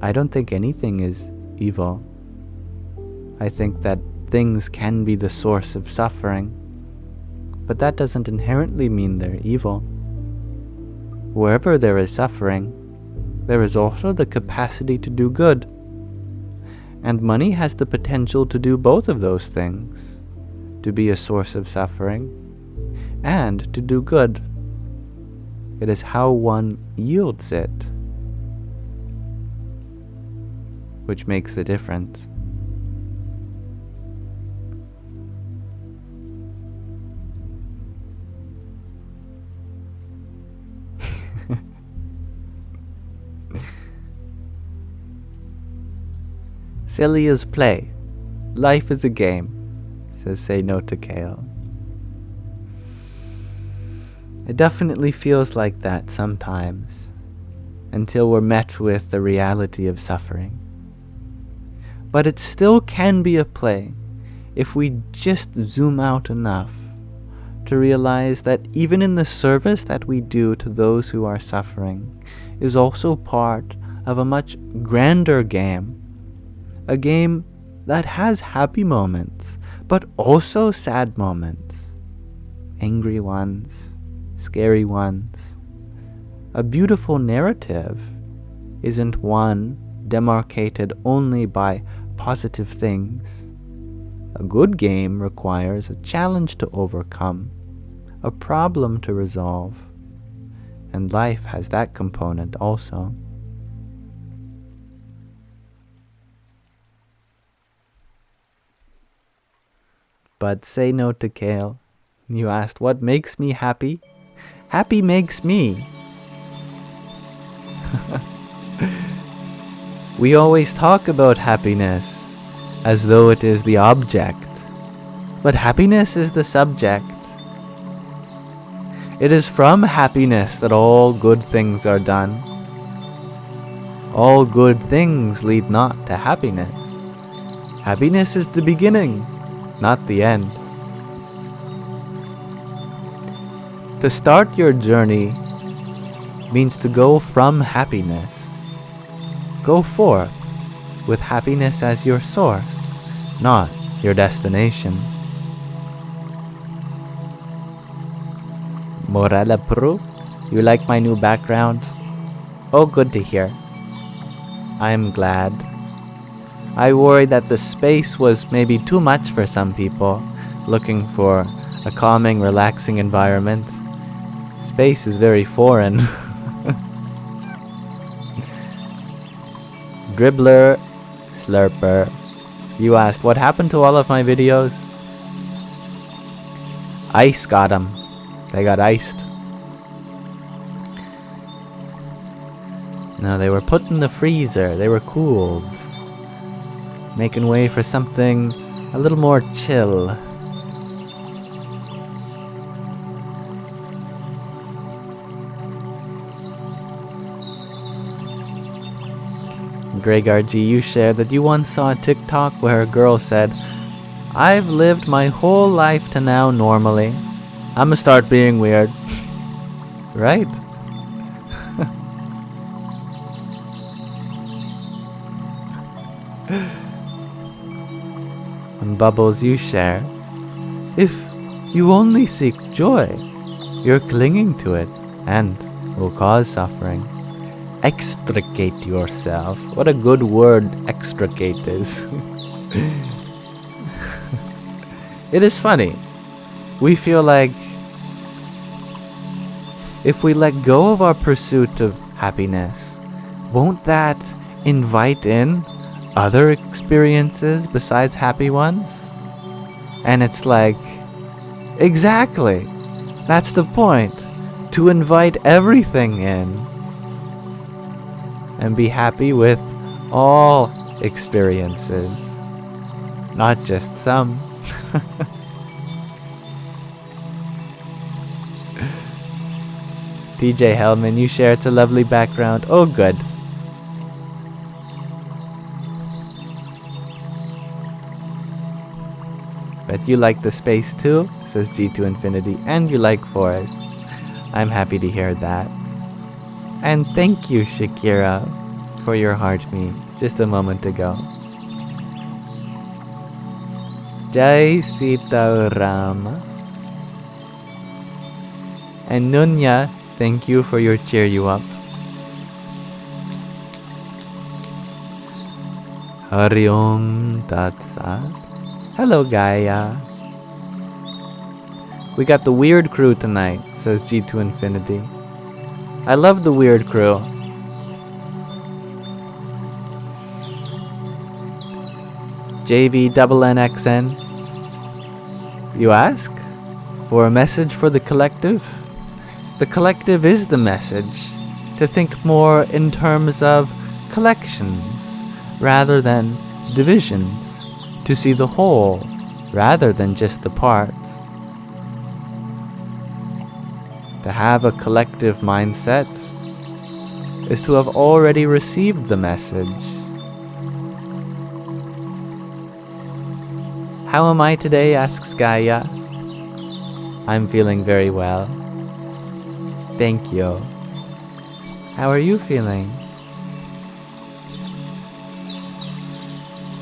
I don't think anything is evil. I think that things can be the source of suffering, but that doesn't inherently mean they're evil. Wherever there is suffering, there is also the capacity to do good. And money has the potential to do both of those things, to be a source of suffering and to do good. It is how one yields it which makes the difference. Silly as play. Life is a game, says Say No to Kale. It definitely feels like that sometimes, until we're met with the reality of suffering. But it still can be a play if we just zoom out enough to realize that even in the service that we do to those who are suffering is also part of a much grander game. A game that has happy moments, but also sad moments. Angry ones, scary ones. A beautiful narrative isn't one demarcated only by positive things. A good game requires a challenge to overcome, a problem to resolve, and life has that component also. But Say No to Kale. You asked, what makes me happy? Happy makes me. We always talk about happiness as though it is the object, but happiness is the subject. It is from happiness that all good things are done. All good things lead not to happiness. Happiness is the beginning, not the end. To start your journey means to go from happiness. Go forth with happiness as your source, not your destination. Morella Pru, you like my new background? Oh, good to hear. I'm glad. I worry that the space was maybe too much for some people, looking for a calming, relaxing environment. Space is very foreign. Dribbler, Slurper, you asked, what happened to all of my videos? Ice got them. They got iced. No, they were put in the freezer. They were cooled. Making way for something a little more chill. Greg RG, you shared that you once saw a TikTok where a girl said, I've lived my whole life to now normally. I'ma start being weird. Right? Bubbles, you share, if you only seek joy, you're clinging to it and will cause suffering. Extricate yourself. What a good word extricate is. It is funny. We feel like if we let go of our pursuit of happiness, won't that invite in other experiences besides happy ones? And it's like, exactly. That's the point. To invite everything in. And be happy with all experiences. Not just some. TJ Hellman, you share it's a lovely background. Oh, good. But you like the space too, says G2 Infinity, and you like forests. I'm happy to hear that. And thank you, Shakira, for your heart me just a moment ago. Jai Sita Rama. And Nunya, thank you for your cheer you up. Hari Om Tat Sat. Hello, Gaia. We got the weird crew tonight, says G2 Infinity. I love the weird crew. JV-NXN. You ask? For a message for the collective? The collective is the message. To think more in terms of collections rather than divisions. To see the whole rather than just the parts. To have a collective mindset is to have already received the message. How am I today? Asks Gaia. I'm feeling very well. Thank you. How are you feeling?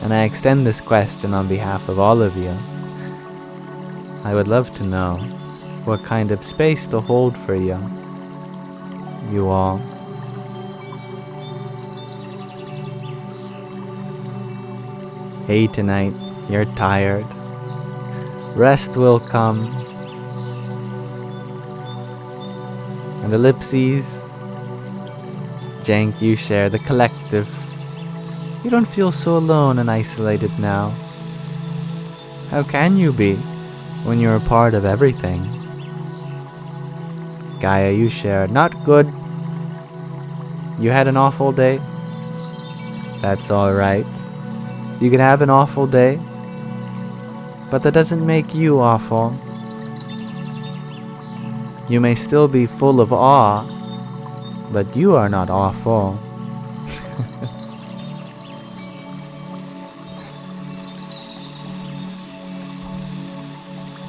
And I extend this question on behalf of all of you. I would love to know what kind of space to hold for you. You all. Hey, tonight, you're tired. Rest will come. And ellipses. Jank, you share the collective. You don't feel so alone and isolated now. How can you be when you're a part of everything? Gaia, you share, not good. You had an awful day? That's alright. You can have an awful day, but that doesn't make you awful. You may still be full of awe, but you are not awful.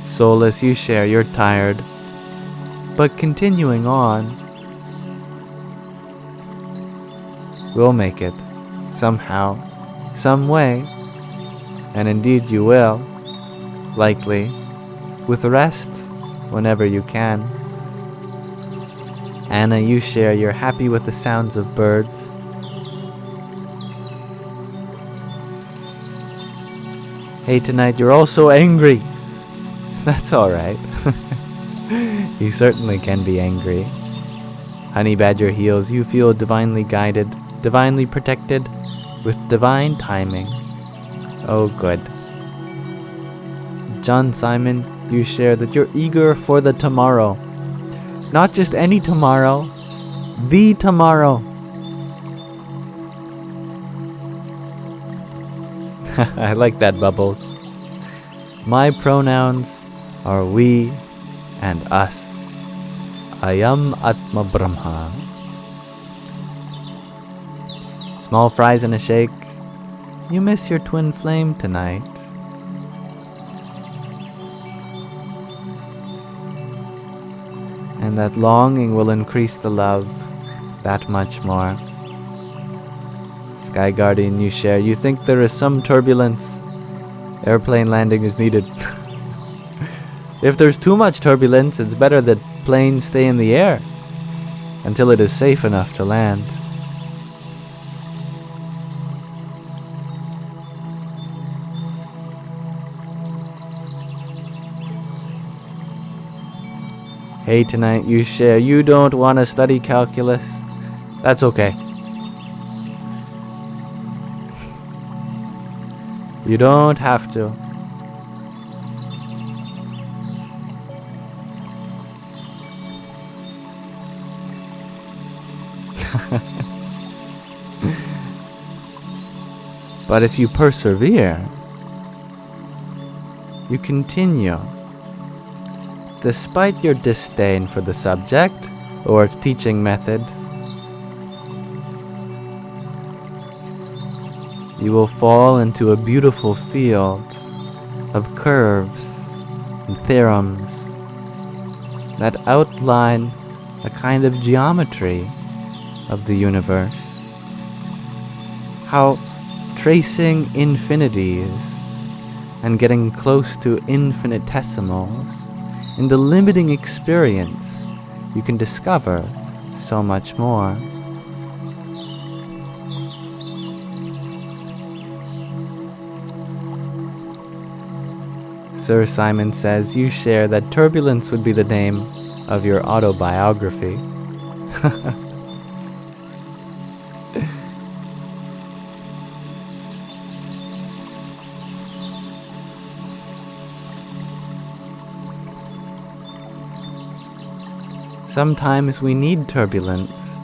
Soulless, you share, you're tired, but continuing on. We'll make it, somehow, some way, and indeed you will, likely, with rest, whenever you can. Anna, you share, you're happy with the sounds of birds. Hey, tonight you're also angry. That's alright. You certainly can be angry. Honey Badger Heals, you feel divinely guided, divinely protected, with divine timing. Oh, good. John Simon, you share that you're eager for the tomorrow. Not just any tomorrow, the tomorrow. I like that, Bubbles. My pronouns are we and us. Ayam Atma Brahma. Small fries and a shake. You miss your twin flame tonight. And that longing will increase the love that much more. Sky Guardian, you share, you think there is some turbulence. airplane landing is needed. If there's too much turbulence, it's better that planes stay in the air until it is safe enough to land. Hey, tonight you share you don't want to study calculus. That's okay. You don't have to. But if you persevere, you continue, despite your disdain for the subject or its teaching method, you will fall into a beautiful field of curves and theorems that outline a kind of geometry of the universe. How tracing infinities and getting close to infinitesimals in the limiting experience, you can discover so much more. Sir Simon says you share that turbulence would be the name of your autobiography. Sometimes we need turbulence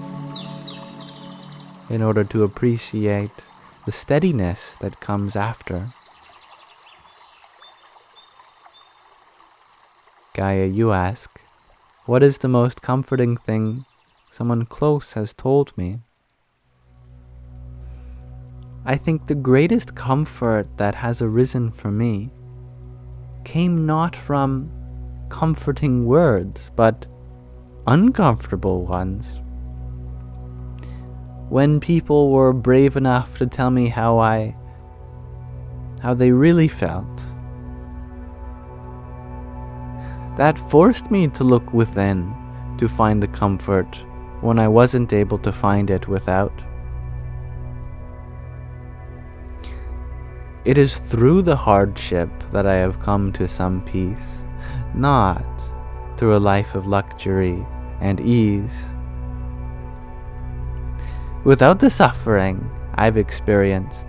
in order to appreciate the steadiness that comes after. Gaia, you ask, what is the most comforting thing someone close has told me? I think the greatest comfort that has arisen for me came not from comforting words, but uncomfortable ones. When people were brave enough to tell me how they really felt, that forced me to look within to find the comfort when I wasn't able to find it without. It is through the hardship that I have come to some peace, not through a life of luxury and ease. Without the suffering I've experienced,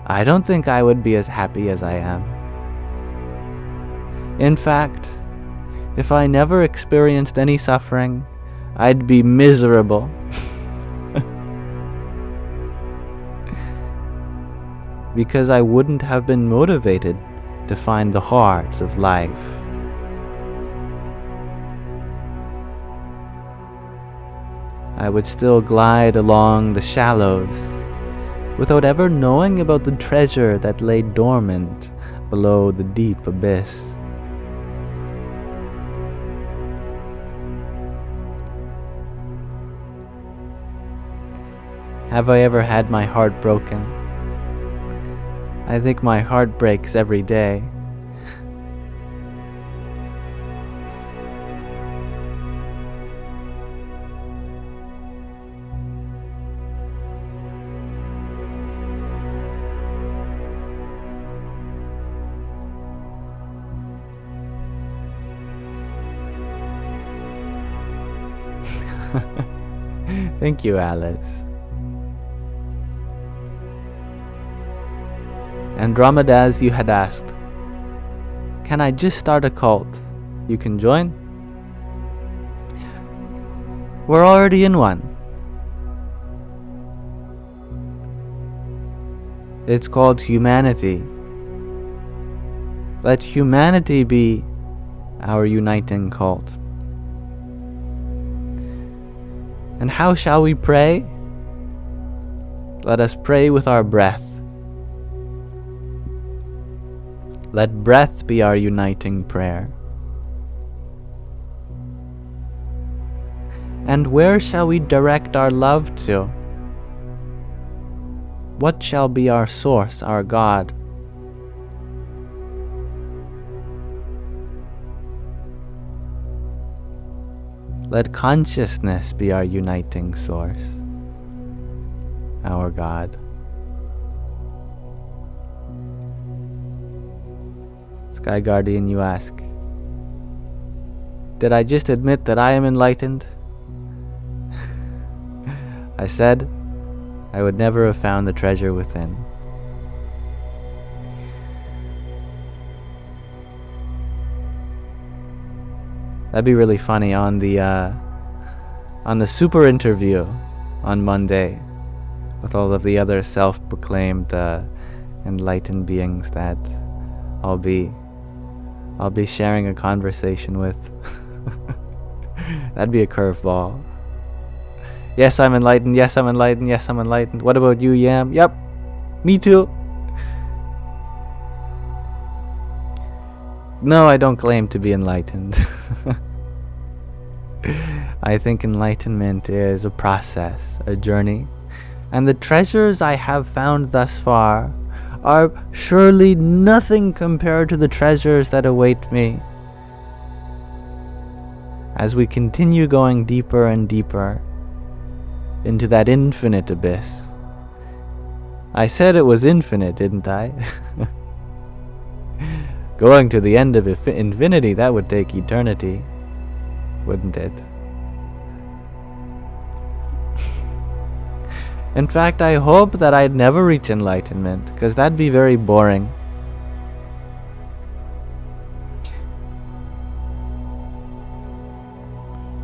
I don't think I would be as happy as I am. In fact, if I never experienced any suffering, I'd be miserable. Because I wouldn't have been motivated to find the heart of life. I would still glide along the shallows without ever knowing about the treasure that lay dormant below the deep abyss. Have I ever had my heart broken? I think my heart breaks every day. Thank you, Alice. Andromedas, you had asked, can I just start a cult? You can join? We're already in one. It's called humanity. Let humanity be our uniting cult. And how shall we pray? Let us pray with our breath. Let breath be our uniting prayer. And where shall we direct our love to? What shall be our source, our God? Let consciousness be our uniting source, our God. Sky Guardian, you ask, did I just admit that I am enlightened? I said I would never have found the treasure within. That'd be really funny on the super interview on Monday with all of the other self-proclaimed enlightened beings that I'll be sharing a conversation with. That'd be a curveball. Yes, I'm enlightened. Yes, I'm enlightened. Yes, I'm enlightened. What about you, Yam? Yep, me too. No, I don't claim to be enlightened. I think enlightenment is a process, a journey, and the treasures I have found thus far are surely nothing compared to the treasures that await me as we continue going deeper and deeper into that infinite abyss. I said it was infinite, didn't I? Going to the end of infinity, that would take eternity, wouldn't it? In fact, I hope that I'd never reach enlightenment, because that'd be very boring.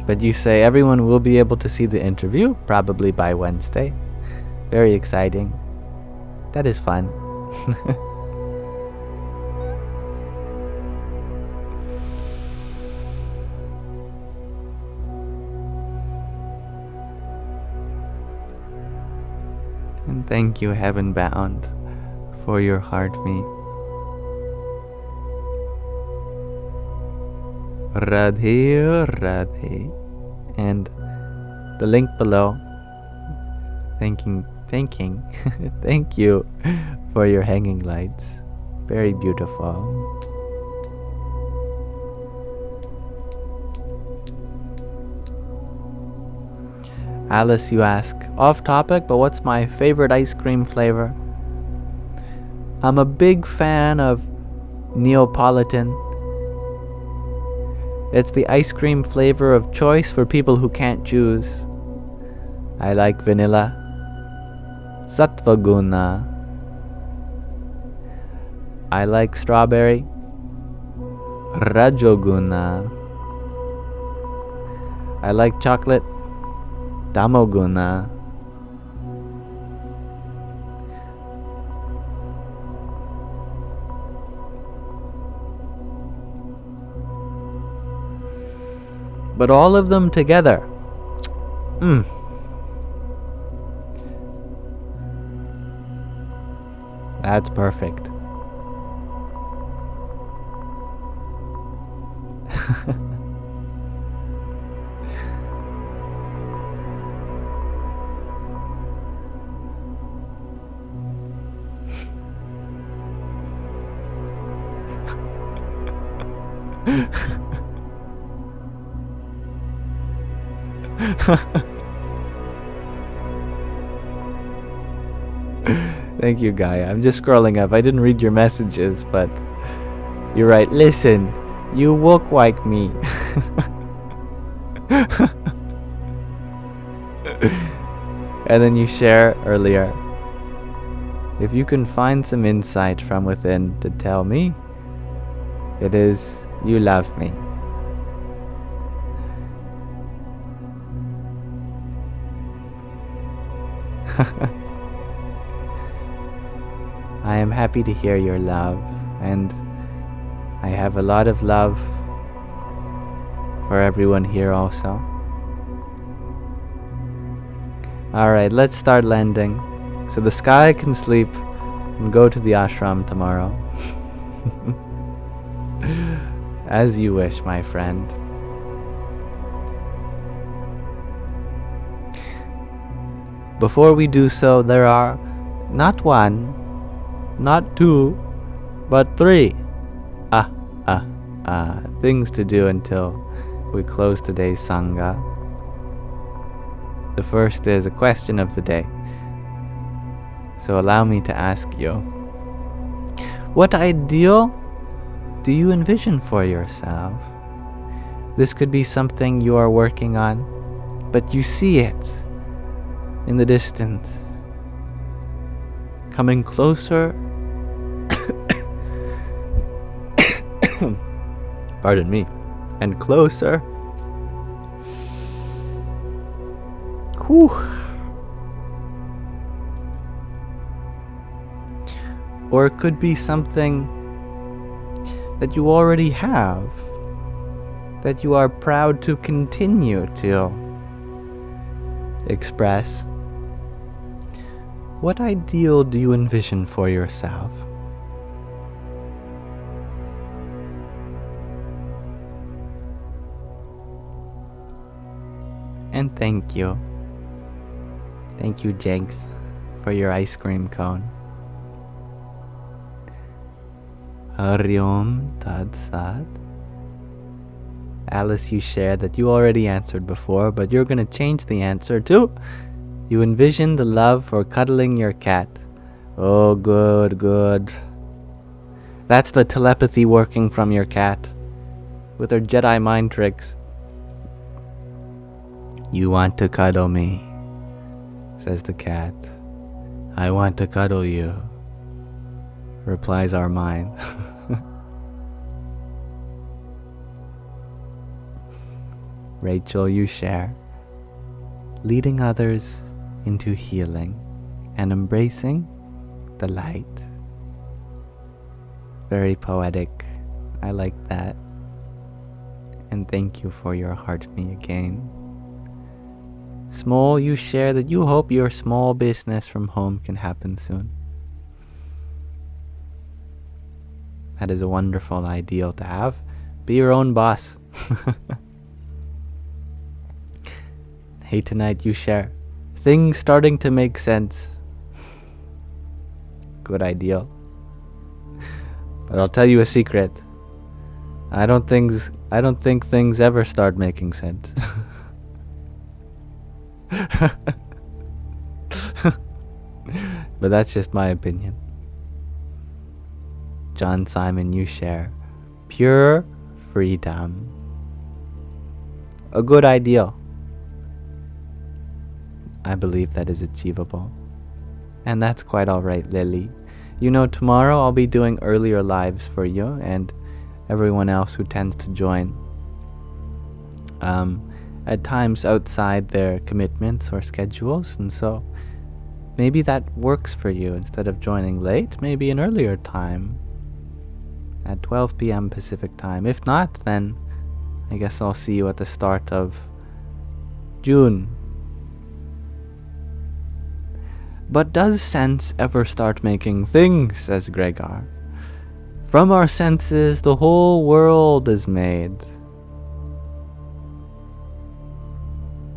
But you say everyone will be able to see the interview, probably by Wednesday. Very exciting. That is fun. And thank you, Heaven Bound, for your heart me. Radhe, Radhe. And the link below. Thank you for your hanging lights. Very beautiful. Alice, you ask, off topic, but what's my favorite ice cream flavor? I'm a big fan of Neapolitan. It's the ice cream flavor of choice for people who can't choose. I like vanilla, Sattvaguna. I like strawberry, Rajoguna. I like chocolate, Tamoguna. But all of them together, that's perfect. Thank you, Gaia. I'm just scrolling up. I didn't read your messages, but you're right. Listen, you walk like me. And then you share earlier, if you can find some insight from within to tell me, it is you love me. I am happy to hear your love, and I have a lot of love for everyone here also. Alright, let's start landing so the sky can sleep and go to the ashram tomorrow. As you wish, my friend. Before we do so, there are not one, not two, but three things to do until we close today's Sangha. The first is a question of the day. So allow me to ask you, what ideal do you envision for yourself? This could be something you are working on, but you see it in the distance, coming closer. Pardon me. And closer. Whew. Or it could be something that you already have, that you are proud to continue to express. What ideal do you envision for yourself? And thank you. Thank you, Jenks, for your ice cream cone. Hari Om Tat Sat. Alice, you shared that you already answered before, but you're going to change the answer to, you envision the love for cuddling your cat. Oh, good, good. That's the telepathy working from your cat with her Jedi mind tricks. You want to cuddle me, says the cat. I want to cuddle you, replies our mind. Rachel, you share, leading others into healing and embracing the light. Very poetic. I like that. And thank you for your heart me again. Small, you share that you hope your small business from home can happen soon. That is a wonderful ideal to have. Be your own boss. Hey, tonight you share things starting to make sense. Good ideal. But I'll tell you a secret. I don't think things ever start making sense. But that's just my opinion. John Simon, you share pure freedom. A good ideal. I believe that is achievable. And that's quite alright, Lily. You know, tomorrow I'll be doing earlier lives for you and everyone else who tends to join. At times outside their commitments or schedules, and so maybe that works for you. Instead of joining late, maybe an earlier time at 12 p.m. Pacific time. If not, then I guess I'll see you at the start of June. But does sense ever start making things, says Gregor? From our senses, the whole world is made.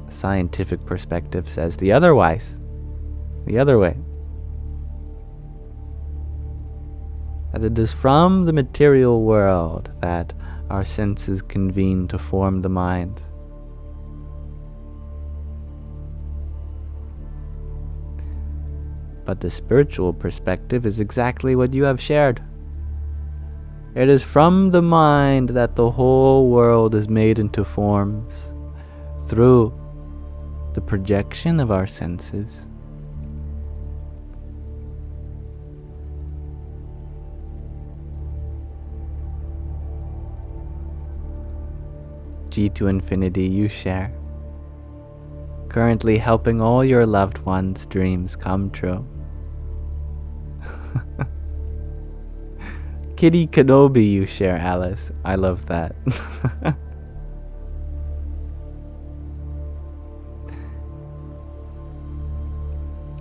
Scientific perspective says the otherwise, the other way. That it is from the material world that our senses convene to form the mind. But the spiritual perspective is exactly what you have shared. It is from the mind that the whole world is made into forms through the projection of our senses. G to infinity, you share, currently helping all your loved ones' dreams come true. Kitty Kenobi, you share, Alice. I love that.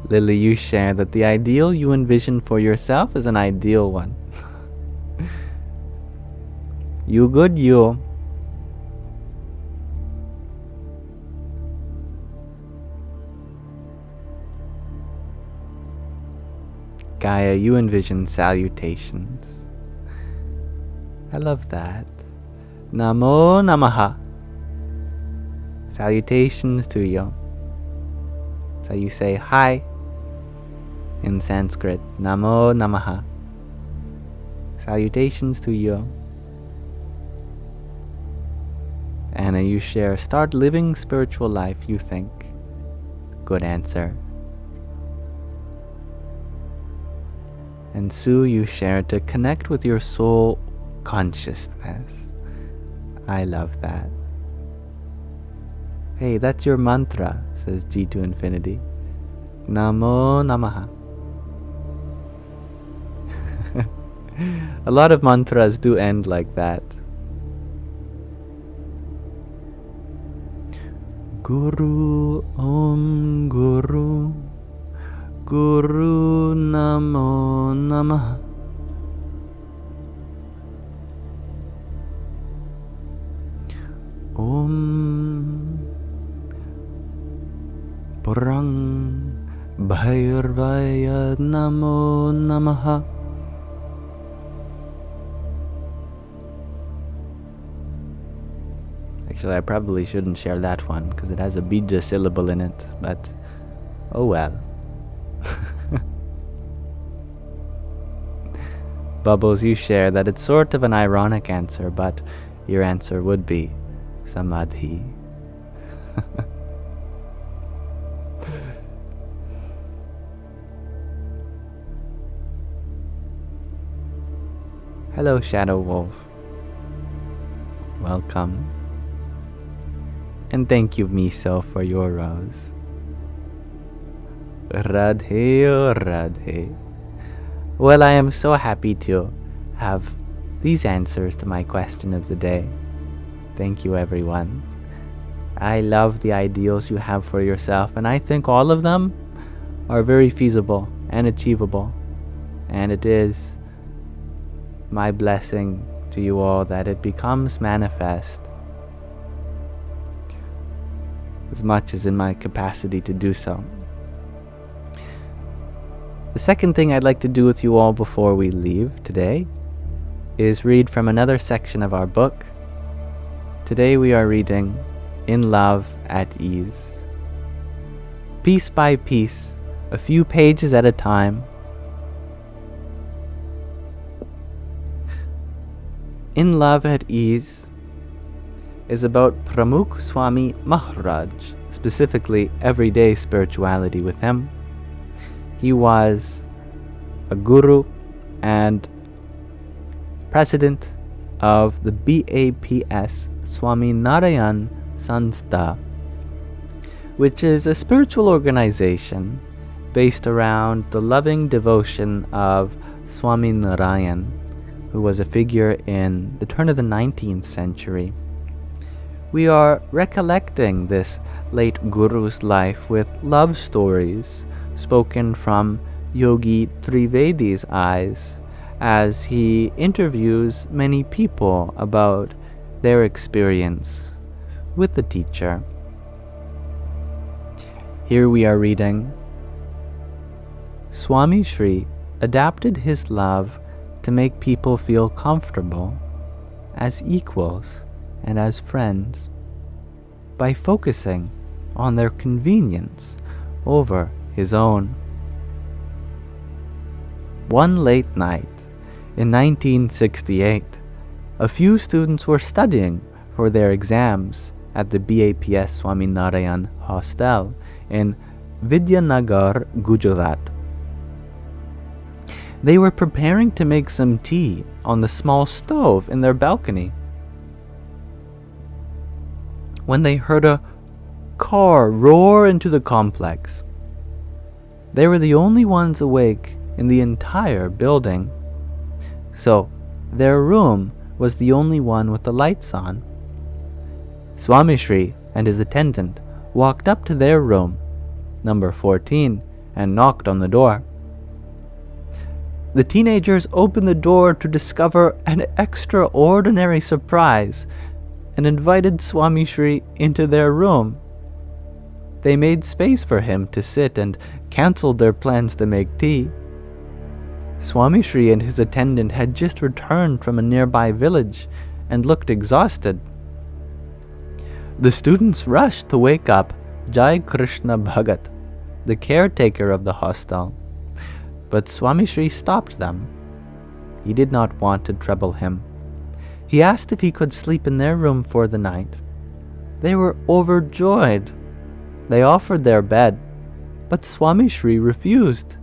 Lily, you share that the ideal you envision for yourself is an ideal one. You good, you. Gaia, you envision salutations. I love that. Namo Namaha. Salutations to you. So you say hi in Sanskrit. Namo Namaha. Salutations to you. Anna, you share, start living spiritual life, you think. Good answer. And Sue, you share, to connect with your soul consciousness. I love that. Hey, that's your mantra, says G to Infinity. Namo Namaha. A lot of mantras do end like that. Guru Om Guru Guru Namo Namaha. Om Prang Bhairvaya Namo Namaha. Actually, I probably shouldn't share that one because it has a bija syllable in it, but oh well. Bubbles, you share that it's sort of an ironic answer, but your answer would be Samadhi. Hello, Shadow Wolf. Welcome. And thank you, Miso, for your rose. Radhe, oh Radhe. Well, I am so happy to have these answers to my question of the day. Thank you, everyone. I love the ideals you have for yourself, and I think all of them are very feasible and achievable. And it is my blessing to you all that it becomes manifest as much as in my capacity to do so. The second thing I'd like to do with you all before we leave today is read from another section of our book. Today we are reading In Love at Ease. Piece by piece, a few pages at a time. In Love at Ease is about Pramukh Swami Maharaj, specifically everyday spirituality with him. He was a guru and president of the B.A.P.S. Swami Narayan Sanstha, which is a spiritual organization based around the loving devotion of Swami Narayan, who was a figure in the turn of the 19th century. We are recollecting this late guru's life with love stories spoken from Yogi Trivedi's eyes as he interviews many people about their experience with the teacher. Here we are reading, Swami Sri adapted his love to make people feel comfortable as equals and as friends by focusing on their convenience over his own. One late night in 1968, a few students were studying for their exams at the B.A.P.S. Swami Narayan Hostel in Vidyanagar, Gujarat. They were preparing to make some tea on the small stove in their balcony when they heard a car roar into the complex. They were the only ones awake in the entire building, so their room was the only one with the lights on. Swami Sri and his attendant walked up to their room, number 14, and knocked on the door. The teenagers opened the door to discover an extraordinary surprise and invited Swami Sri into their room. They made space for him to sit and cancelled their plans to make tea. Swami Sri and his attendant had just returned from a nearby village and looked exhausted. The students rushed to wake up Jai Krishna Bhagat, the caretaker of the hostel, but Swami Sri stopped them. He did not want to trouble him. He asked if he could sleep in their room for the night. They were overjoyed. They offered their bed, but Swami Sri refused.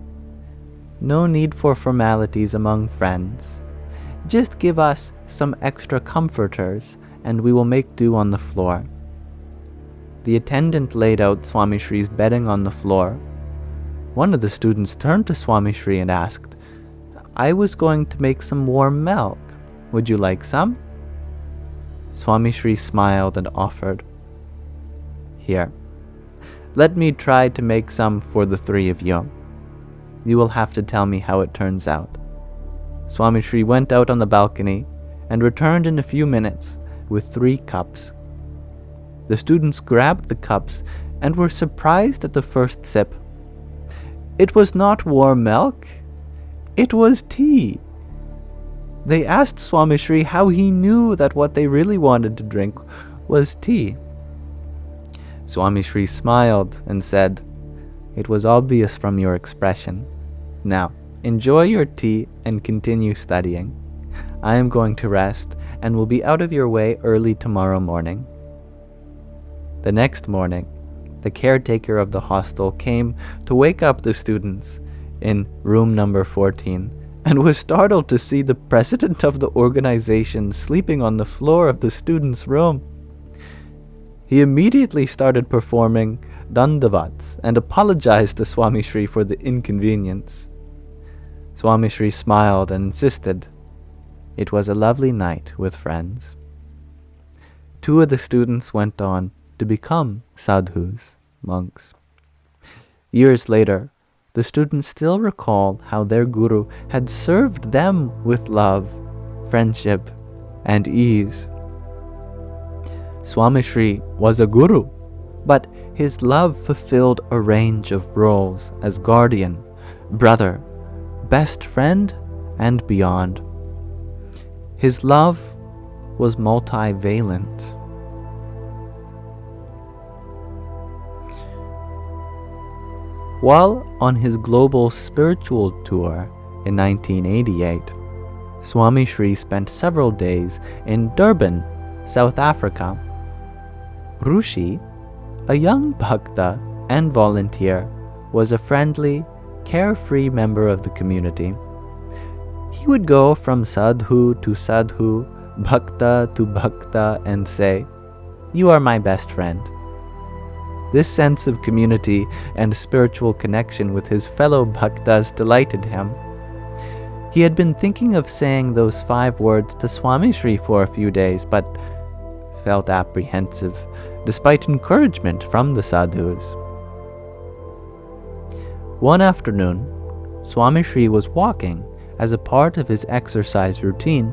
No need for formalities among friends. Just give us some extra comforters and we will make do on the floor. The attendant laid out Swami Sri's bedding on the floor. One of the students turned to Swami Sri and asked, "I was going to make some warm milk. Would you like some?" Swami Sri smiled and offered, "Here, let me try to make some for the three of you. You will have to tell me how it turns out." Swami Sri went out on the balcony and returned in a few minutes with 3 cups. The students grabbed the cups and were surprised at the first sip. It was not warm milk, it was tea. They asked Swami Sri how he knew that what they really wanted to drink was tea. Swami Sri smiled and said, "It was obvious from your expression. Now, enjoy your tea and continue studying. I am going to rest and will be out of your way early tomorrow morning." The next morning, the caretaker of the hostel came to wake up the students in room number 14 and was startled to see the president of the organization sleeping on the floor of the students' room. He immediately started performing dandavats and apologized to Swami Sri for the inconvenience. Swami Sri smiled and insisted. It was a lovely night with friends. 2 of the students went on to become sadhus, monks. Years later, the students still recall how their guru had served them with love, friendship, and ease. Swami Sri was a guru, but his love fulfilled a range of roles as guardian, brother, best friend, and beyond. His love was multivalent. While on his global spiritual tour in 1988, Swami Sri spent several days in Durban, South Africa. Rushi, a young bhakta and volunteer, was a friendly, carefree member of the community. He would go from sadhu to sadhu, bhakta to bhakta, and say, "You are my best friend." This sense of community and spiritual connection with his fellow bhaktas delighted him. He had been thinking of saying those 5 words to Swami Sri for a few days, but felt apprehensive, despite encouragement from the sadhus. One afternoon, Swami Sri was walking as a part of his exercise routine.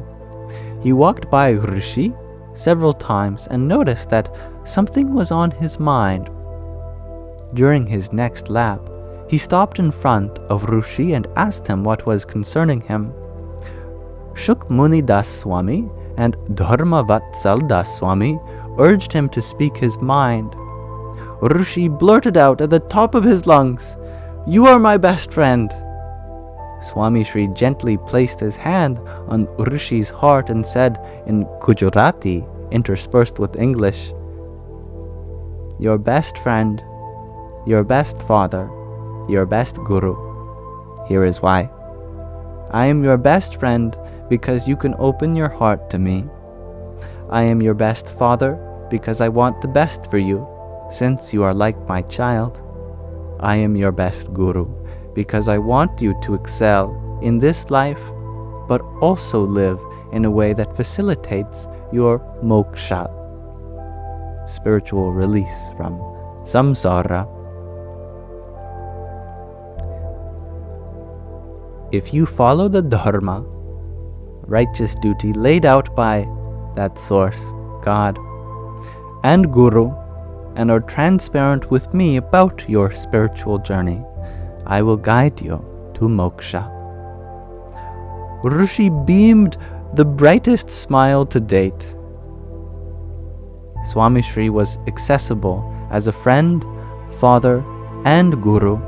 He walked by Rishi several times and noticed that something was on his mind. During his next lap, he stopped in front of Rishi and asked him what was concerning him. Shuk Muni Das Swami and Dharma Vatsal Das Swami urged him to speak his mind. Rishi blurted out at the top of his lungs, "You are my best friend." Swami Sri gently placed his hand on Rishi's heart and said in Gujarati, interspersed with English, "Your best friend, your best father, your best guru. Here is why. I am your best friend because you can open your heart to me. I am your best father because I want the best for you, since you are like my child. I am your best guru because I want you to excel in this life, but also live in a way that facilitates your moksha, spiritual release from samsara. If you follow the dharma, righteous duty laid out by that source, God, and Guru, and are transparent with me about your spiritual journey, I will guide you to moksha." Rishi beamed the brightest smile to date. Swami Sri was accessible as a friend, father, and guru.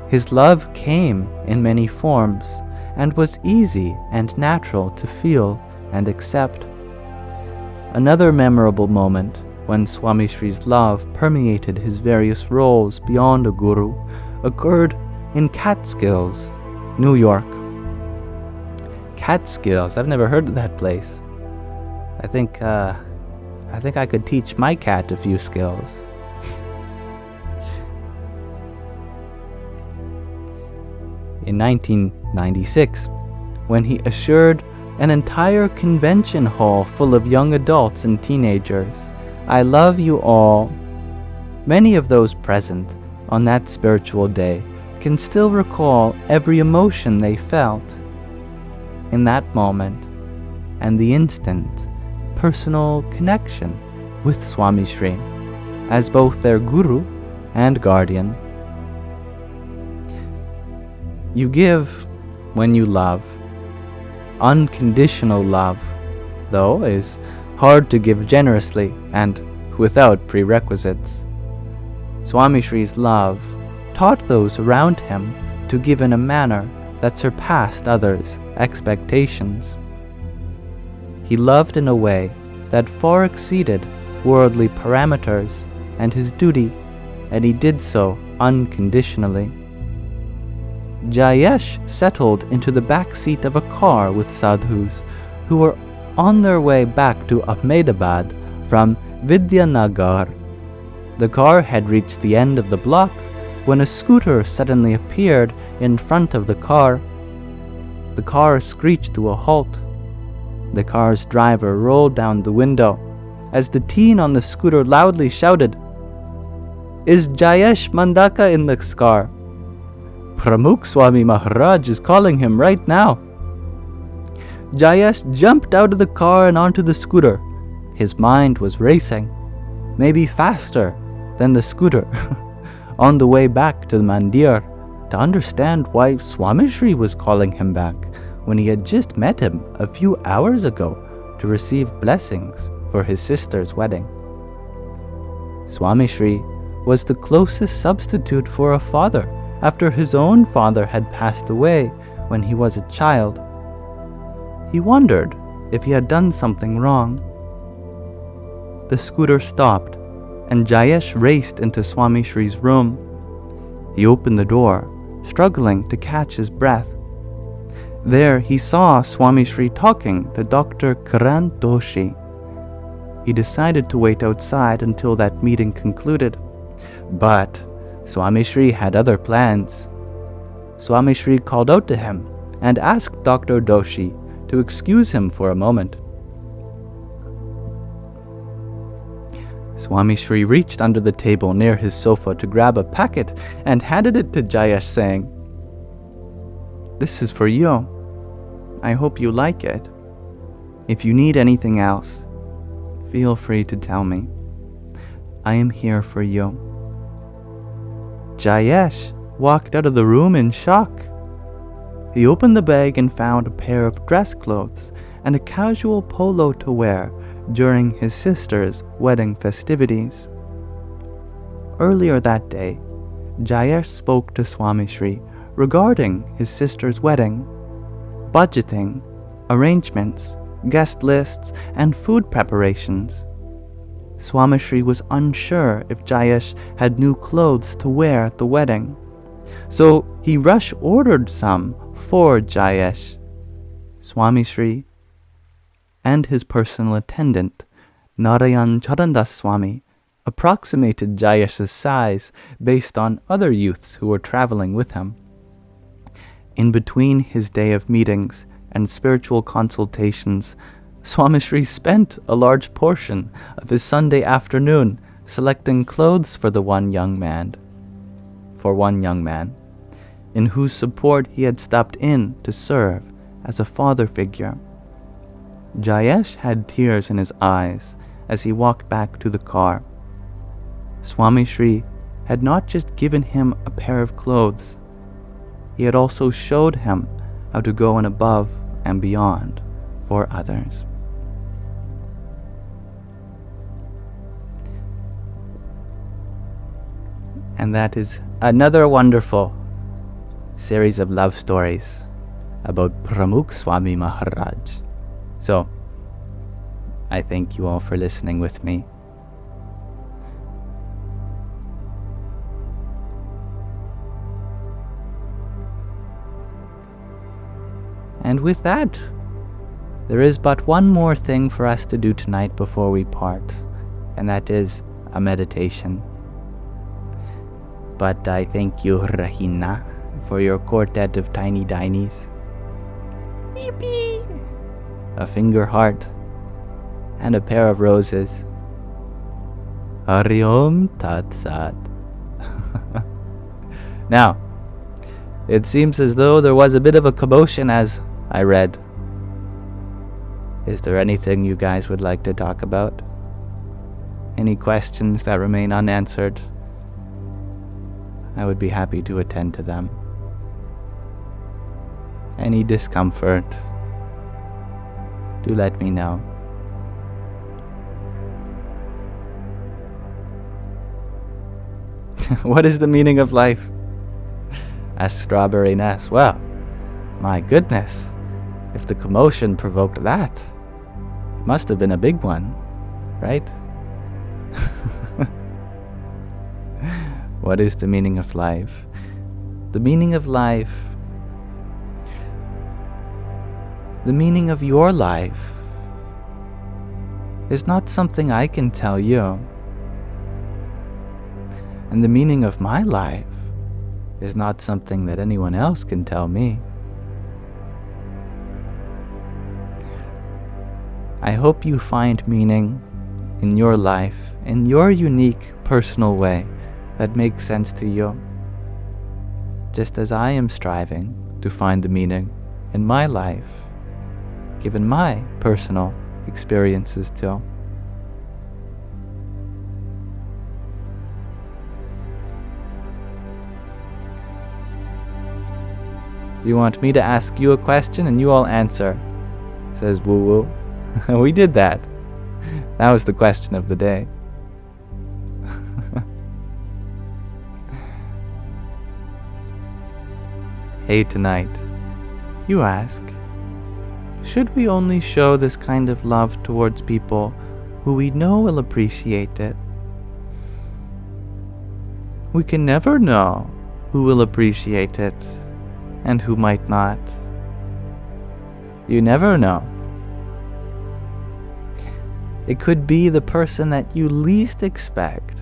His love came in many forms and was easy and natural to feel and accept. Another memorable moment when Swami Sri's love permeated his various roles beyond a guru occurred in Catskills, New York. Catskills, I've never heard of that place. I think I could teach my cat a few skills. In 1996, when he assured an entire convention hall full of young adults and teenagers, "I love you all," many of those present on that spiritual day can still recall every emotion they felt in that moment and the instant personal connection with Swami Sri as both their guru and guardian. You give when you love. Unconditional love, though, is hard to give generously and without prerequisites. Swami Sri's love taught those around him to give in a manner that surpassed others' expectations. He loved in a way that far exceeded worldly parameters and his duty, and he did so unconditionally. Jayesh settled into the back seat of a car with sadhus who were on their way back to Ahmedabad from Vidyanagar. The car had reached the end of the block when a scooter suddenly appeared in front of the car. The car screeched to a halt. The car's driver rolled down the window as the teen on the scooter loudly shouted, "Is Jayesh Mandaka in this car? Pramukh Swami Maharaj is calling him right now." Jayesh jumped out of the car and onto the scooter. His mind was racing, maybe faster than the scooter, on the way back to the mandir to understand why Swami Sri was calling him back when he had just met him a few hours ago to receive blessings for his sister's wedding. Swami Sri was the closest substitute for a father after his own father had passed away when he was a child. He wondered if he had done something wrong. The scooter stopped, and Jayesh raced into Swami Sri's room. He opened the door, struggling to catch his breath. There he saw Swami Sri talking to Dr. Karan Doshi. He decided to wait outside until that meeting concluded, but Swami Sri had other plans. Swami Sri called out to him and asked Dr. Doshi to excuse him for a moment. Swami Sri reached under the table near his sofa to grab a packet and handed it to Jayesh, saying, "This is for you. I hope you like it. If you need anything else, feel free to tell me. I am here for you." Jayesh walked out of the room in shock. He opened the bag and found a pair of dress clothes and a casual polo to wear during his sister's wedding festivities. Earlier that day, Jayesh spoke to Swami Sri regarding his sister's wedding, budgeting, arrangements, guest lists, and food preparations. Swami Sri was unsure if Jayesh had new clothes to wear at the wedding, so he rush-ordered some for Jayesh. Swami Sri and his personal attendant, Narayan Charandas Swami, approximated Jayesh's size based on other youths who were traveling with him. In between his day of meetings and spiritual consultations, Swami Sri spent a large portion of his Sunday afternoon selecting clothes for one young man, in whose support he had stopped in to serve as a father figure. Jayesh had tears in his eyes as he walked back to the car. Swami Sri had not just given him a pair of clothes, he had also showed him how to go in above and beyond for others. And that is another wonderful series of love stories about Pramukh Swami Maharaj. So, I thank you all for listening with me. And with that, there is but one more thing for us to do tonight before we part, and that is a meditation. But I thank you, Rahina, for your quartet of tiny dinies. Beep-beep. A finger heart and a pair of roses. Hari Om Tat Sat. Now, it seems as though there was a bit of a commotion as I read. Is there anything you guys would like to talk about? Any questions that remain unanswered? I would be happy to attend to them. Any discomfort? Do let me know. What is the meaning of life? Asked Strawberry Ness. Well, my goodness, if the commotion provoked that, it must have been a big one, right? What is the meaning of life? The meaning of life, the meaning of your life, is not something I can tell you. And the meaning of my life is not something that anyone else can tell me. I hope you find meaning in your life in your unique personal way that makes sense to you, just as I am striving to find the meaning in my life, given my personal experiences too. You want me to ask you a question and you all answer, says Woo Woo. We did that. That was the question of the day. Hey, tonight, you ask, should we only show this kind of love towards people who we know will appreciate it? We can never know who will appreciate it and who might not. You never know. It could be the person that you least expect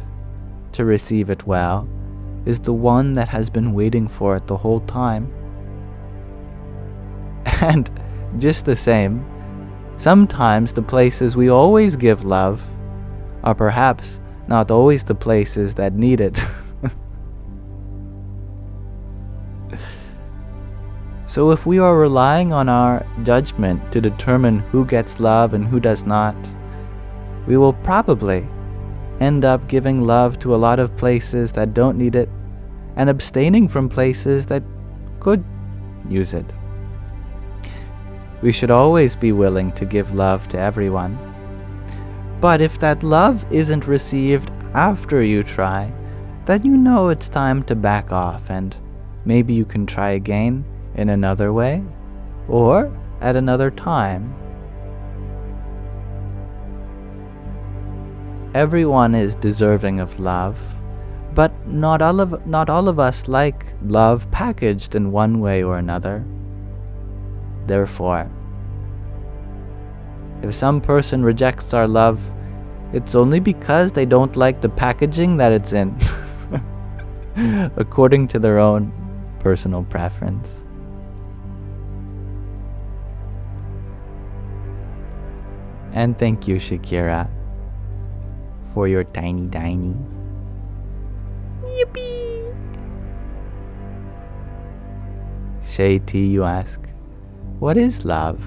to receive it well is the one that has been waiting for it the whole time. And just the same, sometimes the places we always give love are perhaps not always the places that need it. So if we are relying on our judgment to determine who gets love and who does not, we will probably end up giving love to a lot of places that don't need it and abstaining from places that could use it. We should always be willing to give love to everyone. But if that love isn't received after you try, then you know it's time to back off and maybe you can try again in another way or at another time. Everyone is deserving of love, but not all of us like love packaged in one way or another. Therefore, if some person rejects our love, it's only because they don't like the packaging that it's in, according to their own personal preference. And thank you, Shakira, for your tiny diny. Yippee! Shay T, you ask, what is love?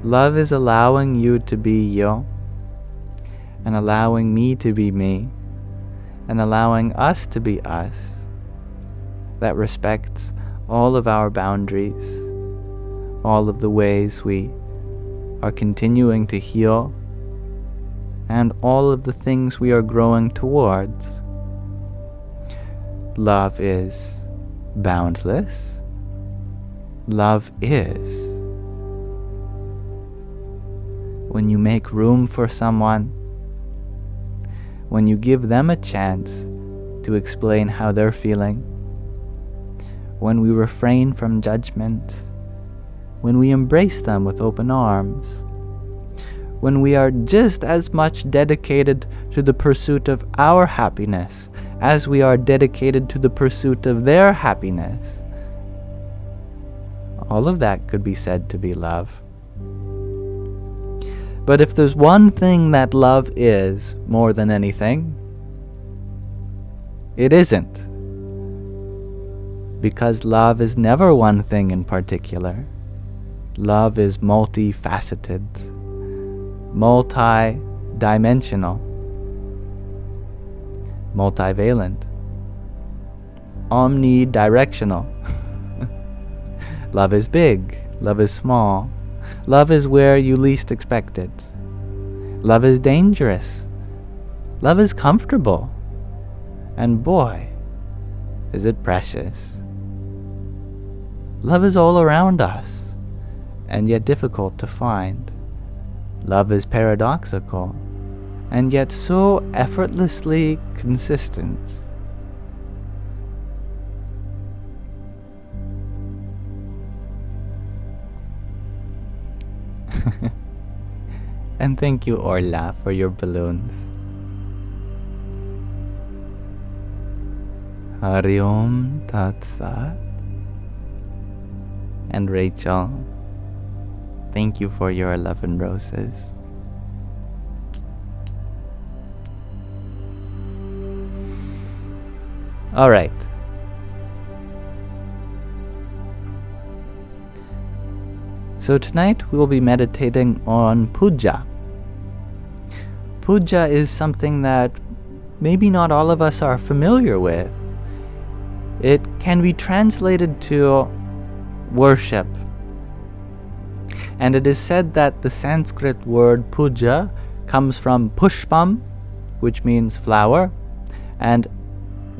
Love is allowing you to be you, and allowing me to be me, and allowing us to be us, that respects all of our boundaries, all of the ways we are continuing to heal and all of the things we are growing towards. Love is boundless. Love is. When you make room for someone, when you give them a chance to explain how they're feeling, when we refrain from judgment, when we embrace them with open arms, when we are just as much dedicated to the pursuit of our happiness as we are dedicated to the pursuit of their happiness, all of that could be said to be love. But if there's one thing that love is more than anything, it isn't. Because love is never one thing in particular. Love is multifaceted, multi-dimensional, multivalent, omnidirectional. Love is big, love is small, love is where you least expect it. Love is dangerous, love is comfortable, and boy, is it precious. Love is all around us, and yet difficult to find. Love is paradoxical, and yet so effortlessly consistent. And thank you, Orla, for your balloons. Hari Om Tat Sat. And Rachel, thank you for your 11 roses. All right. So tonight we will be meditating on Puja. Puja is something that maybe not all of us are familiar with. It can be translated to worship. And it is said that the Sanskrit word puja comes from pushpam, which means flower, and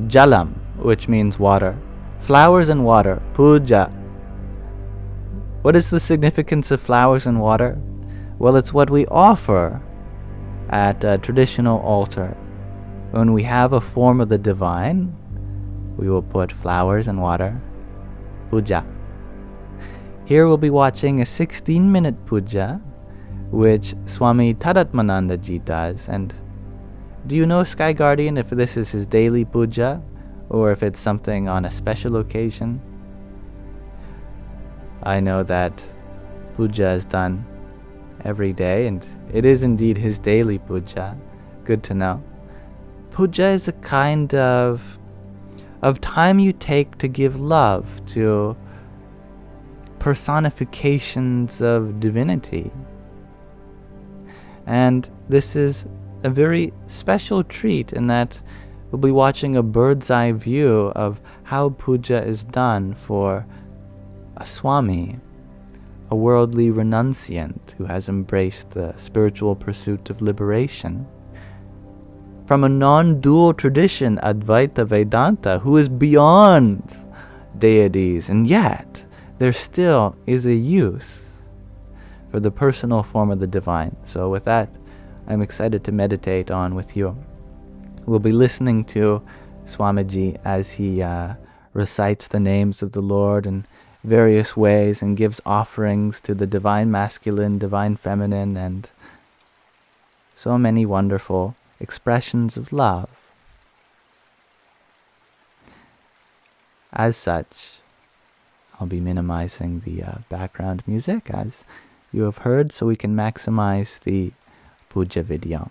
jalam, which means water. Flowers and water, puja. What is the significance of flowers and water? Well, it's what we offer at a traditional altar. When we have a form of the divine, we will put flowers and water, puja. Here we'll be watching a 16-minute puja, which Swami Tadatmananda Ji does. And do you know, Sky Guardian, if this is his daily puja, or if it's something on a special occasion? I know that puja is done every day, and it is indeed his daily puja. Good to know. Puja is a kind of time you take to give love to personifications of divinity. And this is a very special treat in that we'll be watching a bird's eye view of how puja is done for a Swami, a worldly renunciant who has embraced the spiritual pursuit of liberation. From a non-dual tradition, Advaita Vedanta, who is beyond deities, and yet there still is a use for the personal form of the divine. So with that, I'm excited to meditate on with you. We'll be listening to Swamiji as he recites the names of the Lord in various ways and gives offerings to the divine masculine, divine feminine, and so many wonderful expressions of love. As such, I'll be minimizing the background music, as you have heard, so we can maximize the puja video.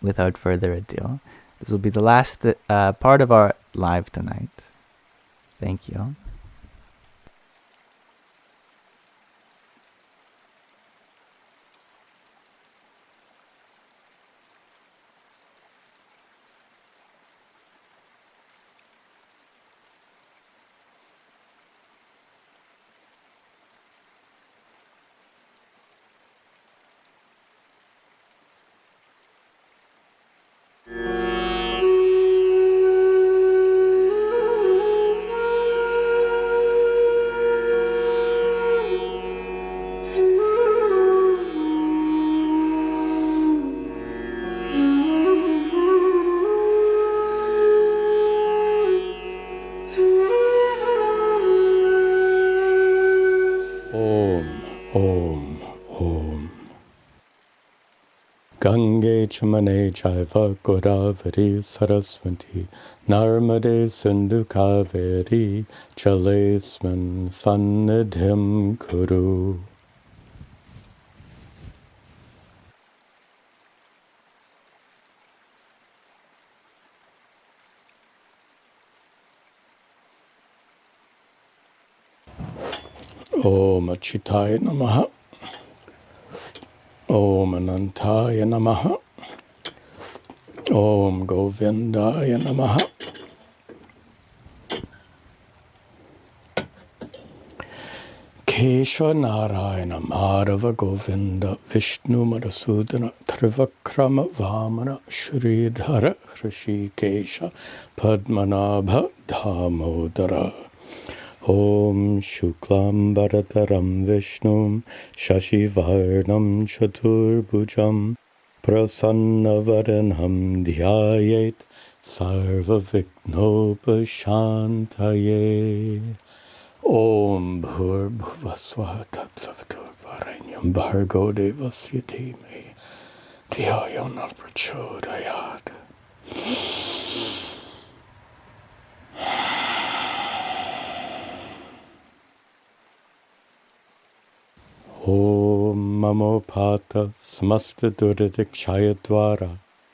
Without further ado, this will be the last part of our live tonight. Thank you. Gange chamane chaiva godavari saraswati narmade sindhu kaveri chalesman sannidhim kuru. Om Achitaya Namaha. Om Anantaya Namaha. Om Govindaya Namaha. Keshva Narayana Madhava Govinda Vishnu Madhusudana Trivakrama Vamana Shridhara Hrishikesha Padmanabha Dhamodara. Om Shuklam Bharataram Vishnum Shashivarnam Chaturbhujam Prasannavaranam Dhyayet Sarva Vignopashantaye. Om Bhur Bhuvaswaha Tatsavtur Varenyam Bhargo Devasya Dhimahi Dhiyo Yona Prachodayat. Om Mamopata Samasta Duradikshayadvara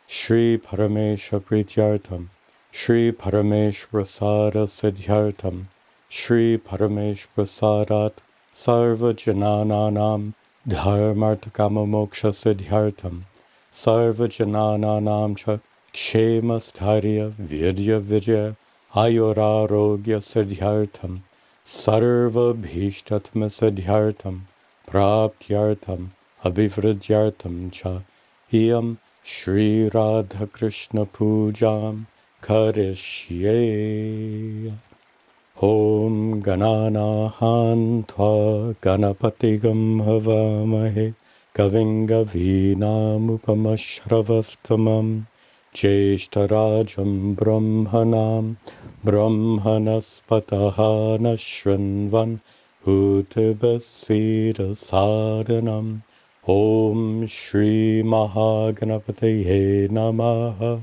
Shri Paramesha Prityartam Shri Parameshvara Sada Siddhyartam Shri Parameshvara Sadat Sarva Janananam Dharmartakama Moksha Siddhyartam Sarva Janananam Cha Kshema Stharya Vidya Vijaya Ayurarogya Siddhyartam Sarva Bhishtatma Siddhyartam Praptyartam Abhivridyartam Cha Iyam Shri Radha-Krishna Pujam Karishye. Om Gananahan Tva Ganapatigam Havamahe Kavim Gavinam Upamashravastamam Jeshtarajam Brahmanam Brahmanaspataha Nashrinvan Utibasira Sadhanam. Om Shri Mahaganapataye Namaha.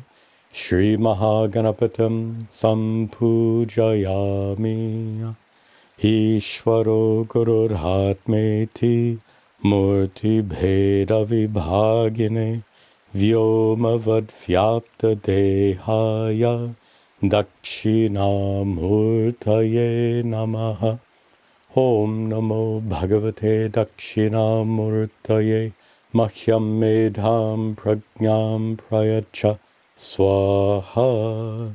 Shri Mahaganapatam Sampujayami. Ishvaro Gururhatmeti Murti Bheda Vibhagine Vyomavad Vyapta Dehaya Dakshinamurtaye Namaha. Om Namo Bhagavate Dakshinamurtaye Mahyam Medham Prajnam Prayacha Swaha.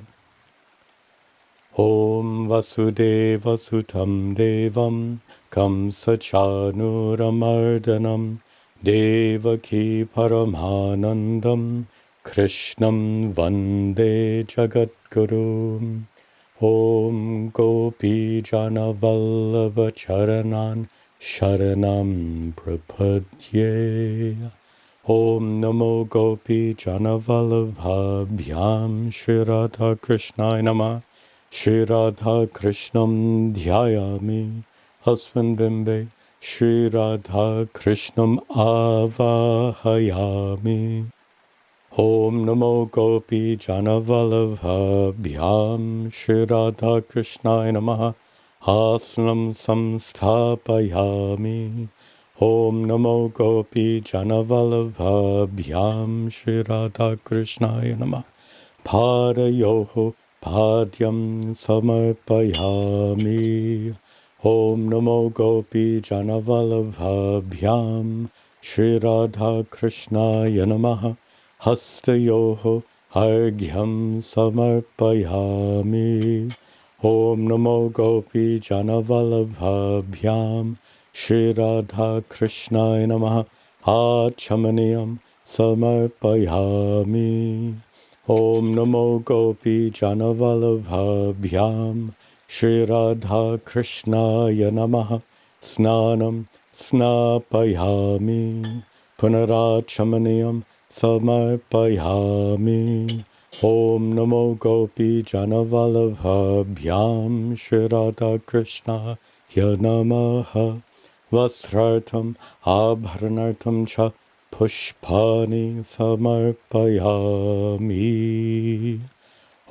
Om Vasudeva Sutam Devam Kamsachanuramardanam Devaki Paramanandam Krishnam Vande Jagadguru. Om Gopi Jana Vallabha Charanan Sharanam Prapadye. Om Namo Gopi Jana Vallabhabhyam Shri Radha-Krishna Nama. Shri Radha-Krishnam Dhyayami. Husband Bimbe Shri Radha-Krishnam Avahayami. Om Namo Gopi Jana Vallabhabhyam Shri Radha-Krishna Namaha. Asnam Samsthapayami. Om Namo Gopi Jana Vallabhabhyam Shri Radha-Krishna Namaha. Padayoho Padyam Samarpayami. Om Namo Gopi Jana Vallabhabhyam Shri Radha-Krishna Namaha. Hastayoho Argyam Samarpayami. Om Namo Gopi Jana Vallabhabhyam Shri Radha-Krishna Namaha. Achamaniyam Samarpayami. Om Namo Gopi Jana Vallabhabhyam Shri Radha-Krishna Namaha. Snanam Snapayami. Punarachamaniyam Samarpayami. Om Namo Gopi Jana Vallabhabhyam Shri Radha-Krishna Namaha. Vasrartam Abharanartam Cha Pushpani samarpayami.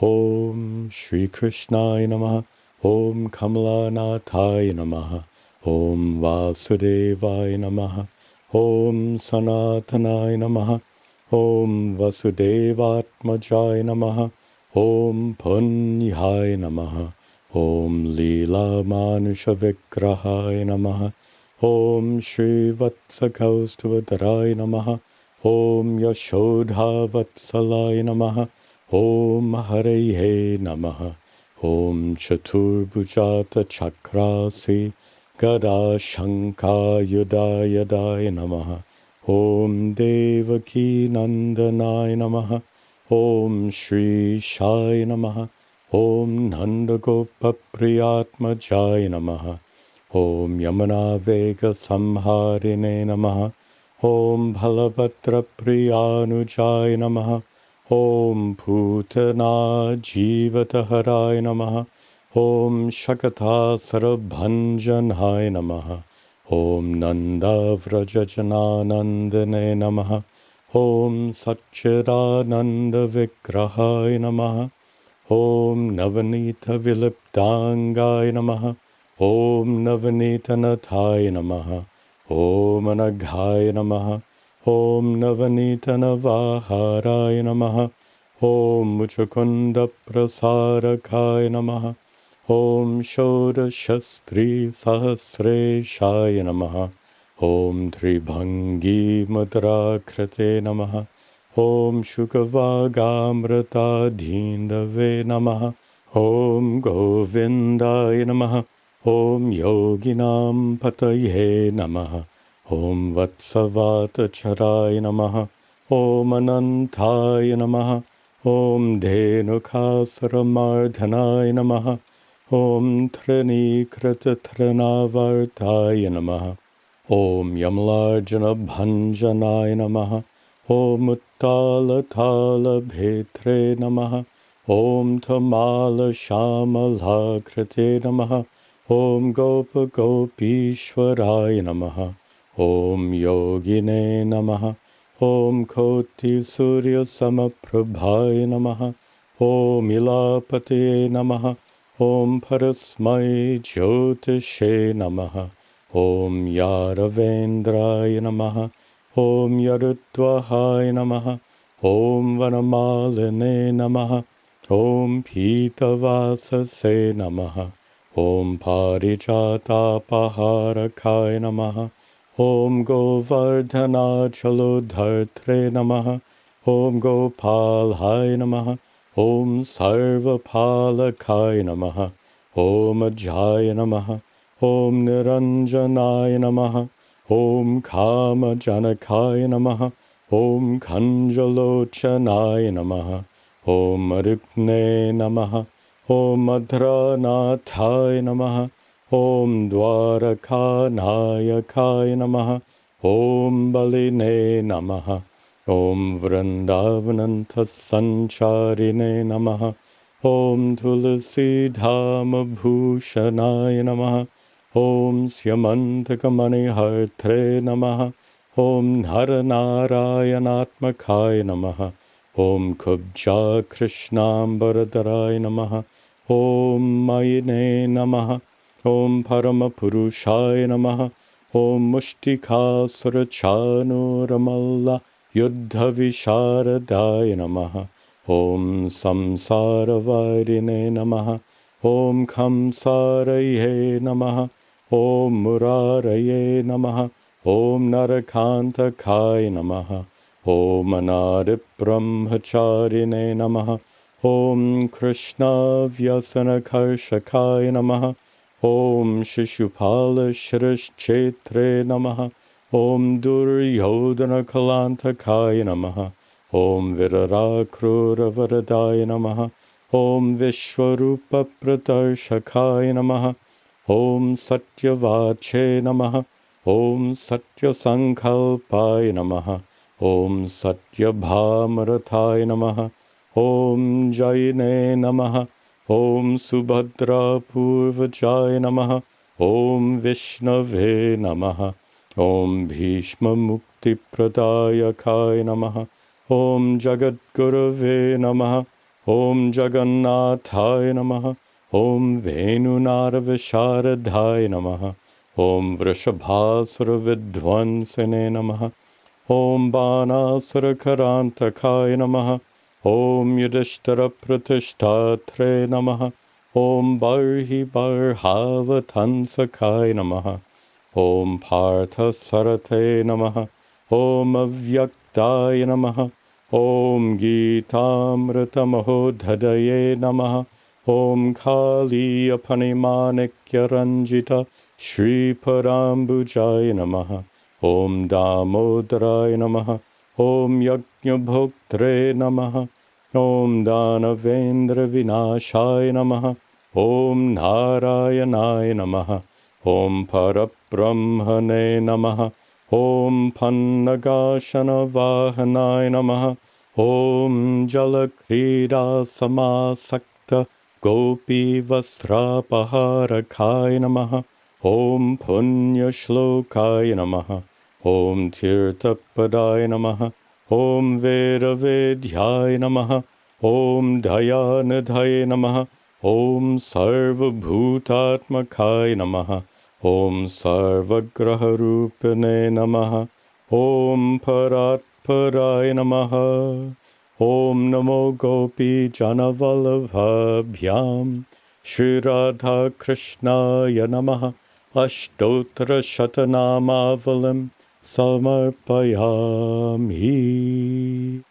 Om Shri Krishnaya Namaha. Om Kamalanathaya Namaha. Om Vasudevaya Namaha. Om Sanatanaya Namaha. Om Vasudevatmajaya Namaha. Om Punyaya Namaha. Om Leela Manusha Vigrahaya Namaha. Om Shri Vatsakaustuvadharaya Namaha. Om Yashodha Vatsalaya Namaha. Om Hare Namaha. Om Chaturbhujata Chakrasi Gada Shankha Yudaya Namaha. Om Devaki Nandanaya Namaha. Om Shri Shai Namaha. Om Nanda Gopa Priyatmajaya Namaha. Om Yamuna Vega Samharine Namaha. Om Bhalabhatra Priyanujaya Namaha. Om Putana Jivataharai Namaha. Om Shakata Sarabhanjanai Namaha. Om Nanda Vrajajananandane Namaha. Om Satchidananda Vigrahai Namaha. Om Navanita Viliptangai Namaha. Om Navanita Nathai Namaha. Om Anaghai Namaha. Om Navanita Navaharai Namaha. Om Muchakunda Prasarakai Namaha. Om Shoda Shastri Sahasre Shaya Namaha. Om Tribhangi Mudra Krate Namaha. Om Shukavagamrata Dhindave Namaha. Om Govindaya Namaha. Om Yoginam Pataye Namaha. Om Vatsavata Charai Namaha. Om Anantaya Namaha. Om Dhenukasaramardanaya Namaha. Om Trinikratatranavartaya Namaha. Om Yamlarjana Bhanjanaya Namaha. Om Uttala Tala Bhetre Namaha. Om Tamala Shamala Krate Namaha. Om Gopa Gopishwaraya Namaha. Om Yogine Namaha. Om Koti Surya Samaprabhaya Namaha. Om Ilapate Namaha. Om Parasmai Jyotishe Namaha. Om Yadavendraya Namaha. Om Yarutvahaya Namaha. Om Vanamaline Namaha. Om Pitavasase Namaha. Om Parijatapaharakaya Namaha. Om Govardhana Chalodhartre Namaha. Om Gopalhaya Namaha. Om Sarvapalakaya Namaha. Om Ajaya Namaha. Om Niranjanaya Namaha. Om Kama Janakaya Namaha. Om Kanjalochanaya Namaha. Om Rukne Namaha. Om Madhranathaya Namaha. Om Dwaraka Nayakaya Namaha. Om Baline Namaha. Om Vrindavananta Sancharine Namaha. Om Tulasi Dhama Bhushanaya Namaha. Om Syamantakamani Hartre Namaha. Om Naranarayanatmakaya Namaha. Om Kubja Krishnambaradharai Namaha. Om Mayine Namaha. Om Paramapurushaya Namaha. Om Mushtika Surachanu Ramalla Yuddha Visharadaya Namaha. Om Samsara Vairine Namaha. Om Kamsaraye Namaha. Om Muraraye Namaha. Om Narakanta Kai Namaha. Om Anadi Brahmacharine Namaha. Om Krishna Vyasana Karshakai Namaha. Om Shishupala Shirishchetre Namaha. Om Duryodhana Kalanta Kai Namaha. Om Virarakrura Varadaya Namaha. Om Vishwarupa Pratarshakaya Namaha. Om Satyavache Namaha. Om Satyasankalpaya Namaha. Om Satyabhamarathaya Namaha. Om Jaine Namaha. Om Subhadra Purvajaya Namaha. Om Vishnave Namaha. Om Bhishma Mukti Pradayakaya Namaha. Om Jagadgurave Namaha. Om Jagannathaya Namaha. Om Venunarvasharadhaya Namaha. Om Vrishabhasura Vidvansane Namaha. Om Banasura Karantakaya Namaha. Om Yudhishthira Pratishthatre Namaha. Om Barhi Barhavatansakai Namaha. Om Partha Sarate Namaha. Om Avyaktaye Namaha. Om Gitamritamaho Dhadaye Namaha. Om Kali Apanimanikya Ranjita Shri Parambujaya Namaha. Om Damodarai Namaha. Om Yajnabhoktre Namaha. Om Danavendra Vinashaya Namaha. Om Narayanaya Namaha. Om Parabrahmane Namaha. Om Pannagashana Vahanaya Namaha. Om Jalakrida Samasakta Gopi Vastrapaharakaya Namaha. Om Punya Shlokaya Namaha. Om Tirtapadaya Namaha. Om Veda Vedhyaya Namaha. Om Dayanadhaya Namaha. Om Sarva Bhutatmakaya Namaha. Om Sarvagraharupane Namaha. Om Paratparaya Namaha. Om Namo Gopi Janavalabhabhyam. Shri Radha-Krishnaya Namaha. Ashtotra Shatanamavalam Samarpayami.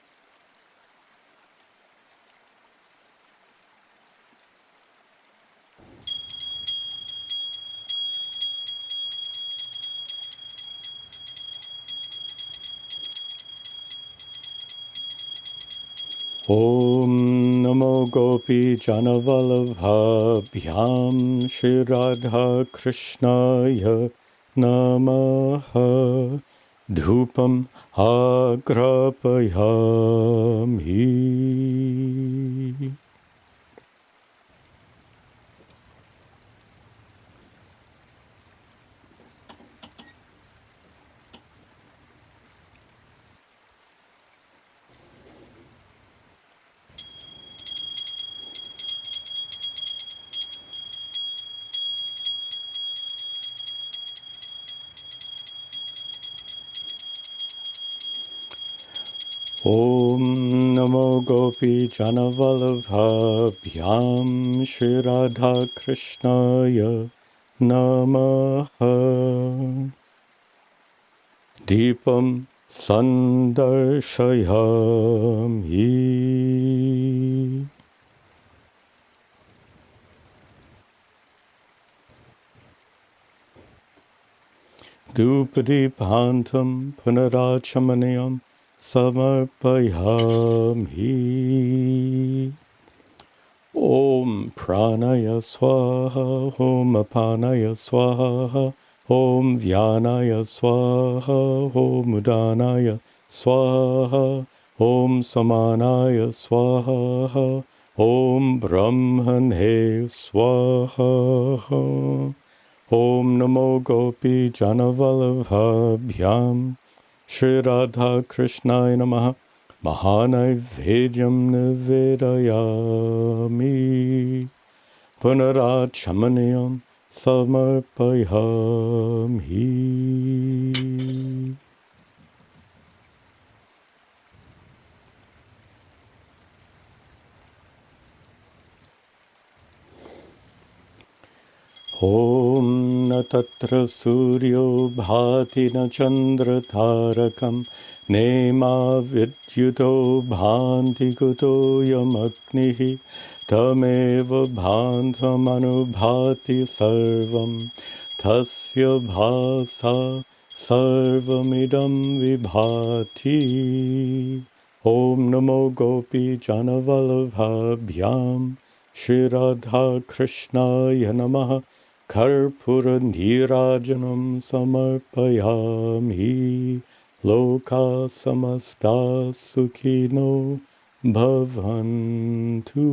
Om Namo Gopi Janavalabhabhyam Shri Radha Krishnaya Namaha. Dhupam Agrapayami. Om Namo Gopi Janavalabhabhyam Shri Radha Krishnaya Namaha. Deepam Sandarshayami. Dupadipantam Punarachamanayam Samarpayami. Om Pranaya Swaha. Om Apanaya Swaha. Om Vyanaya Swaha. Om Udanaya Swaha. Om Samanaya Swaha. Om Brahmane Swaha. Om Namo Gopi Janavalabhabhyam Shri Radha Krishnaya Namaha. Mahanaivedyam Nivedayami. Punarachamanayam Samarpayami. Om na tatra suryo bhati na chandra tarakam nema vidyuto bhanti kuto yamaknihi tameva bhantam anubhati sarvam tasya bhasa sarvamidam vibhati. Om namo gopi janavalabhabhyam Shri Radha Krishnaya Namaha. Karpura Nirajanam Samarpayami. Loka Samasta Sukhino Bhavantu.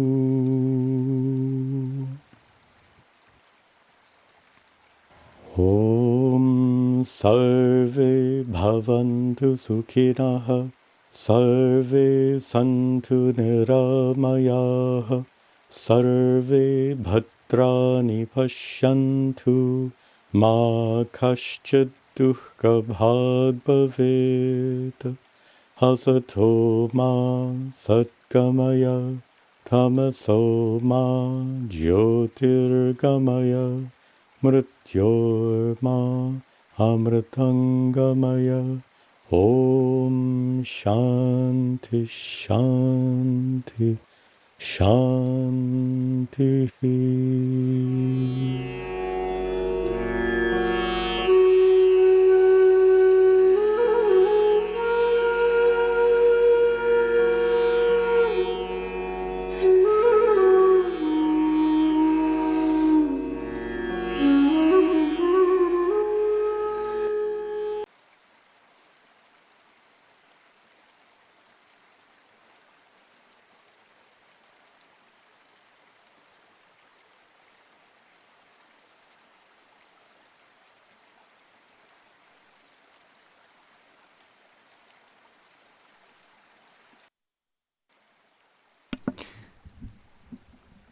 Om Sarve Bhavantu Sukhinaha Sarve Santu Niramayaha Sarve Bhadrani Pashyantu Ma Kaschid Dukkha Bhag Bhavet Hasato Ma Satgamaya Tamaso Ma Jyotirgamaya Mrityorma Amritangamaya Om Shanti Shanti Shanti.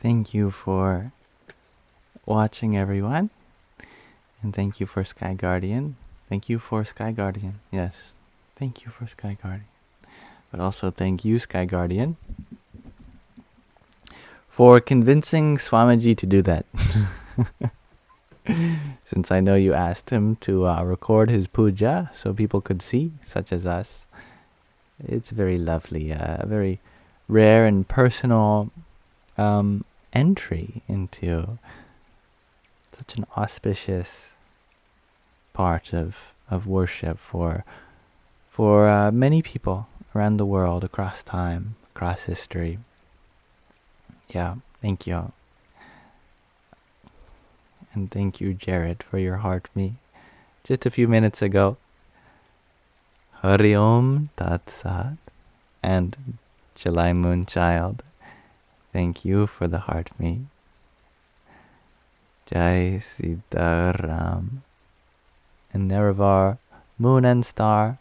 Thank you for watching, everyone. And thank you for Sky Guardian. Thank you for Sky Guardian. Yes. Thank you for Sky Guardian. But also thank you, Sky Guardian, for convincing Swamiji to do that. Since I know you asked him to record his puja so people could see, such as us. It's very lovely, a very rare and personal entry into such an auspicious part of worship for many people around the world, across time, across history. Yeah, thank you. And thank you, Jared, for your heart me just a few minutes ago. Hari Om Tat Sat and July Moonchild, thank you for the heart me. Jai Sitaram and Neravar, Moon and Star,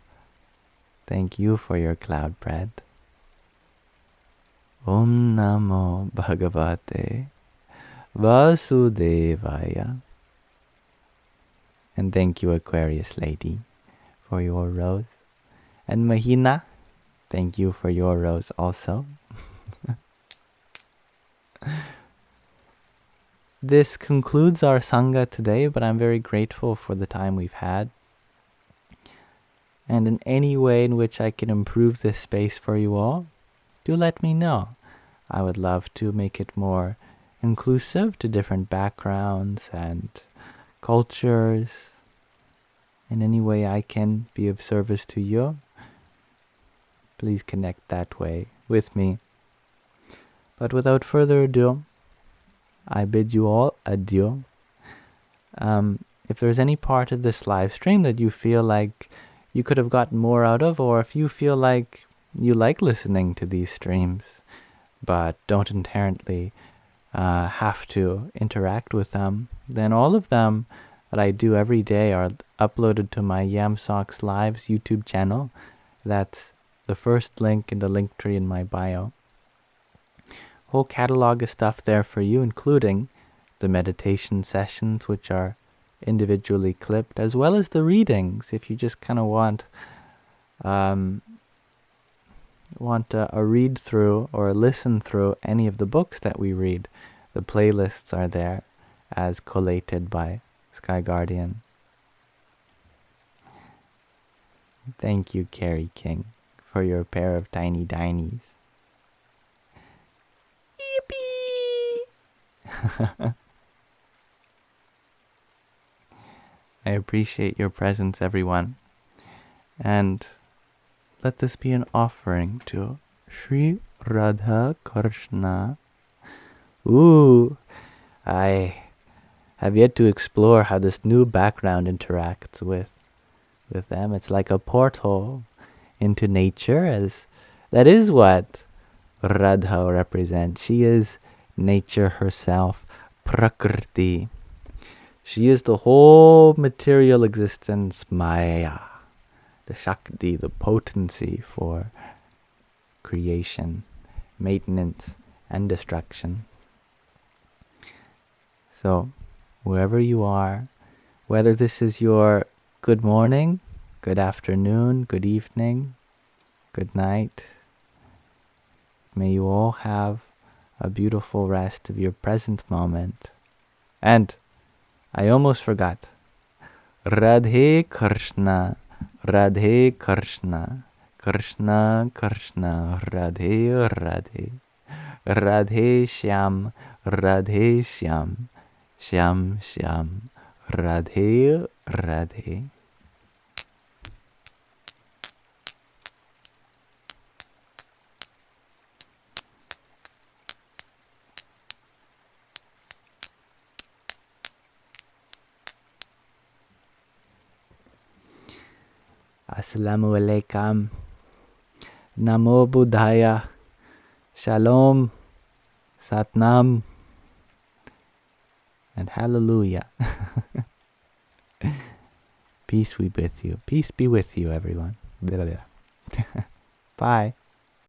thank you for your cloud bread. Om Namo Bhagavate Vasudevaya. And thank you, Aquarius Lady, for your rose. And Mahina, thank you for your rose also. This concludes our Sangha today, but I'm very grateful for the time we've had. And in any way in which I can improve this space for you all, do let me know. I would love to make it more inclusive to different backgrounds and cultures. In any way I can be of service to you, please connect that way with me. But without further ado, I bid you all adieu. If there's any part of this live stream that you feel like you could have gotten more out of, or if you feel like you like listening to these streams, but don't inherently have to interact with them, then all of them that I do every day are uploaded to my Yamsox Lives YouTube channel. That's the first link in the link tree in my bio. Whole catalog of stuff there for you, including the meditation sessions, which are individually clipped, as well as the readings, if you just kind of want a read through or a listen through any of the books that we read. The playlists are there as collated by Sky Guardian. Thank you, Carrie King, for your pair of tiny dinies. Yippee! I appreciate your presence, everyone. And let this be an offering to Sri Radha-Krishna. Ooh, I have yet to explore how this new background interacts with them. It's like a portal into nature, as that is what Radha represents. She is nature herself, Prakriti. She is the whole material existence, Maya, the Shakti, the potency for creation, maintenance, and destruction. So, wherever you are, whether this is your good morning, good afternoon, good evening, good night, may you all have a beautiful rest of your present moment. And I almost forgot. Radhe Krishna, Radhe Krishna, Krishna Krishna, Radhe Radhe, Radhe Shyam, Radhe Shyam, Shyam Shyam, Radhe Radhe. Assalamu alaikum. Namo Buddhaya. Shalom. Satnam. And hallelujah. Peace be with you. Peace be with you, everyone. Bye.